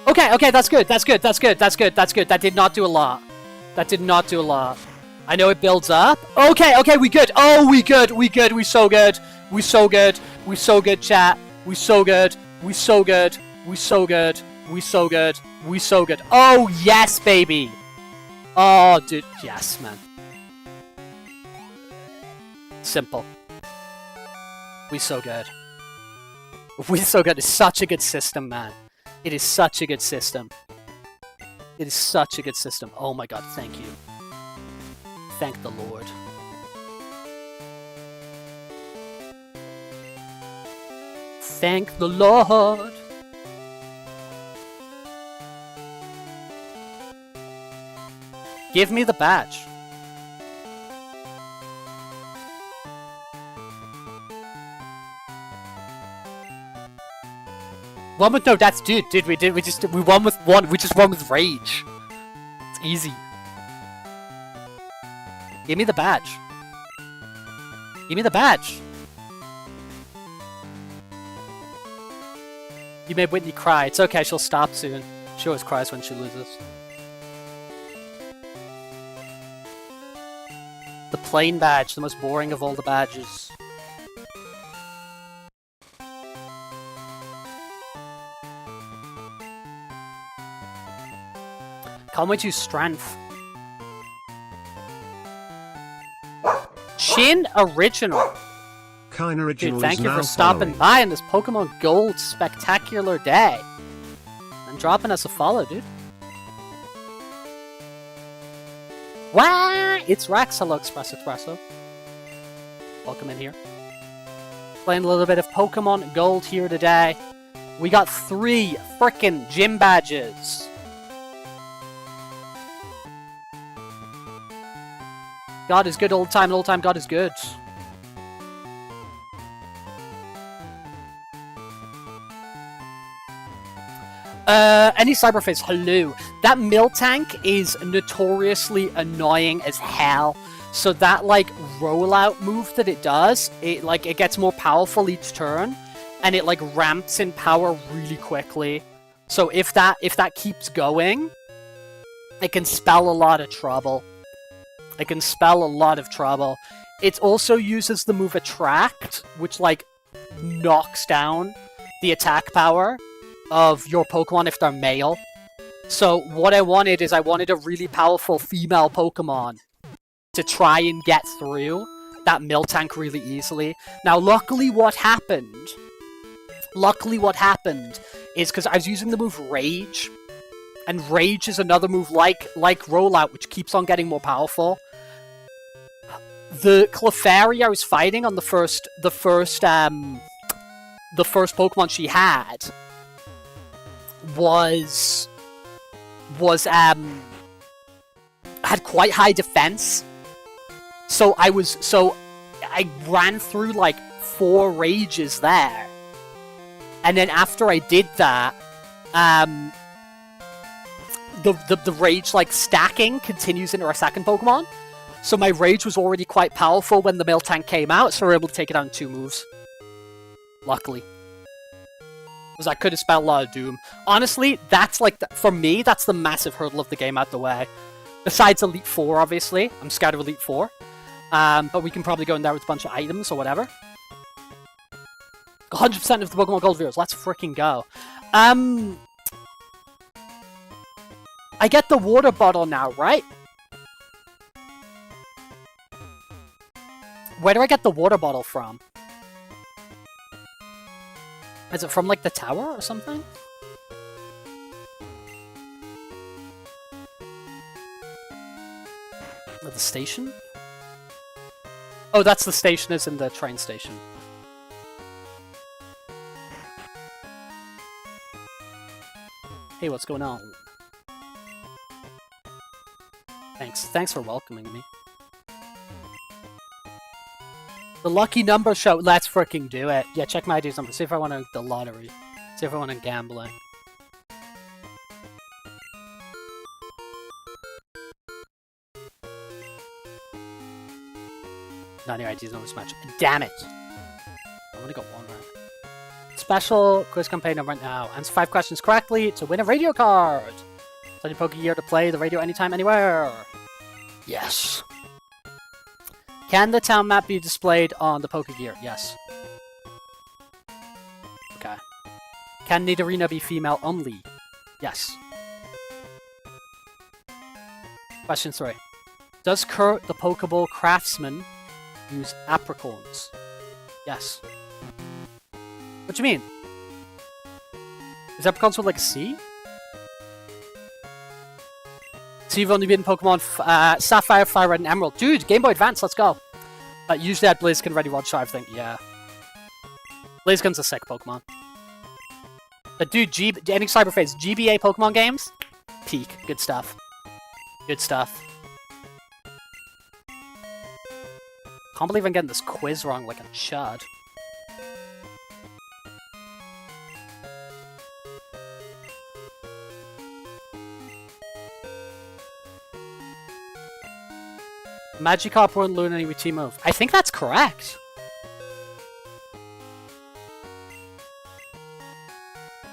Okay, that's good. That's good. That did not do a lot. That did not do a lot. I know it builds up. Okay, we good. Oh, we good. We so good. We so good, chat. We so good. Oh, yes, baby. Oh, dude. Yes, man. Simple. We so good. It's such a good system, man. It is such a good system. Oh my god, thank you. Thank the Lord. Thank the Lord. Give me the badge. One with no, that's dude, we won with one, we just won with rage. It's easy. Give me the badge. Give me the badge. You made Whitney cry. It's okay, she'll stop soon. She always cries when she loses. The plain badge, the most boring of all the badges. Can't wait to use strength. Shin Original. Kind Original. Dude, thank you for stopping by on this Pokemon Gold spectacular day. And dropping us a follow, dude. Wow! It's Rex. Hello, Espresso. Welcome in here. Playing a little bit of Pokemon Gold here today. We got 3 frickin' gym badges. God is good all the time, and all the time God is good. Any Cyberface, hello. That miltank is notoriously annoying as hell. So that, like, rollout move that it does, it gets more powerful each turn, and it, like, ramps in power really quickly. So if that keeps going, it can spell a lot of trouble. It also uses the move Attract, which, like, knocks down the attack power of your Pokemon if they're male. So what I wanted is I wanted a really powerful female Pokemon to try and get through that miltank really easily. Now, luckily what happened is because I was using the move Rage, and Rage is another move like Rollout, which keeps on getting more powerful. The Clefairy I was fighting on the first Pokemon she had had quite high defense. So I ran through like 4 Rages there. And then after I did that, the Rage, like, stacking continues into our second Pokemon. So my Rage was already quite powerful when the Miltank came out, so we were able to take it out in 2 moves. Luckily. Because I could have spelled a lot of doom. Honestly, that's like, for me, that's the massive hurdle of the game out the way. Besides Elite Four, obviously. I'm scared of Elite Four. But we can probably go in there with a bunch of items or whatever. 100% of the Pokemon Gold viewers. Let's freaking go. I get the water bottle now, right? Where do I get the water bottle from? Is it from, like, the tower or something? Or the station? Oh, that's the station, is in the train station. Hey, what's going on? Thanks for welcoming me. The lucky number show, let's freaking do it. Yeah, check my ID's number, see if I want the lottery. See if I want gambling. Not your ID's number match. Damn it! I only got one right. Special quiz campaign number now. Answer 5 questions correctly to win a radio card. Study Poke Gear to play the radio anytime, anywhere. Yes. Can the town map be displayed on the Poke Gear? Yes. Okay. Can Nidorina be female only? Yes. Question 3. Does Kurt the Pokeball craftsman use apricorns? Yes. What do you mean? Is apricorns with like a C? So you've only been Pokemon Sapphire, Fire Red, and Emerald. Dude, Game Boy Advance, let's go. But usually I had Blaziken ready one shot, I think. Yeah. Blaziken's a sick Pokemon. But dude, any Cyberphase, GBA Pokemon games? Peak. Good stuff. Good stuff. Can't believe I'm getting this quiz wrong like a chud. Magikarp won't learn any T-move. I think that's correct.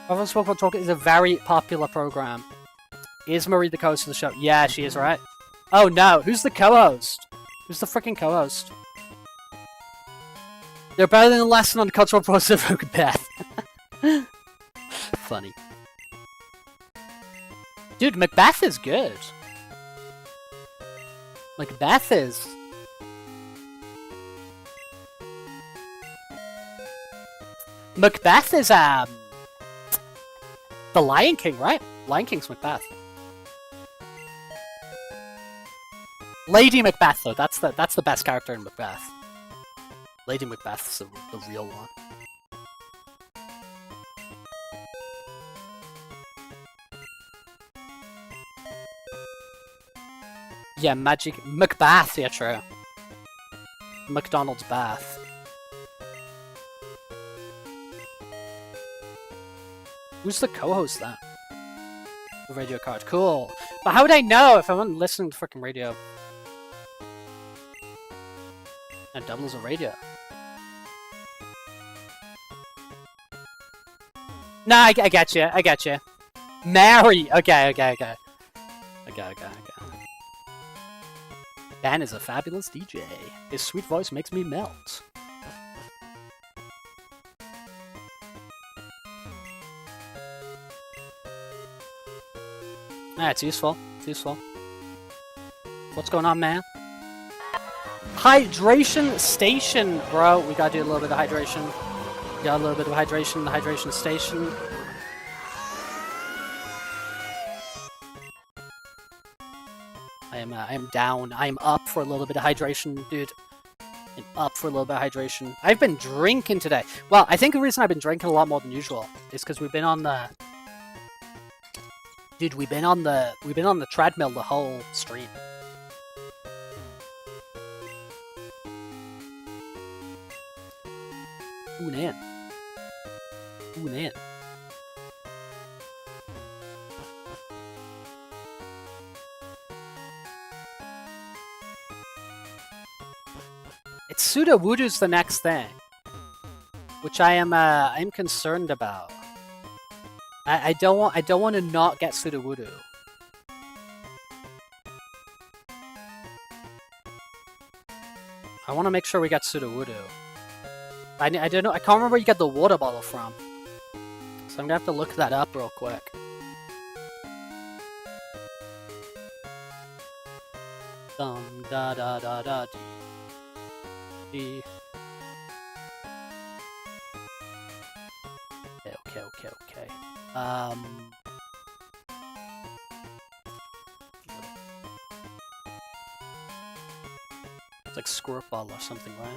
Marvel's Pokemon Talk is a very popular program. Is Marie the co-host of the show? Yeah, she is, right? Oh no, who's the co-host? Who's the freaking co-host? They're better than the lesson on the cultural process of Beth. Funny. Dude, Macbeth is good. Macbeth is... Macbeth is, The Lion King, right? Lion King's Macbeth. Lady Macbeth, though, that's the best character in Macbeth. Lady Macbeth's the real one. Yeah, Macbeth, yeah, true. McDonald's Bath. Who's the co-host then? The radio card, cool. But how would I know if I wasn't listening to freaking radio? And doubles a radio. No, I get you. I get you. Mary. Okay. Ben is a fabulous DJ. His sweet voice makes me melt. Ah, it's useful. It's useful. What's going on, man? Hydration station, bro. We gotta do a little bit of hydration. We got a little bit of hydration in the hydration station. I am down. I am up for a little bit of hydration, dude. I'm up for a little bit of hydration. I've been drinking today. Well, I think the reason I've been drinking a lot more than usual is because we've been on the... Dude, we've been on the treadmill the whole stream. Tune in. Tune in. It's Sudowoodo's the next thing, which I'm concerned about. I don't want to not get Sudowoodo. I want to make sure we get Sudowoodo. I don't know. I can't remember where you get the water bottle from, so I'm gonna have to look that up real quick. Dum da da da da dee. Okay. It's like squirt bottle or something, right?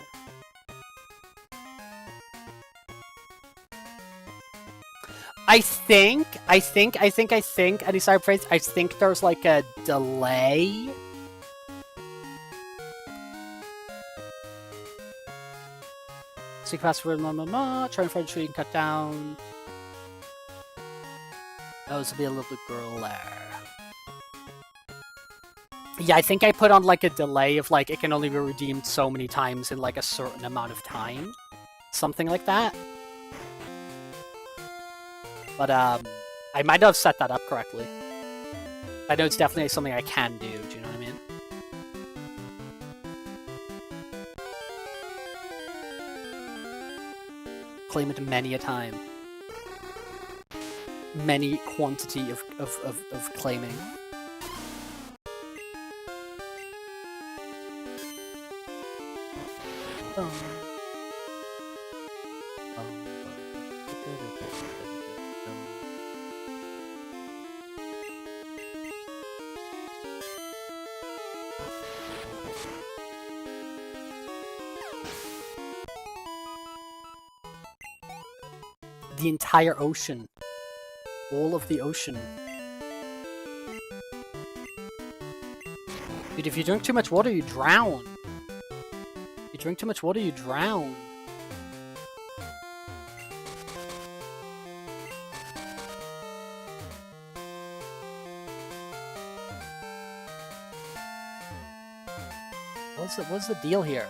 I think, any side phrase, I think there's like a delay. Seek password, try and find a tree and cut down. Oh, this will be a little girl there. Yeah, I think I put on like a delay of like, it can only be redeemed so many times in like a certain amount of time. Something like that. But, I might not have set that up correctly. I know it's definitely something I can do, do you know what I mean? Claim it many a time. Many quantity of claiming. The entire ocean. All of the ocean. Dude, if you drink too much water, you drown. If you drink too much water, you drown. What's the deal here?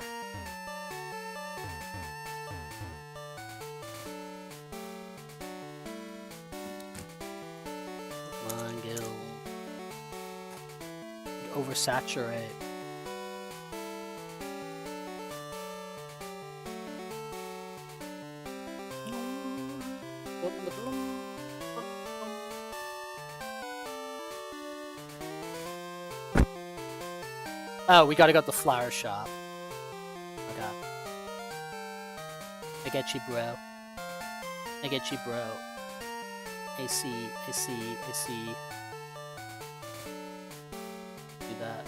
Oversaturate. Oh, we gotta go to the flower shop. Okay. I get you, bro. I get you, bro. I see. That.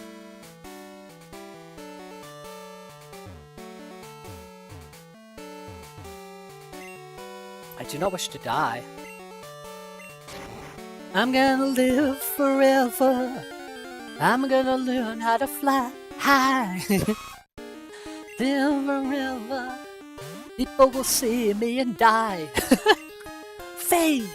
I do not wish to die. I'm gonna live forever. I'm gonna learn how to fly high. Live forever. People will see me and die. Fame!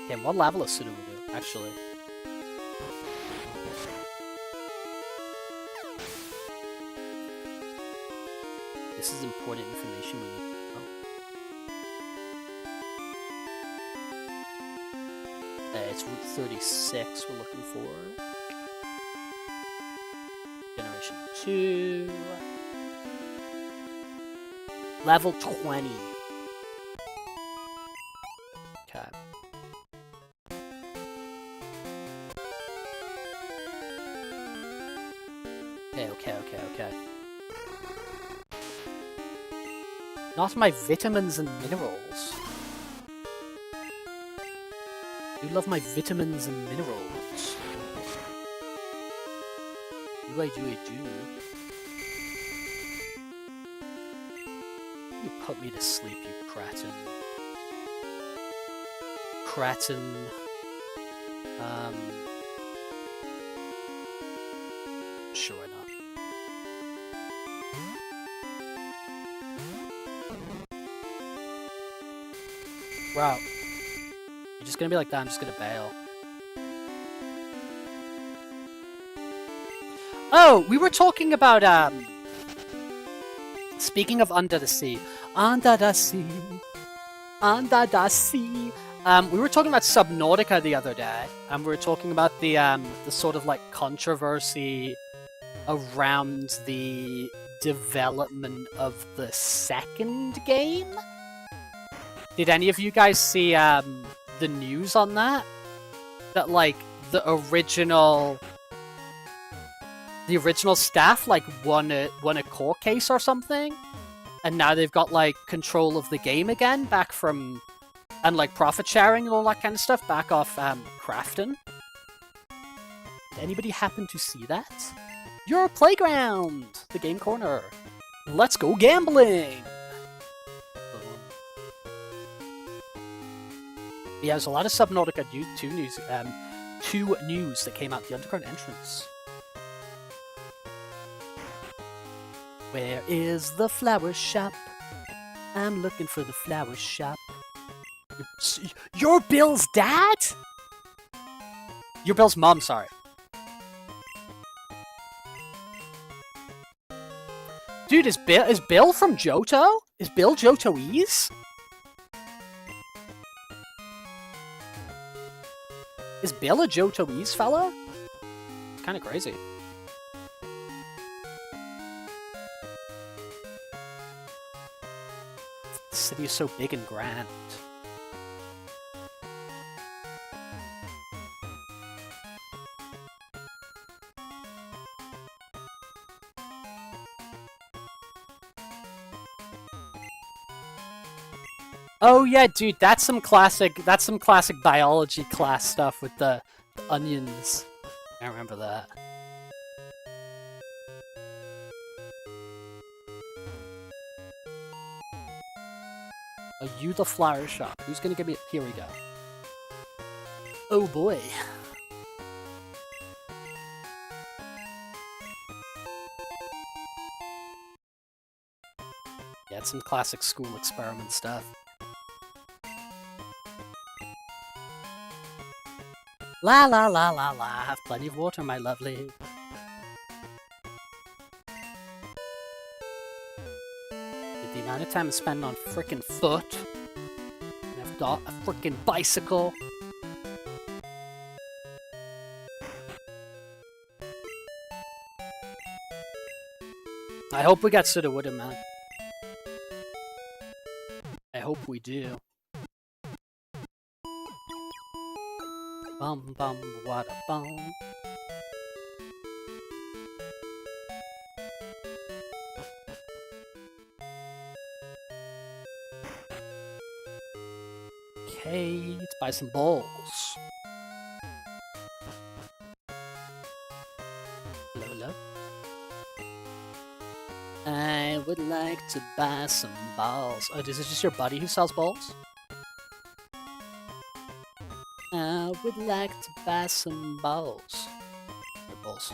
Okay, what level of Sudoku do, actually? This is important information we need to know. It's Route 36 we're looking for. Generation 2. Level 20. Okay. Okay. Not my vitamins and minerals. You love my vitamins and minerals. I do. You put me to sleep, you cretin. Sure not. Wow. You're just gonna be like that, I'm just gonna bail. Oh, we were talking about, speaking of Under the Sea. Under the Sea. We were talking about Subnautica the other day, and we were talking about the sort of like controversy around the development of the second game. Did any of you guys see the news on that? That like the original staff like won a court case or something, and now they've got like control of the game again, back from and like profit sharing and all that kind of stuff back off crafting. Did anybody happen to see that? Your playground, the game corner. Let's go gambling. Yeah, there's a lot of Subnautica 2 news that came out the underground entrance. Where is the flower shop? I'm looking for the flower shop. You're Bill's dad? You're Bill's mom, sorry. Dude, is Bill from Johto? Is Bill Johtoese? Is Bill a Johtoese fella? It's kind of crazy. The city is so big and grand. Oh yeah, dude, that's some classic biology class stuff with the onions. I remember that. Oh, you the flower shop. Who's gonna give me? Here we go. Oh boy. Yeah, it's some classic school experiment stuff. La la la la la, have plenty of water, my lovely. With the amount of time I spend on frickin' foot, and I've got a frickin' bicycle. I hope we got Sudowoodo, man. I hope we do. Bum bum wada bum. Okay, let's buy some balls. Hello, hello. I would like to buy some balls. Oh, is it just your buddy who sells balls? I would like to buy some balls. What balls?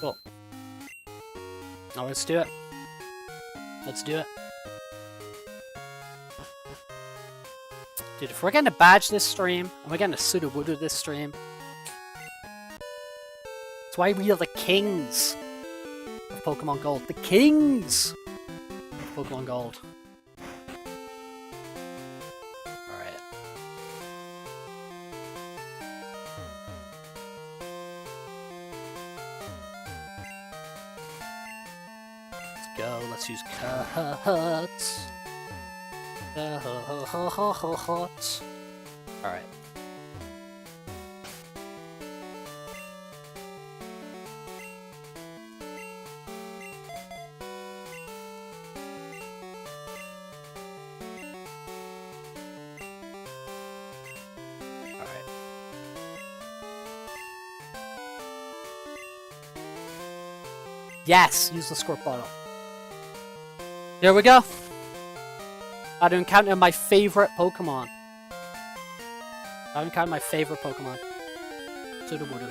Cool. Now let's do it. Let's do it. Dude, if we're getting a badge this stream, and we're getting a Sudowoodo this stream, that's why we are the kings of Pokemon Gold. The kings of Pokemon Gold. Alright. Let's go. Let's use cuts. Alright. Yes! Use the squirt bottle. There we go. How to encounter my favorite Pokemon. How to encounter my favorite Pokemon. Sudowoodo.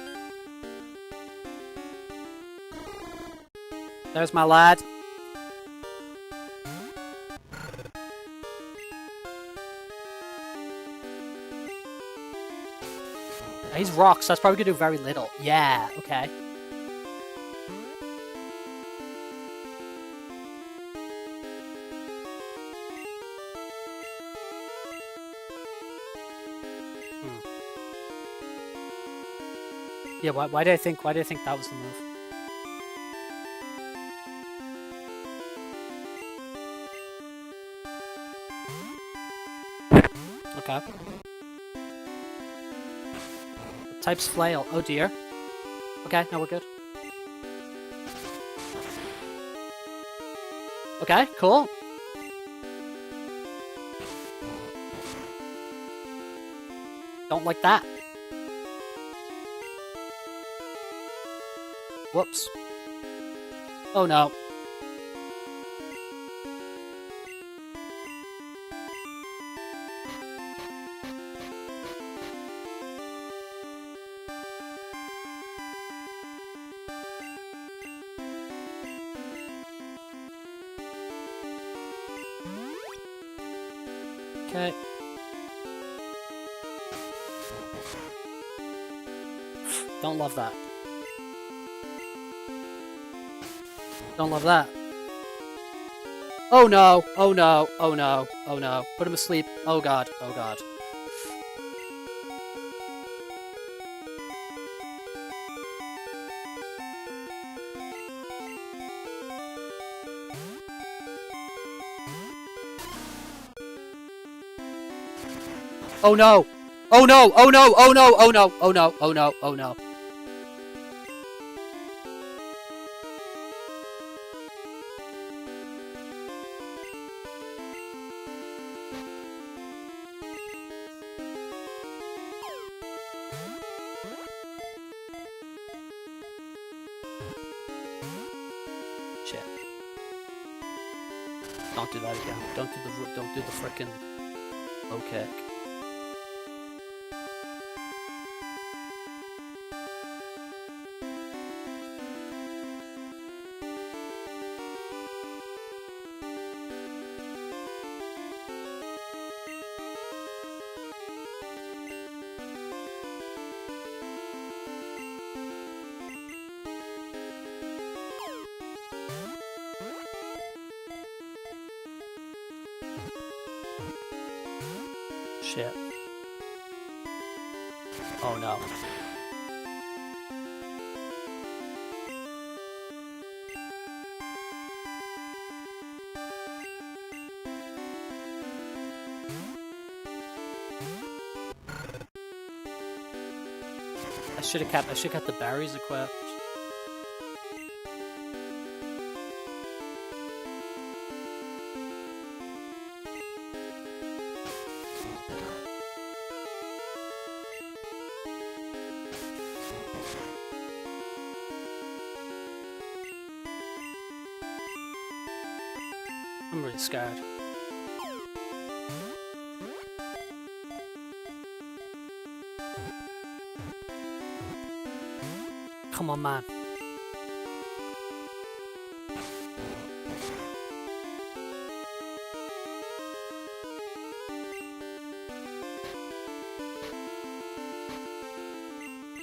There's my lad. He's rocks, so that's probably gonna do very little. Yeah, okay. Yeah, why did I think that was the move? Okay. Types flail. Oh dear. Okay, now we're good. Okay, cool. Don't like that. Whoops. Oh no. Okay. Don't love that. Don't love that. Oh no! Oh no! Oh no! Oh no! Put him asleep. Oh god! Oh god! Oh no! Oh no! Oh no! Oh no! Oh no! Oh no! Oh no! Oh no! Shit. Don't do that again. Don't do the frickin' low kick. Shit. Oh no. I should have kept the berries equipped. I'm really scared. Come on, man.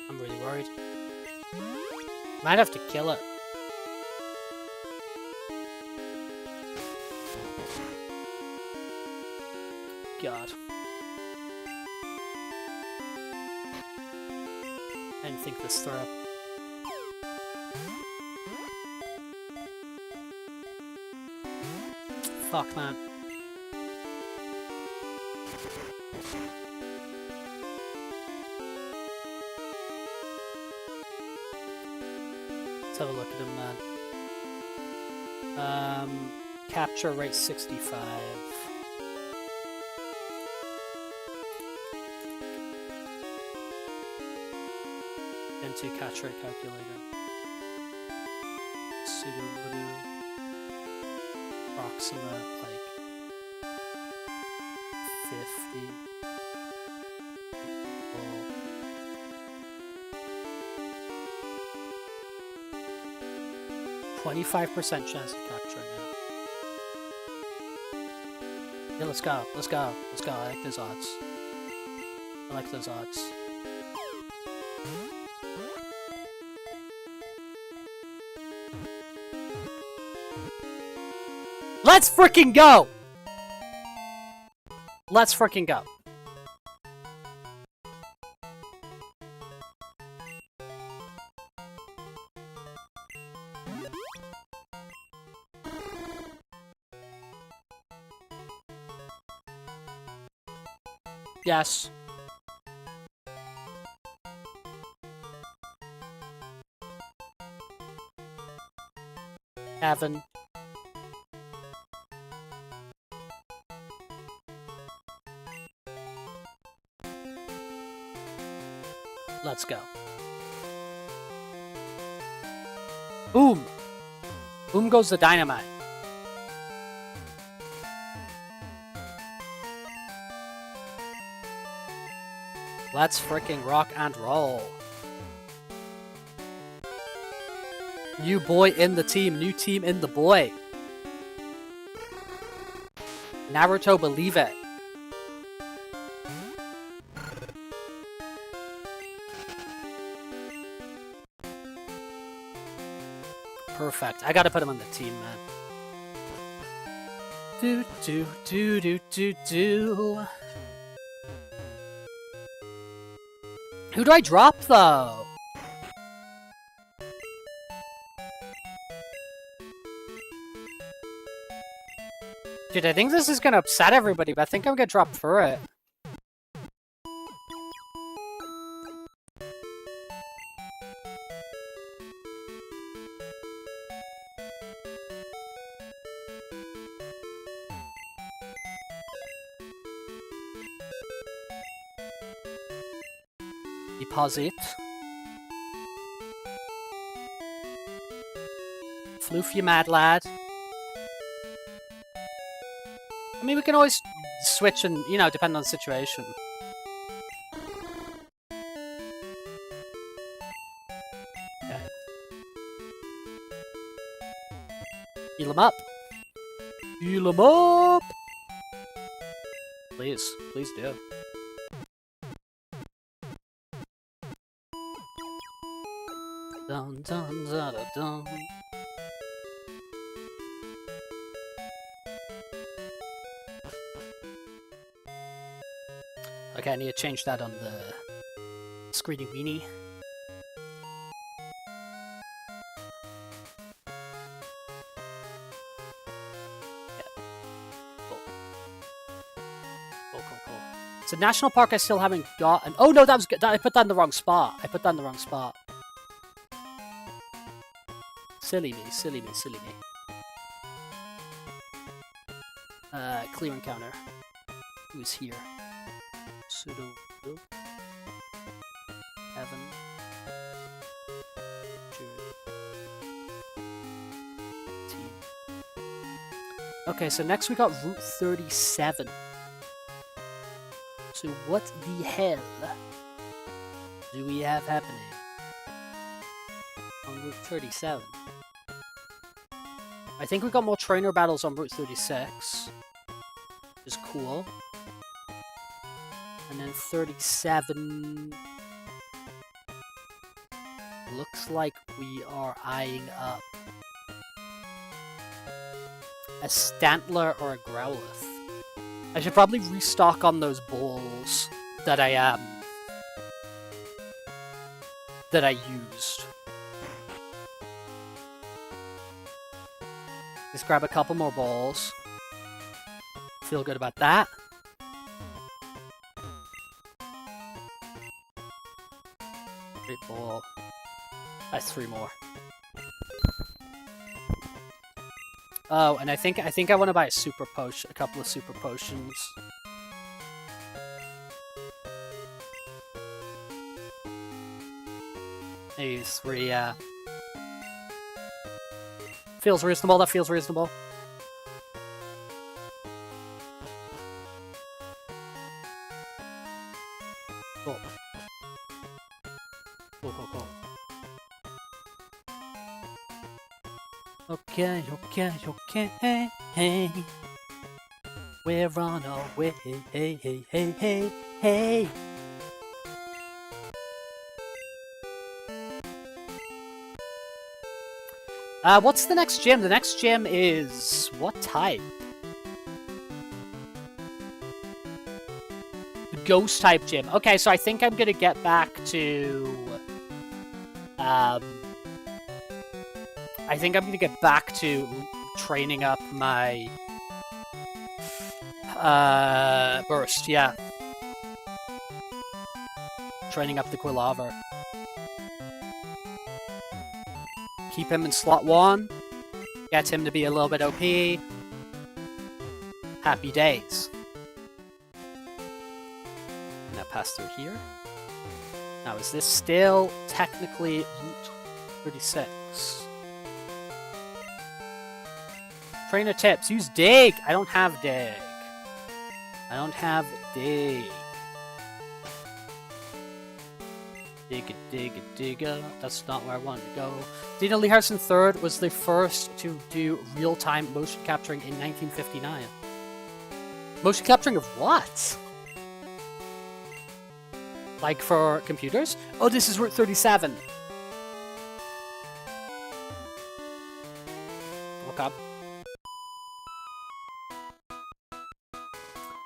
I'm really worried. Might have to kill it. God. I didn't think this through. Fuck, man. Let's have a look at him, man. Capture rate 65. Into catch rate calculator. Pseudo voodoo. Approximate like 50. 25% chance of capturing it. Yeah, let's go. Let's go. Let's go. I like those odds. I like those odds. Let's freaking go! Let's freaking go. Yes. Evan. Let's go. Boom! Boom goes the dynamite. Let's freaking rock and roll. New boy in the team. New team in the boy. Naruto, believe it. Perfect. I gotta put him on the team, man. Do do do do do do. Who do I drop though? Dude, I think this is gonna upset everybody, but I think I'm gonna drop Furry. Deposit. Floof, you mad lad. I mean, we can always switch and, you know, depend on the situation. Okay. Heal him up. Heal him up! Please. Please do. Dun dun dun dun dun. Okay, I need to change that on the screeny weenie. Yeah. Cool. Cool, cool, cool. It's a national park I still haven't gotten. Oh no, that was good. I put that in the wrong spot. I put that in the wrong spot. Silly me, silly me, silly me. Clear encounter. Who's here? Pseudo Will. Evan. Team. Okay, so next we got Route 37. So what the hell do we have happening on Route 37? I think we got more trainer battles on Route 36, which is cool. And then 37... looks like we are eyeing up a Stantler or a Growlithe. I should probably restock on those balls that I used. Just grab a couple more balls. Feel good about that. Great ball. That's 3 more. Oh, and I think I want to buy a super potion, a couple of super potions. Maybe 3, yeah. Feels reasonable, that feels reasonable. Cool. Cool, cool, cool. Okay, okay, okay, hey. We're on our way, hey, hey, hey, hey, hey. What's the next gym? The next gym is... what type? The ghost type gym. Okay, so I think I'm gonna get back to... I think I'm gonna get back to training up my... burst, yeah. Training up the Quilava. Keep him in slot 1. Get him to be a little bit OP. Happy days. Now pass through here. Now is this still technically Route 36? Trainer tips. Use dig. I don't have dig. I don't have dig. Digga. That's not where I wanted to go. Dina Lee Harrison III was the first to do real-time motion capturing in 1959. Motion capturing of what? Like for computers? Oh, this is Route 37. Okay.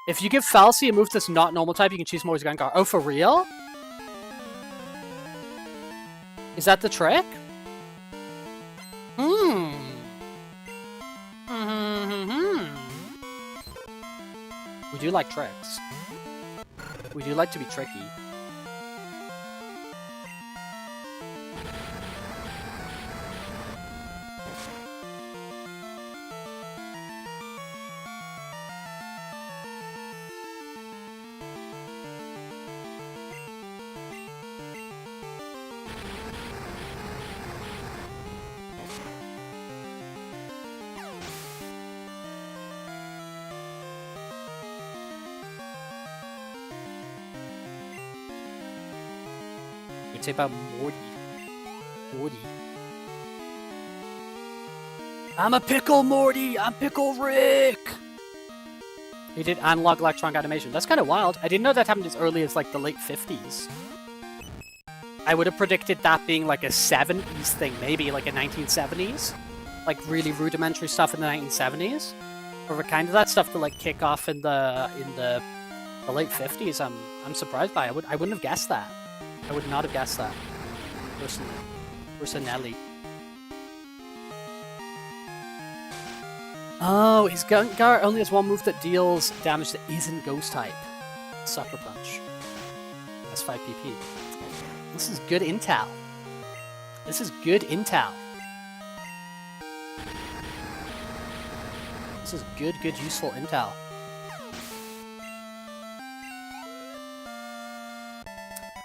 If you give Falsey a move that's not normal type, you can choose more as a Gengar. Oh, for real? Is that the trick? We do like tricks. We do like to be tricky. Say about Morty. I'm a pickle, Morty! I'm Pickle Rick! He did analog electronic animation. That's kind of wild. I didn't know that happened as early as, like, the late 50s. I would have predicted that being, like, a 70s thing, maybe, like, a 1970s. Like, really rudimentary stuff in the 1970s. Or kind of that stuff to, like, kick off in the late 50s. I'm surprised by it. I wouldn't have guessed that. I would not have guessed that, personally. Oh, his Gengar only has one move that deals damage that isn't Ghost type. Sucker Punch. That's 5 PP. This is good intel. This is good intel. This is good, useful intel.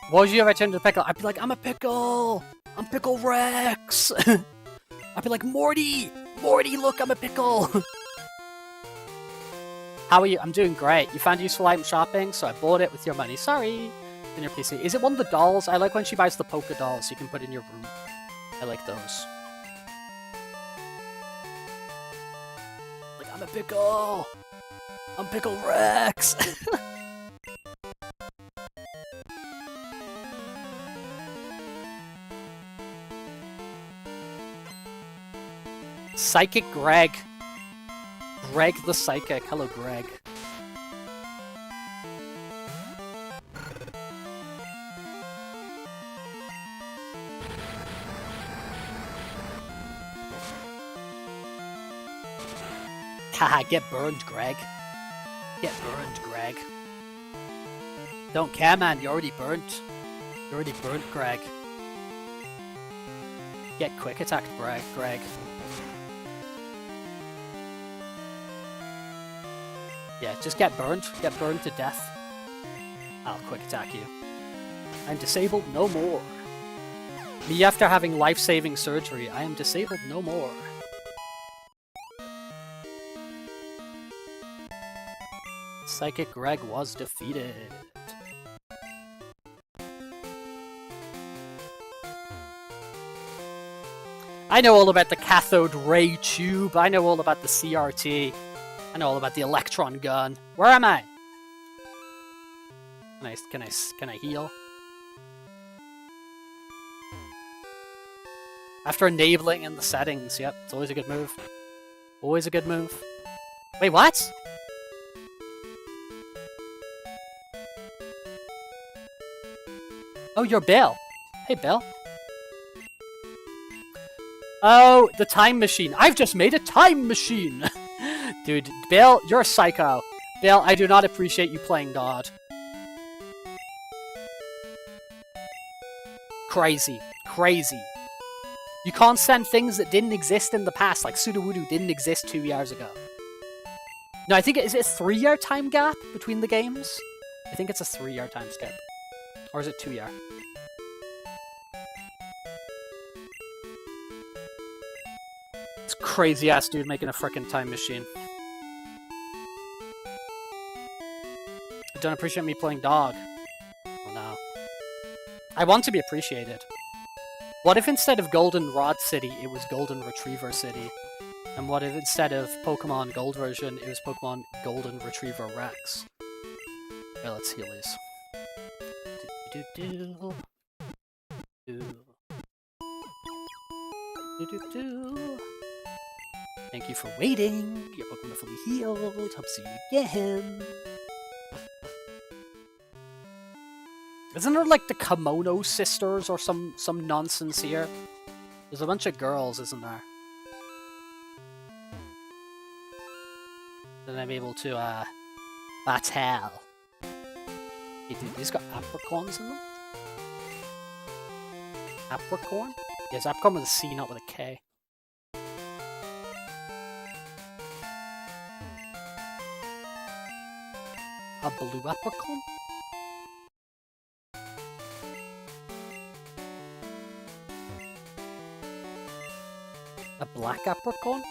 What would you if I turned to Pickle? I'd be like, I'm a pickle! I'm Pickle Rex! I'd be like, Morty! Morty, look, I'm a pickle! How are you? I'm doing great. You found useful item shopping, so I bought it with your money. Sorry! In your PC. Is it one of the dolls? I like when she buys the polka dolls you can put in your room. I like those. Like, I'm a pickle! I'm Pickle Rex! Psychic Greg. Greg the Psychic. Hello, Greg. Haha, get burned, Greg. Get burned, Greg. Don't care, man. You're already burnt. You're already burnt, Greg. Get quick attacked, Greg. Yeah, just get burned. Get burned to death. I'll quick attack you. I'm disabled no more. Me after having life-saving surgery, I am disabled no more. Psychic Greg was defeated. I know all about the cathode ray tube. I know all about the CRT. I know all about the electron gun. Where am I? Can I heal? After enabling in the settings, yep, it's always a good move. Always a good move. Wait, what? Oh, you're Bill. Hey, Bill. Oh, the time machine. I've just made a time machine! Dude, Bill, you're a psycho. Bill, I do not appreciate you playing God. Crazy. Crazy. You can't send things that didn't exist in the past, like Sudowoodo didn't exist 2 years ago. No, I think is it a 3-year time gap between the games? I think it's a 3-year time skip. Or is it 2-year? It's crazy ass dude making a frickin' time machine. Don't appreciate me playing dog. Oh no. I want to be appreciated. What if instead of Golden Rod City, it was Golden Retriever City? And what if instead of Pokemon Gold version, it was Pokemon Golden Retriever Rex? Okay, let's heal these. Thank you for waiting. Your Pokemon are fully healed. Hope to see you again. Isn't there like the Kimono Sisters or some nonsense here? There's a bunch of girls, isn't there? Then I'm able to battle. Hey dude, these got apricorns in them? Apricorn? Yes, apricorn with a C, not with a K. A blue apricorn? A black apricorn?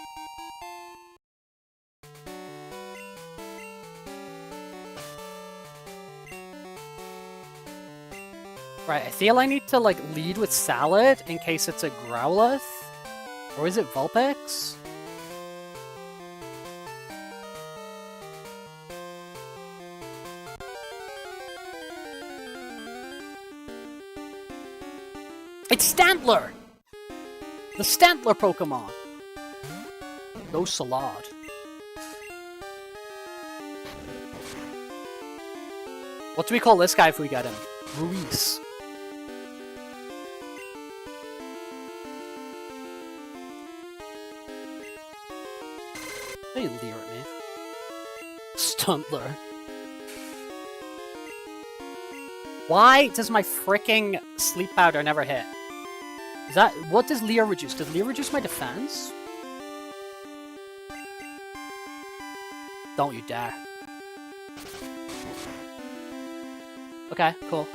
Right, I feel I need to like lead with Salad in case it's a Growlithe. Or is it Vulpix? It's Stantler! The Stantler Pokemon! Go Salad. What do we call this guy if we get him? Ruiz. They leer at me. Stuntler. Why does my freaking sleep powder never hit? Is that what does Leer reduce? Does Leer reduce my defense? Don't you dare. Okay, cool.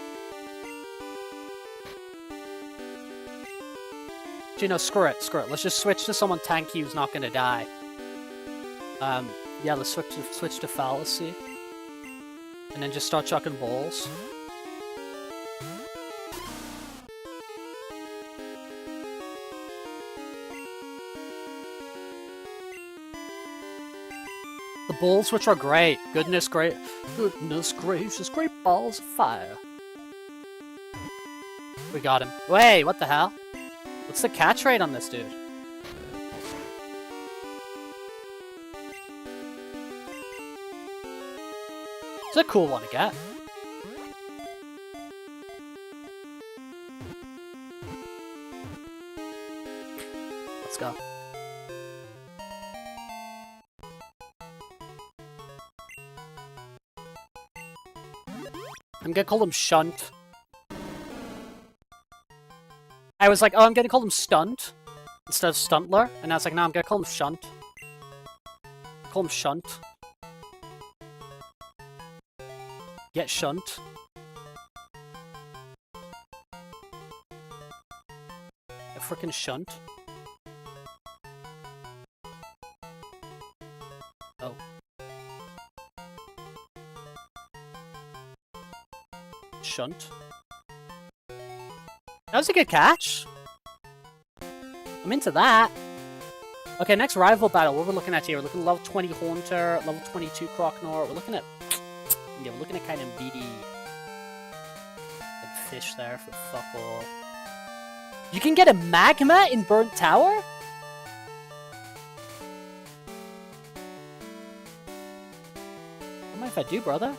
Actually, no, screw it, screw it. Let's just switch to someone tanky who's not gonna die. Yeah, let's switch to Fallacy. And then just start chucking balls. The balls which are great. Goodness gracious, great balls of fire. We got him. Wait, what the hell? What's the catch rate on this dude? It's a cool one to get. Let's go. I'm gonna call him Shunt. I was like, oh, I'm gonna call him Stunt instead of Stuntler, and I was like, no, I'm gonna call him Shunt. Call him Shunt. Get Shunt. A frickin' Shunt. Oh. Shunt. That was a good catch. I'm into that. Okay, next rival battle. What we're looking at here? We're looking at level 20 Haunter, level 22 Croconaw. We're looking at... yeah, we're looking at kind of beady. And fish there for fuck all. You can get a Magma in Burnt Tower? What mind if I do, brother?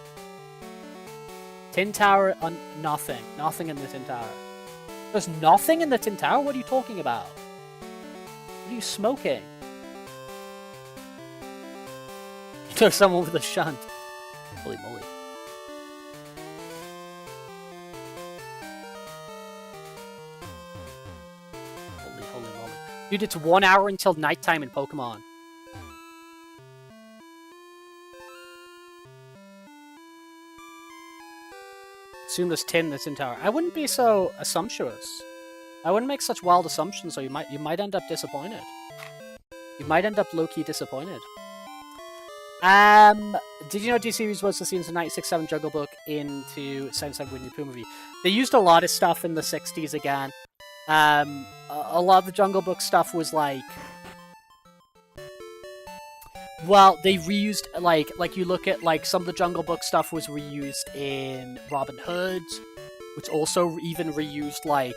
Tin Tower on nothing. Nothing in the Tin Tower. There's nothing in the Tin Tower? What are you talking about? What are you smoking? There's someone with a shunt. Holy moly. Holy moly. Dude, it's 1 hour until nighttime in Pokemon. Assume there's tin that's in tower. I wouldn't be so assumptuous. I wouldn't make such wild assumptions, or you might end up disappointed. You might end up low-key disappointed. Did you know D-Series was the scenes of 96.7 Jungle Book into 77 Winnie the Pooh movie? They used a lot of stuff in the 60s again. A lot of the Jungle Book stuff was like... Well, they reused, like you look at, like, some of the Jungle Book stuff was reused in Robin Hood, which also even reused, like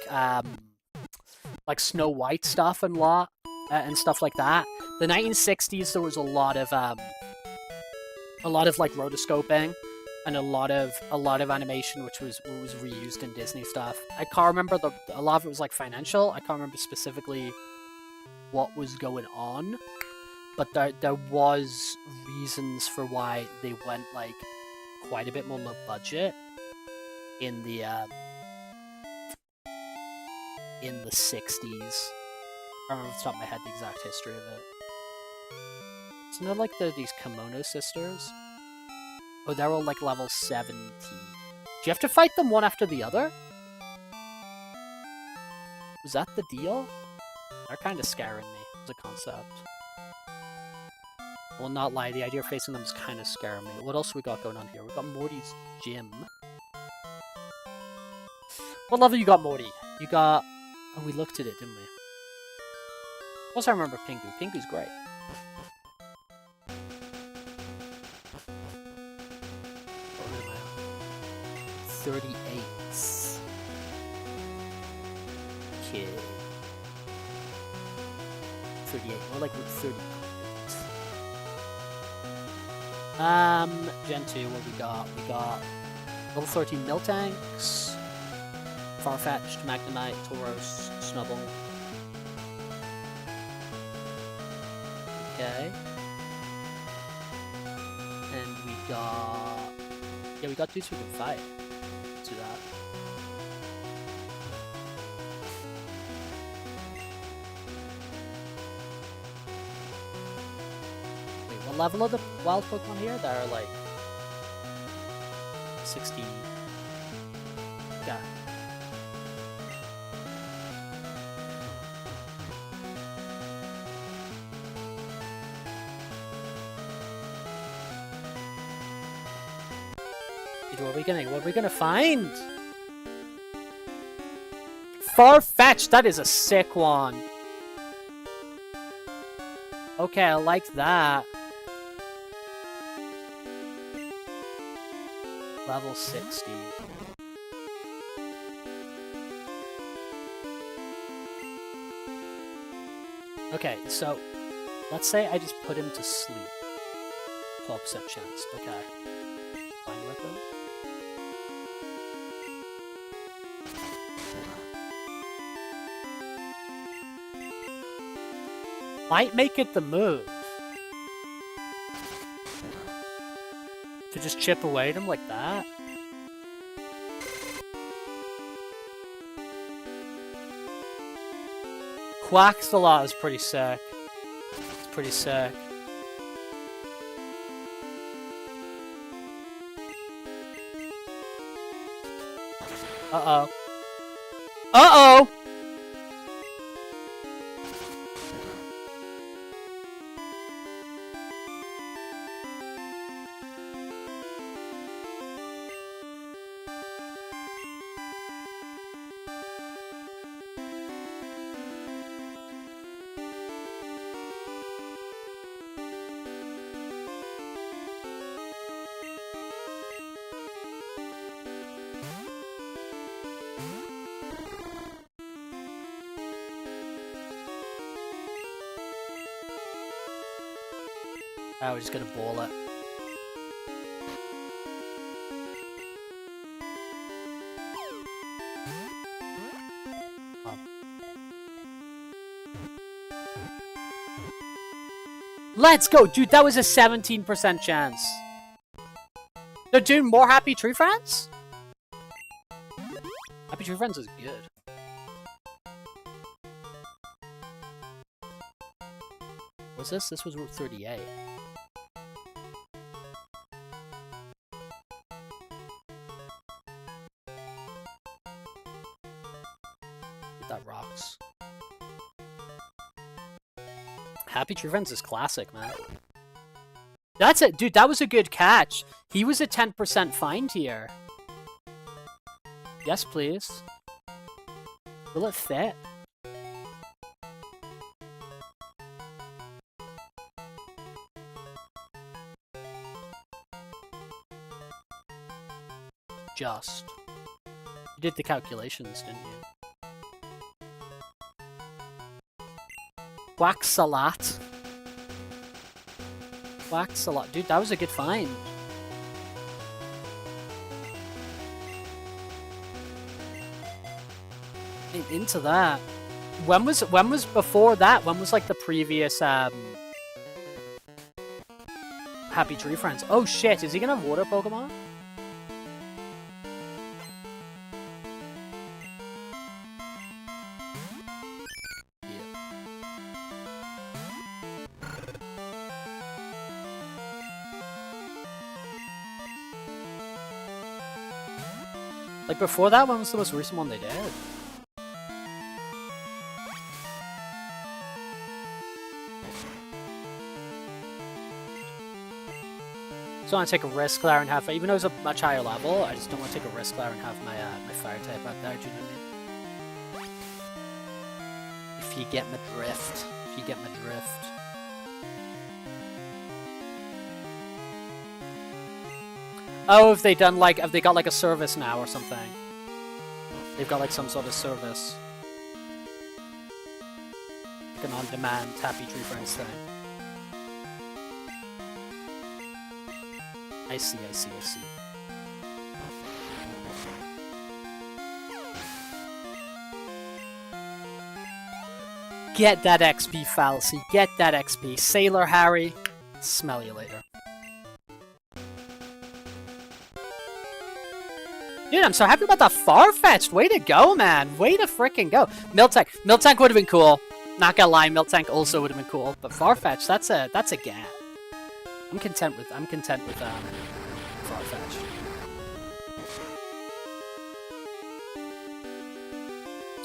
Snow White stuff and stuff like that. The 1960s, there was a lot of like rotoscoping and a lot of animation which was reused in Disney stuff. I can't remember a lot of it was like financial. I can't remember specifically what was going on, but there was reasons for why they went like quite a bit more low budget in the 60s. I don't remember off the top of my head the exact history of it. Isn't there like these Kimono sisters? Oh, they're all like level 17. Do you have to fight them one after the other? Was that the deal? They're kind of scaring me as a concept. I will not lie, the idea of facing them is kind of scaring me. What else we got going on here? We got Morty's gym. What level you got, Morty? You got... Oh, we looked at it, didn't we? Also, I remember Pingu. Pingu's great. What am I on? 38. Kid. 38. More like 30. Gen 2, what we got? We got level 13 Miltanks, Farfetch'd, Magnemite, Tauros, Snubble. Okay. And we got... Yeah, we got dudes who can fight. Let's do that. Wait, what level are the wild Pokemon here? That are like... 60... Yeah. What are we gonna find? Farfetch'd! That is a sick one. Okay, I like that. Level 60. Okay, so let's say I just put him to sleep. 12% chance. Okay. Find weapon. Might make it the move. To just chip away at him like that. Quaxalot is pretty sick. It's pretty sick. Uh-oh. Uh-oh! We're just gonna ball it. Let's go! Dude, that was a 17% chance. They're doing more Happy Tree Friends? Happy Tree Friends is good. was this? This was Route 38. That rocks. Happy Tree Friends is classic, man. That's it, dude. That was a good catch. He was a 10% find here. Yes, please. Will it fit? Just. You did the calculations, didn't you? Quacksalat. Quacksalat. Dude, that was a good find. Into that. When was before that? When was like the previous Happy Tree Friends? Oh shit, is he gonna have water Pokemon? Like before that, when was the most recent one they did? Just want to take a risk there and have, even though it's a much higher level, I just don't want to take a risk there and have my my fire type out there. Do you know what I mean? If you get my drift, if you get my drift. Oh, have they done like, have they got like a service now or something? They've got like some sort of service. Like an on-demand Happy Tree Friends thing. I see, I see, I see. Get that XP, Fallacy. Get that XP. Sailor Harry. Smell you later. Dude, I'm so happy about that Farfetch'd. Way to go, man. Way to frickin' go. Miltank. Miltank would have been cool. Not gonna lie, Miltank also would have been cool. But Farfetch'd, that's a gap. I'm content with Farfetch'd.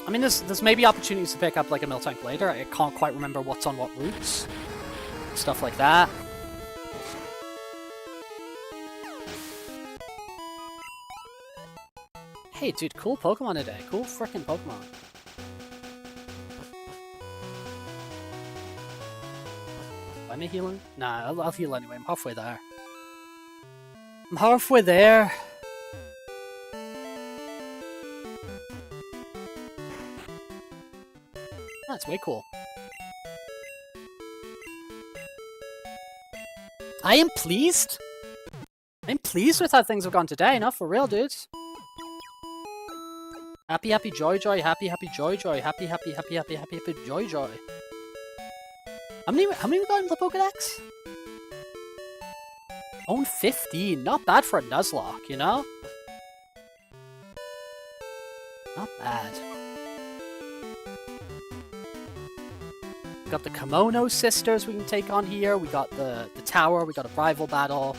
I mean, there's maybe opportunities to pick up like a Miltank later. I can't quite remember what's on what routes. Stuff like that. Hey, dude, cool Pokemon today. Cool frickin' Pokemon. Am I healing? Nah, I'll heal anyway. I'm halfway there. I'm halfway there. That's way cool. I am pleased. I'm pleased with how things have gone today. Not for real, dudes. Happy, happy, joy, joy, happy, happy, joy, joy, happy, happy, happy, happy, happy, happy, joy, joy. How many we got in the Pokedex? Own 15. Not bad for a Nuzlocke, you know? Not bad. We got the Kimono Sisters we can take on here. We got the tower. We got a rival battle.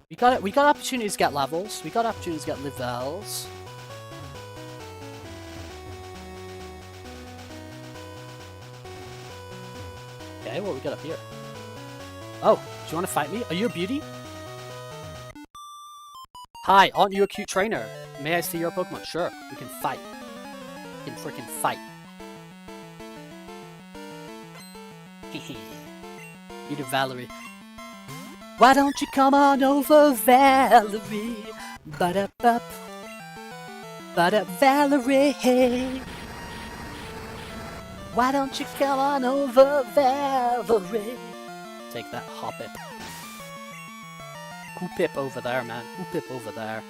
We got opportunities to get levels. We got opportunities to get levels. Okay, what we got up here? Oh, do you want to fight me? Are you a beauty? Hi, aren't you a cute trainer? May I see your Pokemon? Sure, we can fight. We can freaking fight. Hehe. Beauty Valerie. Why don't you come on over, Valerie? Ba-da-bup. Ba-da, Valerie. Why don't you come on over, Valerie? Take that, Hoppip. Hoopip over there, man. Hoopip over there.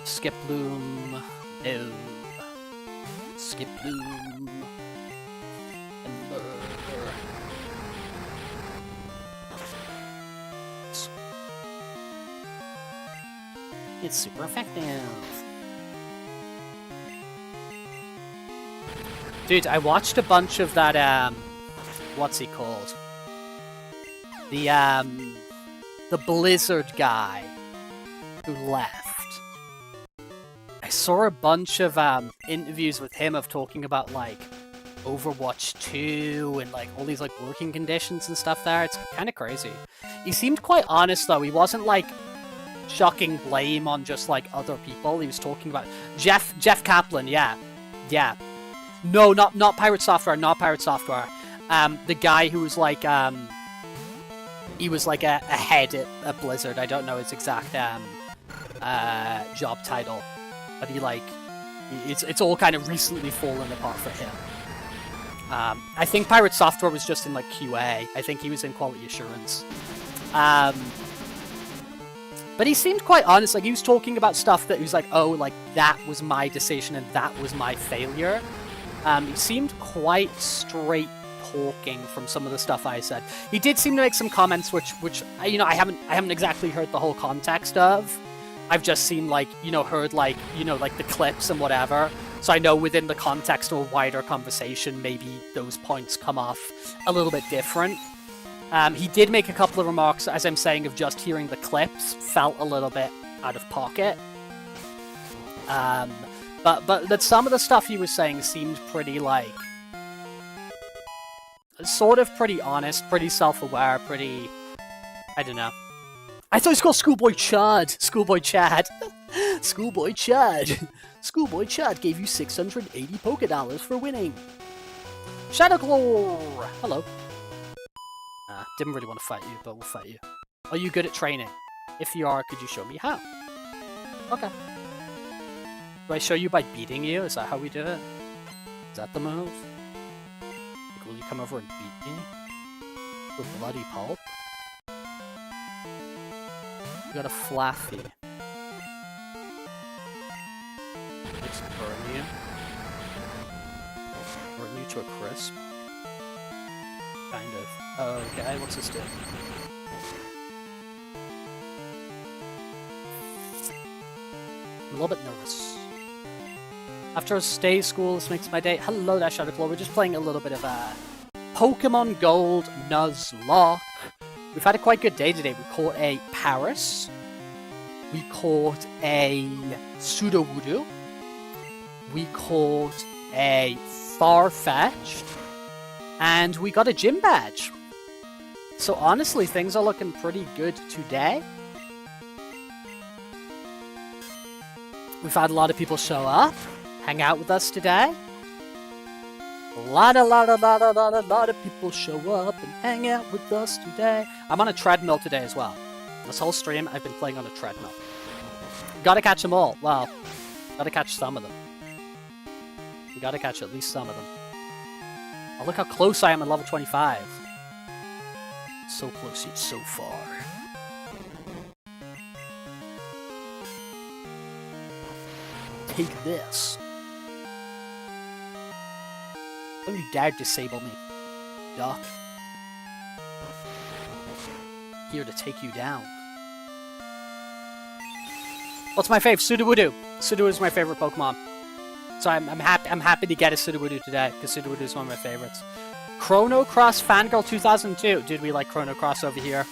Skip Bloom. No. Skip Bloom. It's super effective. Dude, I watched a bunch of that, what's he called? The Blizzard guy who left. I saw a bunch of interviews with him of talking about like Overwatch 2 and like all these like working conditions and stuff there. It's kind of crazy. He seemed quite honest though. He wasn't like chucking blame on just like other people. He was talking about Jeff Kaplan. Yeah. No, not Pirate Software. Not Pirate Software. The guy who was like he was like a head at Blizzard. I don't know his exact job title, but he like it's all kind of recently fallen apart for him. I think Pirate Software was just in like QA. I think he was in quality assurance. But he seemed quite honest. Like he was talking about stuff that he was like, oh, like that was my decision and that was my failure. He seemed quite straight talking from some of the stuff I said. He did seem to make some comments which you know I haven't exactly heard the whole context of. I've just seen like heard like like the clips and whatever. So I know within the context of a wider conversation, maybe those points come off a little bit different. He did make a couple of remarks, as I'm saying, of just hearing the clips felt a little bit out of pocket. But some of the stuff he was saying seemed pretty like sort of pretty honest, pretty self-aware, pretty I don't know. I thought it was called Schoolboy Chad. Schoolboy Chad. Schoolboy Chad. Schoolboy Chad gave you 680 Poké Dollars for winning. Shadowglow. Hello. Didn't really want to fight you, but we'll fight you. Are you good at training? If you are, could you show me how? Okay. Do I show you by beating you? Is that how we do it? Is that the move? Like, will you come over and beat me? With bloody pulp? You got a Flaffy. Let's burn you. Burn you to a crisp. Kind of. Okay, what's this do? I'm a little bit nervous. After a stay school, this makes my day. Hello there, Shadowclaw. We're just playing a little bit of Pokemon Gold Nuzlocke. We've had a quite good day today. We caught a Paris. We caught a Sudowoodo. We caught a Farfetch'd. And we got a gym badge. So honestly, things are looking pretty good today. We've had a lot of people show up, hang out with us today. A lot of people show up and hang out with us today. I'm on a treadmill today as well. This whole stream, I've been playing on a treadmill. Gotta catch them all. Well, gotta catch some of them. You gotta catch at least some of them. Oh, look how close I am at level 25. So close yet so far. Take this. Don't you dare disable me, Doc. Here to take you down. What's my fave? Sudowoodo. Sudowoodo is my favorite Pokemon. So I'm happy to get a Sudowoodo today, because Sudowoodo is one of my favorites. Chrono Cross Fangirl 2002. Dude, we like Chrono Cross over here.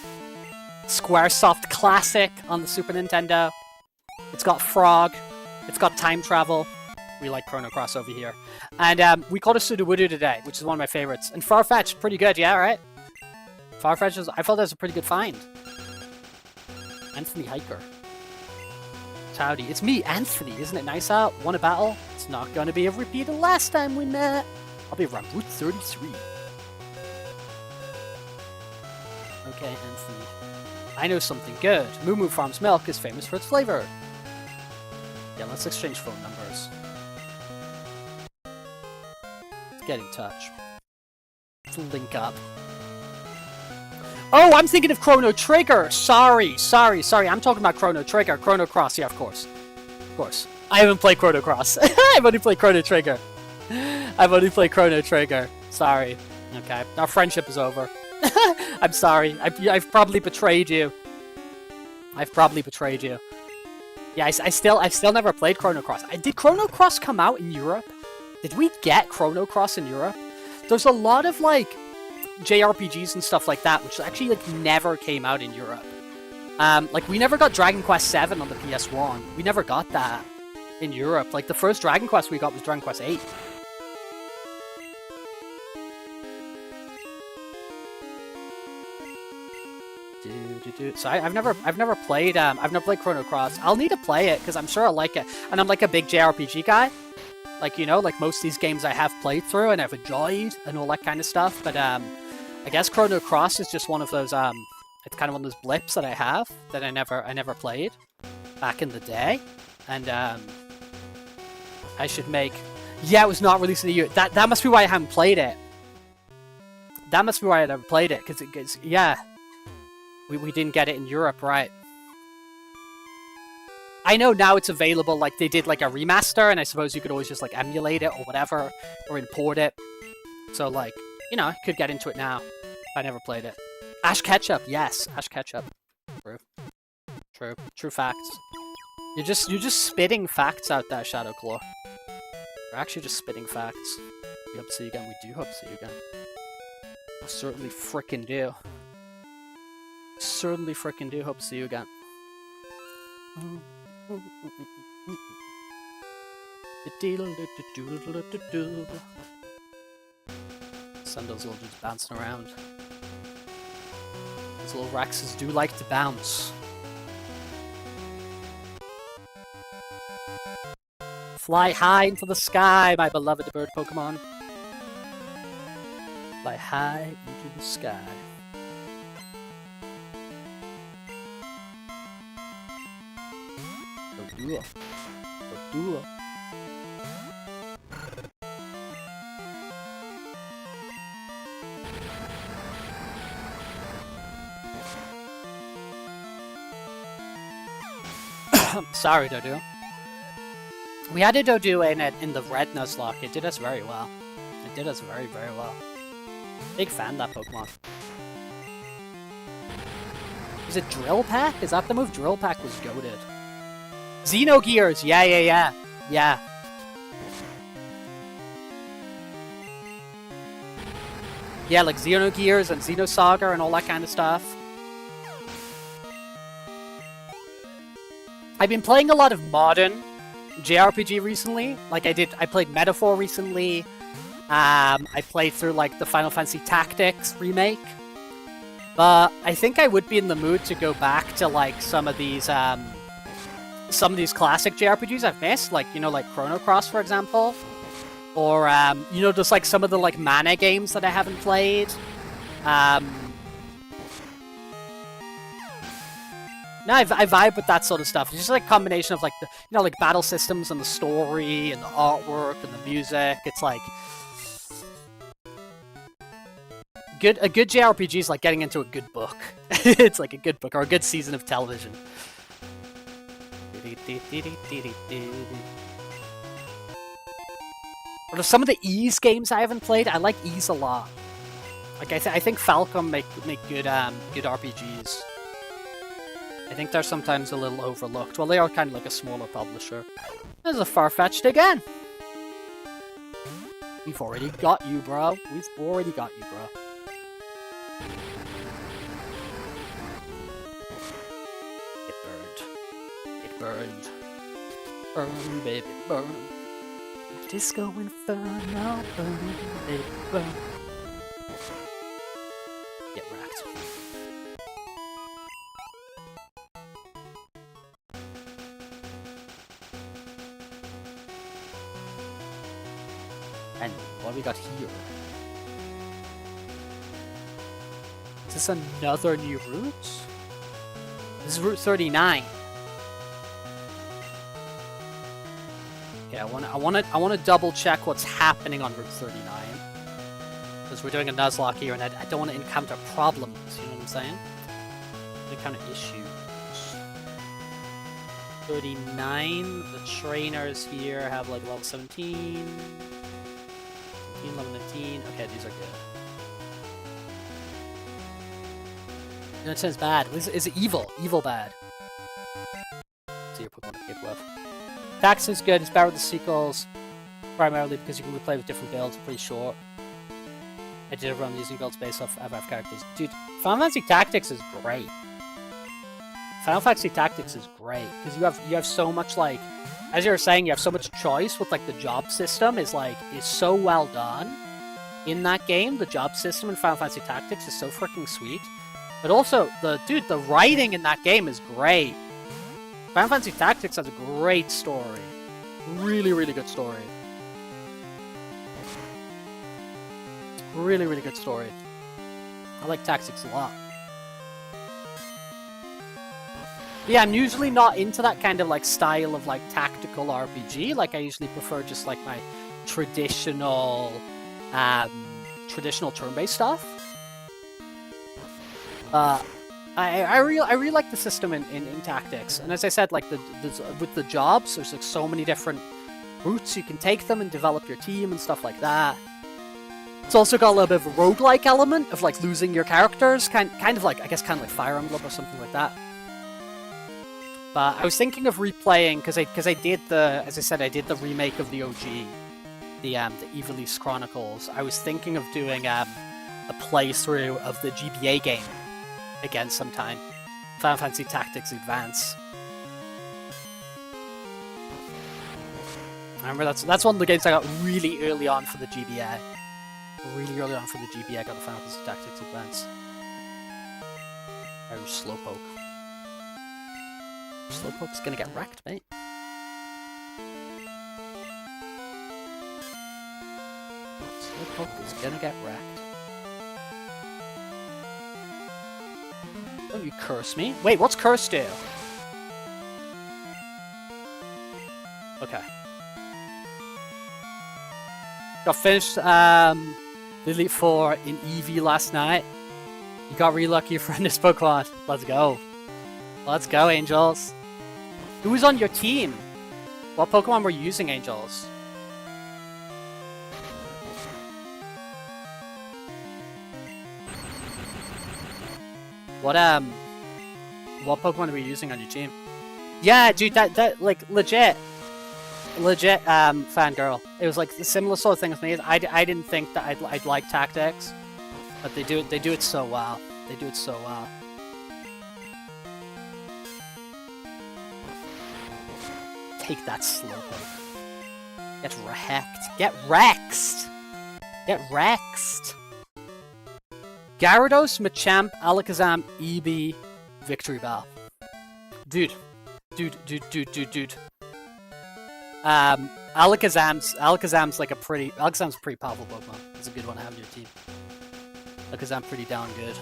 Squaresoft Classic on the Super Nintendo. It's got Frog. It's got time travel. We like Chrono Cross over here. And we caught a Sudowoodo today, which is one of my favorites. And Farfetch'd, pretty good, yeah, right? Farfetch'd, I thought that was a pretty good find. Anthony Hiker. Howdy, it's me, Anthony. Isn't it nice out? Won a battle? It's not gonna be a repeat of last time we met. I'll be around Route 33. Okay, Anthony. I know something good. Moo Moo Farms milk is famous for its flavor. Yeah, let's exchange phone numbers. Let's get in touch. Let's link up. Oh, I'm thinking of Chrono Trigger! Sorry. I'm talking about Chrono Trigger. Chrono Cross, yeah, of course. Of course. I haven't played Chrono Cross. I've only played Chrono Trigger. Sorry. Okay, our friendship is over. I'm sorry. I've probably betrayed you. Yeah, I've still never played Chrono Cross. Did Chrono Cross come out in Europe? Did we get Chrono Cross in Europe? There's a lot of, like... JRPGs and stuff like that, which actually like never came out in Europe. Like we never got Dragon Quest VII on the PS1. We never got that in Europe. Like the first Dragon Quest we got was Dragon Quest VIII. So I've never played Chrono Cross. I'll need to play it because I'm sure I'll like it. And I'm like a big JRPG guy. Like, you know, like most of these games I have played through and I've enjoyed and all that kind of stuff. But I guess Chrono Cross is just one of those it's kind of one of those blips that I have that I never played back in the day. And I should make... Yeah, it was not released in the EU. That must be why I haven't played it. That must be why I never played it, because yeah. We didn't get it in Europe, right? I know now it's available, like they did like a remaster, and I suppose you could always just like emulate it or whatever, or import it. So like, you know, I could get into it now. I never played it. Ash Ketchup, yes, Ash Ketchup. True facts. You're just spitting facts out there, Shadowclaw. You're actually just spitting facts. We hope to see you again. We do hope to see you again. I certainly frickin' do. Certainly frickin' do hope to see you again. Sandals all just bouncing around. These little Rexes do like to bounce. Fly high into the sky, my beloved bird Pokemon. Fly high into the sky. Sorry, Dodu. We had a Dodu in the red Nuzlocke. It did us very well. It did us very, very well. Big fan of that Pokemon. Is it Drill Pack? Is that the move? Drill Pack was goated. Xenogears! Yeah. Yeah, like Xenogears and Xenosaga and all that kind of stuff. I've been playing a lot of modern JRPG recently. Like I played Metaphor recently. I played through like the Final Fantasy Tactics remake. But I think I would be in the mood to go back to like some of these classic JRPGs I've missed, like, you know, like Chrono Cross, for example. Or, you know, just like some of the like mana games that I haven't played. No, I vibe with that sort of stuff. It's just like a combination of like the, you know, like battle systems and the story and the artwork and the music. It's like a good JRPG is like getting into a good book. It's like a good book or a good season of television. What are some of the Ys games I haven't played? I like Ys a lot. Like I think Falcom make good good RPGs. I think they're sometimes a little overlooked. Well, they are kind of like a smaller publisher. There's a Farfetch'd again. We've already got you, bro. We've already got you, bro. It burned. It burned. Burn, baby, burn. Disco Inferno, burn, baby, burn. Get wrecked. And what we got here? Is this another new route? This is Route 39. Yeah, I want to double check what's happening on Route 39 because we're doing a Nuzlocke here, and I don't want to encounter problems. You know what I'm saying? Encounter issues. 39. The trainers here have like level 17. 11, 19. Okay, these are good. No, it says bad. Is it evil? Evil bad. See your Pokemon capable of. Tax is good. It's better with the sequels, primarily because you can replay with different builds. Pretty short. I did a run using builds based off FF characters. Dude, Final Fantasy Tactics is great. Final Fantasy Tactics is great because you have so much, like, as you were saying, you have so much choice with like the job system is so well done in that game. The job system in Final Fantasy Tactics is so freaking sweet. But also the writing in that game is great. Final Fantasy Tactics has a great story. Really, really good story. Really, really good story. I like Tactics a lot. But yeah, I'm usually not into that kind of like style of like tactical RPG. Like I usually prefer just like my traditional turn-based stuff. I really like the system in Tactics, and as I said, like with the jobs, there's like so many different routes you can take them and develop your team and stuff like that. It's also got a little bit of a roguelike element of like losing your characters, kind of like, I guess, kind of like Fire Emblem or something like that. But I was thinking of replaying because I did the remake of the OG, the Ivalice Chronicles. I was thinking of doing a playthrough of the GBA game again sometime. Final Fantasy Tactics Advance. I remember that's one of the games I got really early on for the GBA. Really early on for the GBA, I got the Final Fantasy Tactics Advance. Oh, Slowpoke. Slowpoke's gonna get wrecked, mate. Slowpoke is gonna get wrecked. Don't you curse me. Wait, what's curse do? Okay. Got finished the Elite Four in Eevee last night. You got really lucky for this Pokemon. Let's go. Let's go, Angels. Who was on your team? What Pokemon were you using, Angels? What Pokemon were you using on your team? Yeah, dude, that like legit fangirl. It was like a similar sort of thing with me. I didn't think that I'd like Tactics, but they do it so well. They do it so well. Take that, Slowpoke. Get wrecked. Get wrecked. Get wrecked. Gyarados, Machamp, Alakazam, Eevee, Victory Bell. Dude. Alakazam's like Alakazam's a pretty powerful Pokemon. It's a good one to have in your team. Alakazam pretty down good.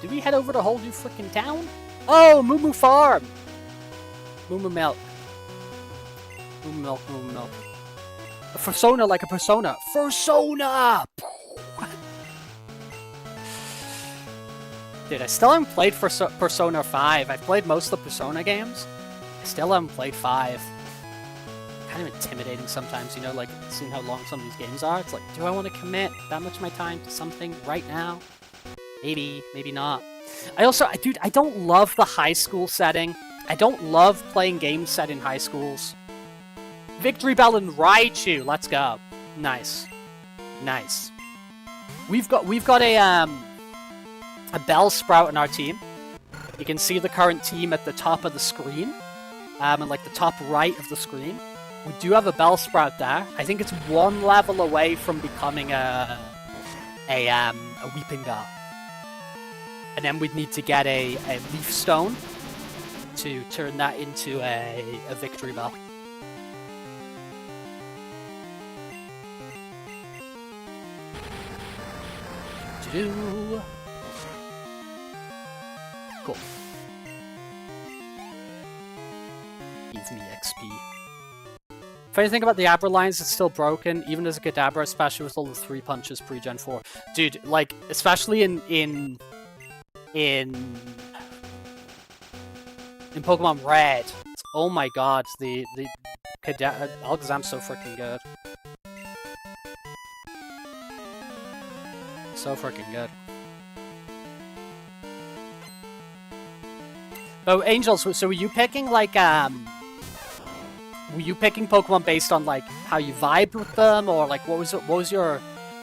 Did we head over to whole new freaking town? Oh, Moo Moo Farm! Moo Moo Milk. Moo Moo Milk, Moo Moo Milk. A Fursona like a Persona. Fursona! Dude, I still haven't played Persona 5. I've played most of the Persona games. I still haven't played 5. Kind of intimidating sometimes, you know, like, seeing how long some of these games are. It's like, do I want to commit that much of my time to something right now? Maybe, maybe not. Dude, I don't love the high school setting. I don't love playing games set in high schools. Victory Bell and Raichu, let's go. Nice. Nice. We've got a Bellsprout in our team. You can see the current team at the top of the screen. And like the top right of the screen. We do have a Bellsprout there. I think it's one level away from becoming a Weeping Bell. And then we'd need to get a Leaf Stone to turn that into a Victory Bell. Do-do. Cool. Give me XP. Funny thing about the Abra lines, it's still broken, even as a Kadabra, especially with all the 3 punches pre-Gen 4. Dude, like, especially in Pokemon Red. Oh my god, the Alakazam's so freaking good. So freaking good. Oh, Angels, so were you picking, like, were you picking Pokemon based on, like, how you vibed with them, or, like, what was your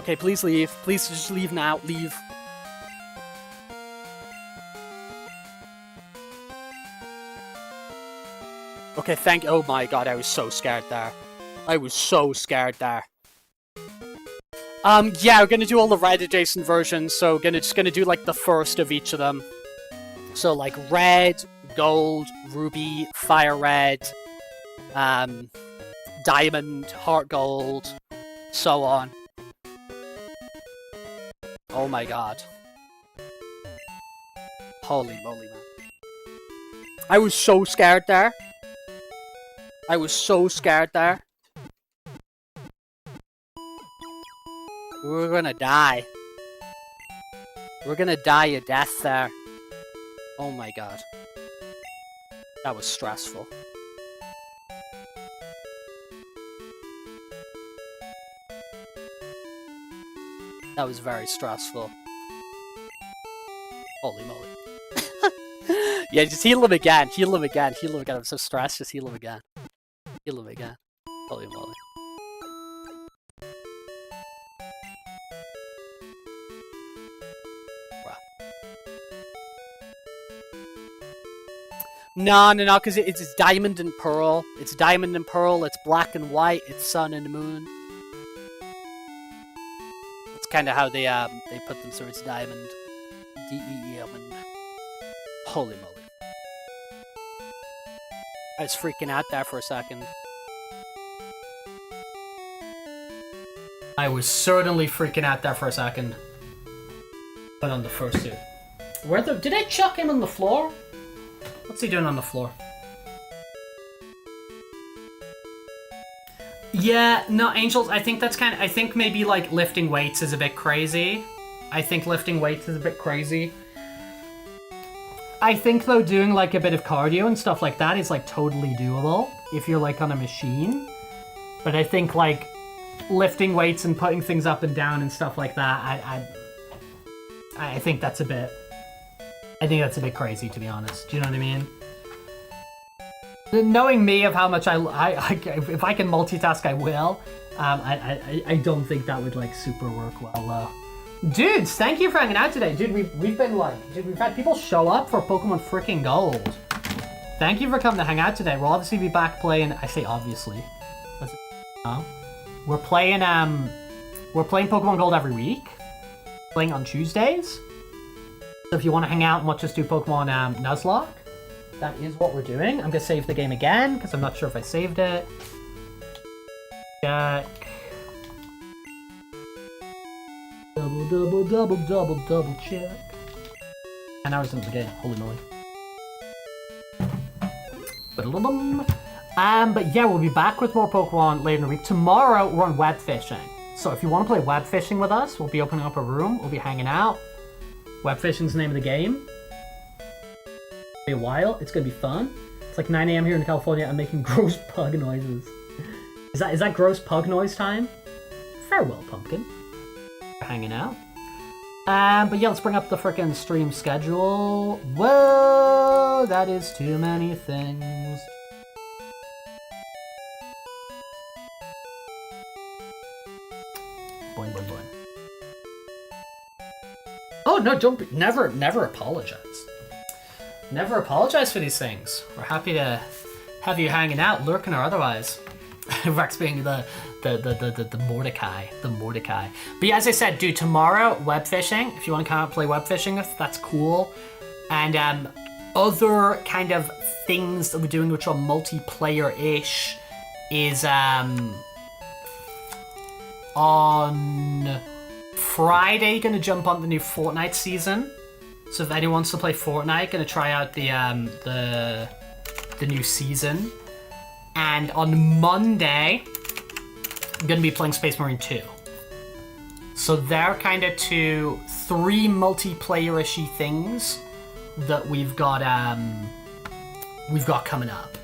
Okay, please leave. Please just leave now. Leave. Okay, oh my god, I was so scared there. I was so scared there. Yeah, we're gonna do all the red adjacent versions, so just gonna do like the first of each of them. So like red, gold, ruby, fire red, diamond, heart gold, so on. Oh my god. Holy moly, man. I was so scared there. I was so scared there. We're gonna die. We're gonna die a death there. Oh my god. That was stressful. That was very stressful. Holy moly. Yeah, just heal him again. Heal him again. Heal him again. I'm so stressed. Just heal him again. Heal him again. Holy moly. No, because it's diamond and pearl. It's diamond and pearl, it's black and white, it's sun and moon. That's kind of how they put them, so it's diamond. D-E-E-M-N. Holy moly. I was freaking out there for a second. I was certainly freaking out there for a second. But on the fursuit. Did I chuck him on the floor? What's he doing on the floor? Yeah, no, Angels, I think that's I think maybe, like, lifting weights is a bit crazy. I think lifting weights is a bit crazy. I think, though, doing, like, a bit of cardio and stuff like that is, like, totally doable if you're, like, on a machine. But I think, like, lifting weights and putting things up and down and stuff like that, I think that's a bit... I think that's a bit crazy, to be honest. Do you know what I mean? Knowing me of how much if I can multitask, I will. I don't think that would like super work well. Dudes, thank you for hanging out today, dude. We've been like, dude, we've had people show up for Pokemon freaking Gold. Thank you for coming to hang out today. We'll obviously be back playing. I say obviously. We're playing Pokemon Gold every week. Playing on Tuesdays. So if you want to hang out and watch us do Pokemon Nuzlocke, that is what we're doing. I'm going to save the game again, because I'm not sure if I saved it. Check. Double check. 10 hours into the game. Holy moly. But yeah, we'll be back with more Pokemon later in the week. Tomorrow, we're on web fishing. So if you want to play web fishing with us, we'll be opening up a room. We'll be hanging out. Web fishing's the name of the game. It'll be a while. It's gonna be fun. It's like 9 AM here in California. I'm making gross pug noises. Is that gross pug noise time? Farewell, pumpkin. We're hanging out. But yeah, let's bring up the frickin' stream schedule. Whoa, that is too many things. Boing, boing, boing. Oh no! Never apologize. Never apologize for these things. We're happy to have you hanging out, lurking or otherwise. Rex being the Mordecai. But yeah, as I said, dude, tomorrow web fishing. If you want to come out and play web fishing, that's cool. And other kind of things that we're doing, which are multiplayer-ish, is on Friday, gonna jump on the new Fortnite season. So if anyone wants to play Fortnite, gonna try out the new season. And on Monday, I'm gonna be playing Space Marine 2. So they're kind of three multiplayer-ishy things that we've got coming up.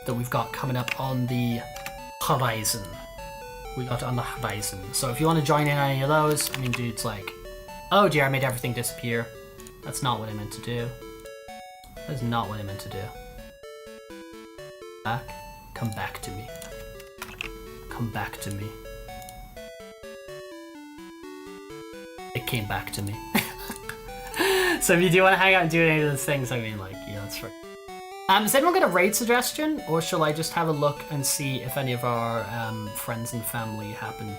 That we've got coming up on the horizon. We got it on the horizon. So if you want to join in on any of those, I mean, dude's like, oh dear, I made everything disappear. That's not what I meant to do. That is not what I meant to do. Back. Come back to me. Come back to me. came back to me. So if you do want to hang out and do any of those things, I mean, like, yeah, that's right. Has anyone got a raid suggestion, or shall I just have a look and see if any of our friends and family happen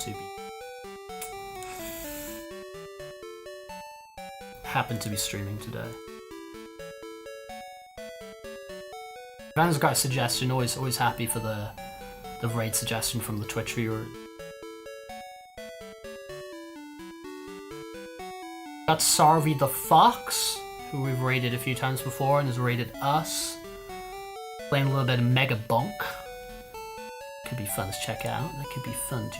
to be streaming today? If anyone's got a suggestion, always happy for the raid suggestion from the Twitch viewer. Got Sarvi the Fox, who we've raided a few times before and has raided us. Playing a little bit of Mega Bunk. Could be fun to check out. That could be fun to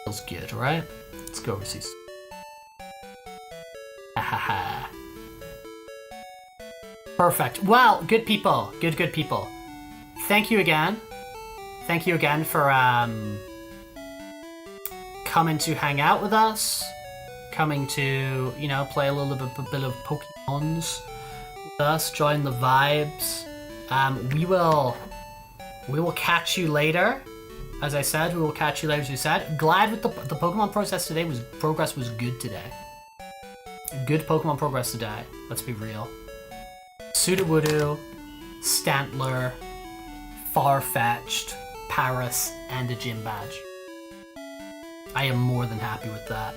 feels good, right? Let's go overseas. Ha. Perfect. Well, good people. Good people. Thank you again. Thank you again for coming to hang out with us. Coming to, you know, play a little bit of Pokemons with us, join the vibes. We will catch you later. As I said, we will catch you later, as you said. Glad with the Pokemon progress today was good today. Good Pokemon progress today. Let's be real. Sudowoodo, Stantler, Farfetch'd, Paris, and a gym badge. I am more than happy with that.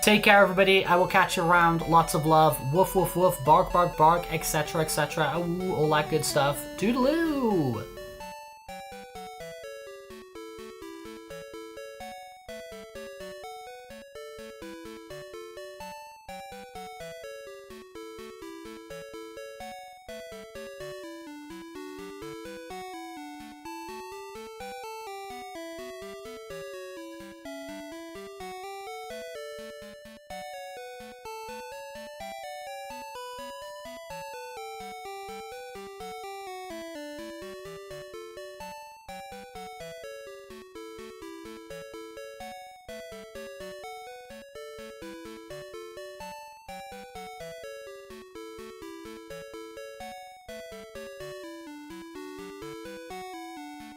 Take care, everybody. I will catch you around. Lots of love. Woof, woof, woof. Bark, bark, bark, etc., etc. All that good stuff. Toodaloo!